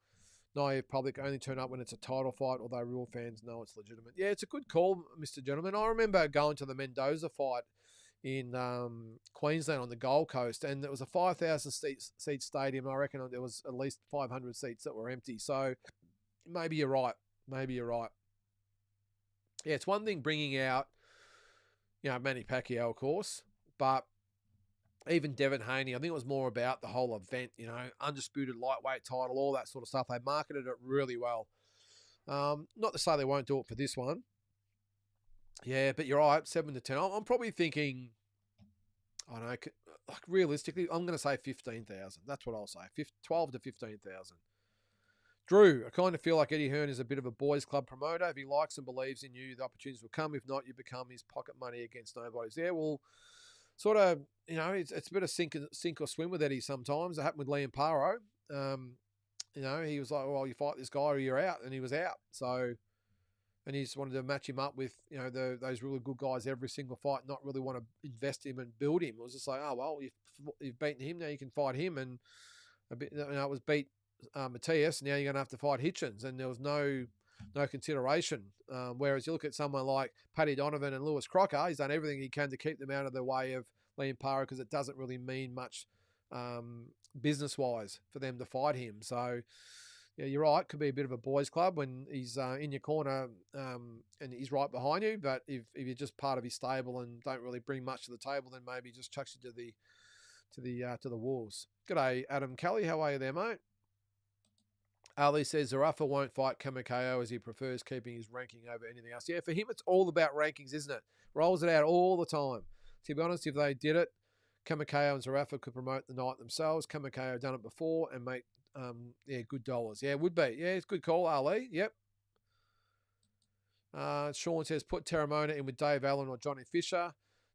naive public only turn up when it's a title fight, although real fans know it's legitimate. Yeah, it's a good call, Mr. Gentleman. I remember going to the Mendoza fight in Queensland on the Gold Coast, and it was a 5,000 seat stadium. I reckon there was at least 500 seats that were empty. So maybe you're right. Yeah, it's one thing bringing out, Manny Pacquiao, of course, but even Devin Haney, I think it was more about the whole event, undisputed lightweight title, all that sort of stuff. They marketed it really well. Not to say they won't do it for this one. Yeah, but you're right, 7 to 10. I'm probably thinking, I don't know, like realistically, I'm going to say 15,000. That's what I'll say, 12 to 15,000. Drew, I kind of feel like Eddie Hearn is a bit of a boys' club promoter. If he likes and believes in you, the opportunities will come. If not, you become his pocket money against nobodies. Yeah, well, sort of, it's a bit of sink or swim with Eddie sometimes. It happened with Liam Paro. He was like, well, you fight this guy or you're out, and he was out. So, and he just wanted to match him up with, those really good guys every single fight, not really want to invest him and build him. It was just like, oh, well, you've beaten him, now you can fight him. And a bit, it was beat Matthias, now you're going to have to fight Hitchens. And there was no consideration. Whereas you look at someone like Paddy Donovan and Lewis Crocker, he's done everything he can to keep them out of the way of Liam Paro, because it doesn't really mean much business-wise for them to fight him. So, yeah, you're right. Could be a bit of a boys' club when he's in your corner and he's right behind you. But if you're just part of his stable and don't really bring much to the table, then maybe he just chucks you to the wolves. G'day, Adam Kelly. How are you there, mate? Ali says Zarafa won't fight Kamikayo as he prefers keeping his ranking over anything else. Yeah, for him, it's all about rankings, isn't it? Rolls it out all the time. To be honest, if they did it, Kamikayo and Zarafa could promote the night themselves. Kamikayo done it before and make good dollars. Yeah, it would be. Yeah, it's a good call, Ali. Yep. Sean says put Terramona in with Dave Allen or Johnny Fisher.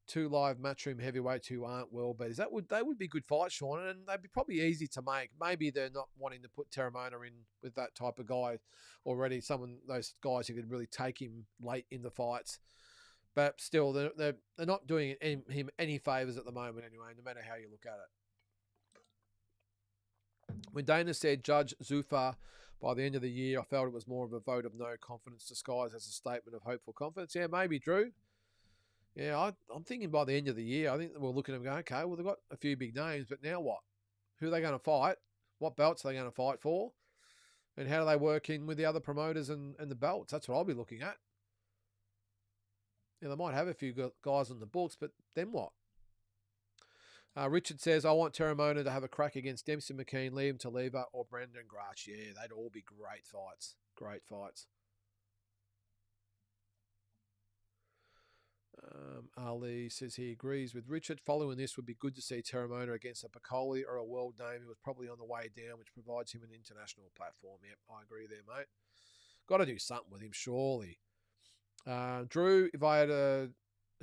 2 live matchroom heavyweights who aren't well beaters. They would be good fights, Sean, and they'd be probably easy to make. Maybe they're not wanting to put Terramona in with that type of guy already. Those guys who could really take him late in the fights. But still, they're not doing him any favours at the moment anyway, no matter how you look at it. When Dana said Judge Zufar by the end of the year, I felt it was more of a vote of no confidence disguised as a statement of hopeful confidence. Yeah, maybe, Drew. Yeah, I'm thinking by the end of the year, I think we'll look at them and go, okay, well, they've got a few big names, but now what? Who are they going to fight? What belts are they going to fight for? And how do they work in with the other promoters and the belts? That's what I'll be looking at. Yeah, they might have a few guys on the books, but then what? Richard says, I want Terramona to have a crack against Dempsey McKean, Liam Taliva, or Brandon Grach. Yeah, they'd all be great fights. Great fights. Ali says he agrees with Richard. Following this, would be good to see Terramona against a Piccoli or a world name who was probably on the way down, which provides him an international platform. Yep, I agree there, mate. Got to do something with him, surely. Drew, if I had a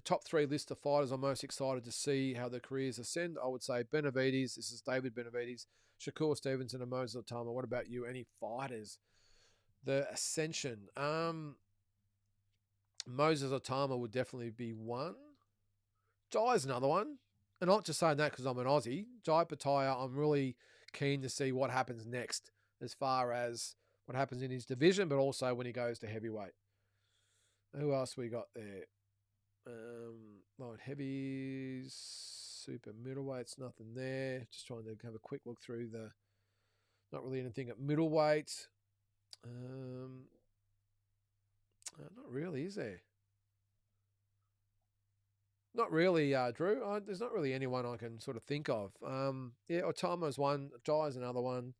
top 3 list of fighters I'm most excited to see how their careers ascend. I would say Benavides. This is David Benavides, Shakur Stevenson, and Moses Otama. What about you? Any fighters? The ascension. Moses Otama would definitely be one. Jai's another one. And not just saying that because I'm an Aussie. Jai Pataya, I'm really keen to see what happens next as far as what happens in his division, but also when he goes to heavyweight. Who else we got there? Light heavies, super middleweights, nothing there. Just trying to have a quick look through the. Not really anything at middleweight. Not really, is there? Not really, Drew. There's not really anyone I can sort of think of. Yeah, Otama's one. Jai's another one.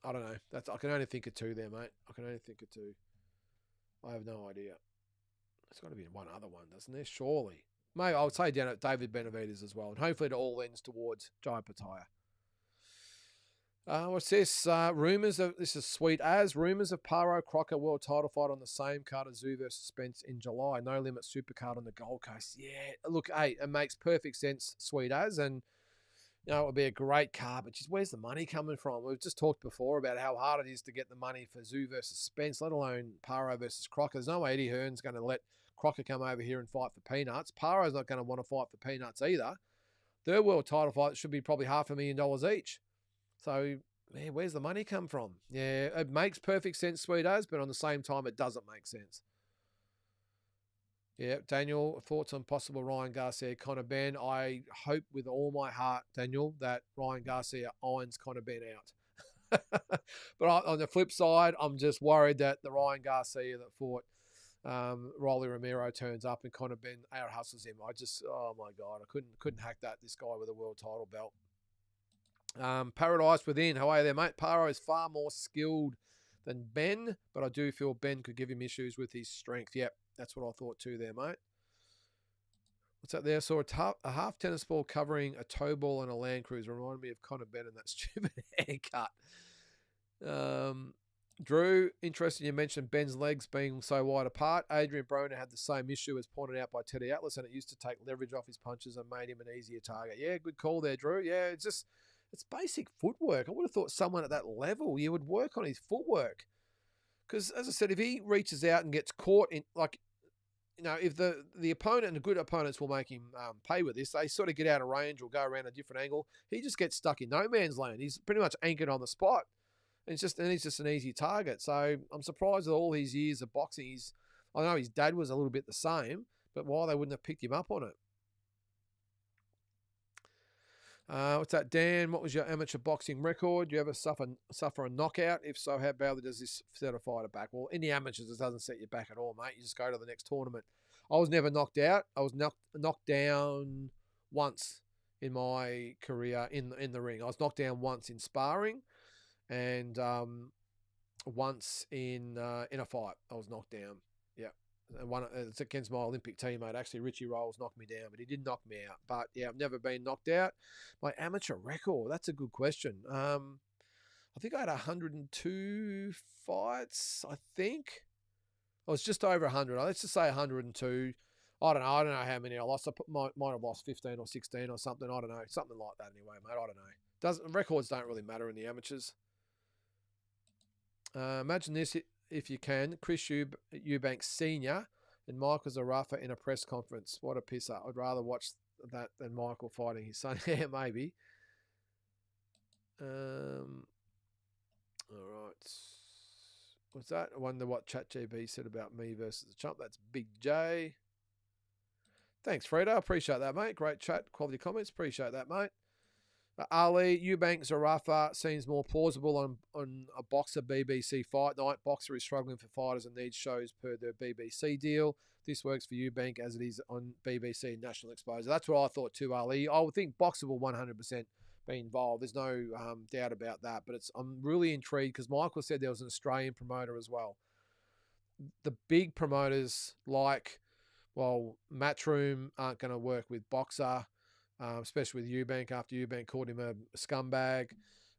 I don't know. I can only think of 2 there, mate. I can only think of 2. I have no idea. There's got to be one other one, doesn't there? Surely. Maybe I would say down at David Benavides as well. And hopefully it all ends towards Jai Pataya. What's this? Rumours of this is sweet as rumours of Paro Crocker world title fight on the same card as Zoo versus Spence in July. No limit supercard on the Gold Coast. Yeah, look, hey, it makes perfect sense, sweet as, and you know it would be a great card. But just where's the money coming from? We've just talked before about how hard it is to get the money for Zoo versus Spence, let alone Paro versus Crocker. There's no way Eddie Hearn's going to let Crocker come over here and fight for peanuts. Paro's not going to want to fight for peanuts either. Their world title fight should be probably $500,000 each. So, man, where's the money come from? Yeah, it makes perfect sense, sweet as, but on the same time, it doesn't make sense. Yeah, Daniel, thoughts on possible Ryan Garcia, Conor Benn? I hope with all my heart, Daniel, that Ryan Garcia irons Conor Benn out. But on the flip side, I'm just worried that the Ryan Garcia that fought Rolly Romero turns up and Conor Benn out hustles him. Oh my God, I couldn't hack that. This guy with a world title belt. Paradise Within. How are you there, mate? Paro is far more skilled than Ben, but I do feel Ben could give him issues with his strength. Yep, that's what I thought too there, mate. What's that there? I saw a half tennis ball covering a tow ball and a Land Cruiser. Reminded me of Conor Benn and that stupid haircut. Drew, interesting you mentioned Ben's legs being so wide apart. Adrian Broner had the same issue as pointed out by Teddy Atlas, and it used to take leverage off his punches and made him an easier target. Yeah, good call there, Drew. Yeah, it's basic footwork. I would have thought someone at that level, you would work on his footwork. Because, as I said, if he reaches out and gets caught in, like, you know, if the opponent and the good opponents will make him pay with this, they sort of get out of range or go around a different angle. He just gets stuck in no man's land. He's pretty much anchored on the spot. And he's just an easy target. So I'm surprised with all his years of boxing. I know his dad was a little bit the same, but why they wouldn't have picked him up on it. What's that, Dan? What was your amateur boxing record? Do you ever suffer a knockout? If so, how badly does this set a fighter back? Well, in the amateurs, it doesn't set you back at all, mate. You just go to the next tournament. I was never knocked out. I was knocked down once in my career in the ring. I was knocked down once in sparring, and once in a fight, I was knocked down. Yeah. It's against my Olympic teammate. Actually, Richie Rolls knocked me down, but he did knock me out. But yeah, I've never been knocked out. My amateur record, that's a good question. I think I had 102 fights, I think. I was just over 100. Let's just say 102. I don't know how many I lost. Might have lost 15 or 16 or something. I don't know. Something like that anyway, mate. I don't know. Records don't really matter in the amateurs. Imagine this if you can. Chris Eubanks Sr. and Michael Zarafa in a press conference. What a pisser. I'd rather watch that than Michael fighting his son. Yeah, maybe. All right. What's that? I wonder what ChatGPT said about me versus the chump. That's Big J. Thanks, Freda. Appreciate that, mate. Great chat. Quality comments. Appreciate that, mate. Ali, Eubanks Zarafa seems more plausible on a boxer BBC fight night. Boxer is struggling for fighters and needs shows per their BBC deal. This works for Eubank as it is on BBC National Exposure. That's what I thought too, Ali. I would think Boxer will 100% be involved. There's no doubt about that. But I'm really intrigued because Michael said there was an Australian promoter as well. The big promoters like, well, Matchroom aren't going to work with Boxer. Especially with Eubank after Eubank called him a scumbag.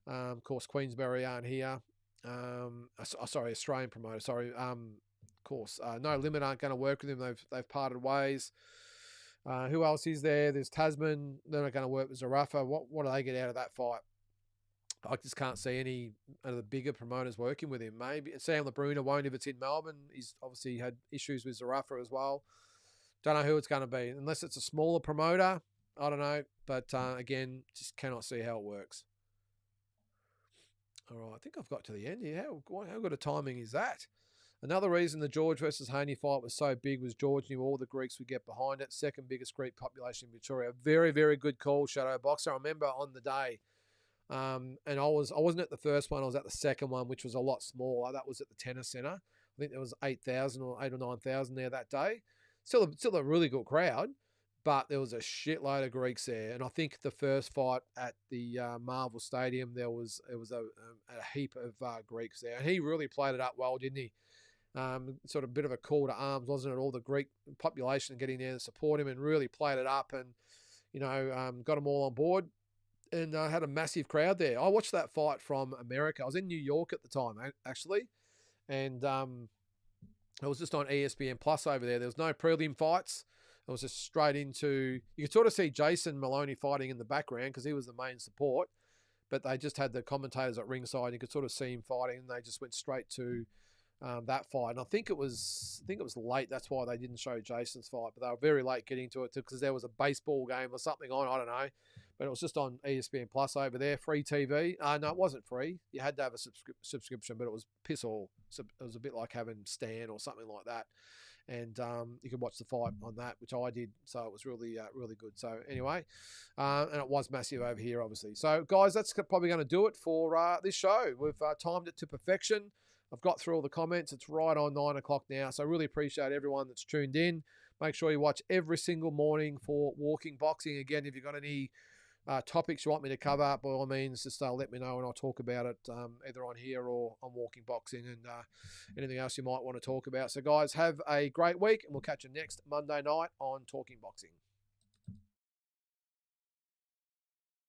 Of course, Queensberry aren't here. Sorry, Australian promoter. Sorry, of course, No Limit aren't going to work with him. They've parted ways. Who else is there? There's Tasman. They're not going to work with Zarafa. What do they get out of that fight? I just can't see any of the bigger promoters working with him. Maybe Sam LeBruna won't if it's in Melbourne. He's obviously had issues with Zarafa as well. Don't know who it's going to be. Unless it's a smaller promoter, I don't know. But again, just cannot see how it works. All right, I think I've got to the end here. How good a timing is that? Another reason the George versus Haney fight was so big was George knew all the Greeks would get behind it. Second biggest Greek population in Victoria. Very, very good call, Shadow Boxer. I remember on the day, and I wasn't at the first one. I was at the second one, which was a lot smaller. That was at the tennis centre. I think there was 8,000 or 8 or 9,000 there that day. Still a really good crowd, but there was a shitload of Greeks there. And I think the first fight at the Marvel Stadium, it was a heap of Greeks there, and he really played it up well, didn't he? Sort of a bit of a call to arms, wasn't it? All the Greek population getting there to support him and really played it up and, got them all on board and had a massive crowd there. I watched that fight from America. I was in New York at the time, actually, and it was just on ESPN Plus over there. There was no prelim fights. It was just straight into... You could sort of see Jason Maloney fighting in the background because he was the main support, but they just had the commentators at ringside. You could sort of see him fighting, and they just went straight to that fight. And I think it was late. That's why they didn't show Jason's fight, but they were very late getting to it because there was a baseball game or something on. I don't know, but it was just on ESPN Plus over there, free TV. No, it wasn't free. You had to have a subscription, but it was piss all. So it was a bit like having Stan or something like that. And you could watch the fight on that, which I did. So it was really, really good. So anyway, and it was massive over here, obviously. So guys, that's probably going to do it for this show. We've timed it to perfection. I've got through all the comments. It's right on 9 o'clock now. So I really appreciate everyone that's tuned in. Make sure you watch every single morning for Walking Boxing. Again, if you've got any topics you want me to cover, by all means, just let me know and I'll talk about it either on here or on Walking Boxing and anything else you might want to talk about. So guys, have a great week and we'll catch you next Monday night on Talking Boxing.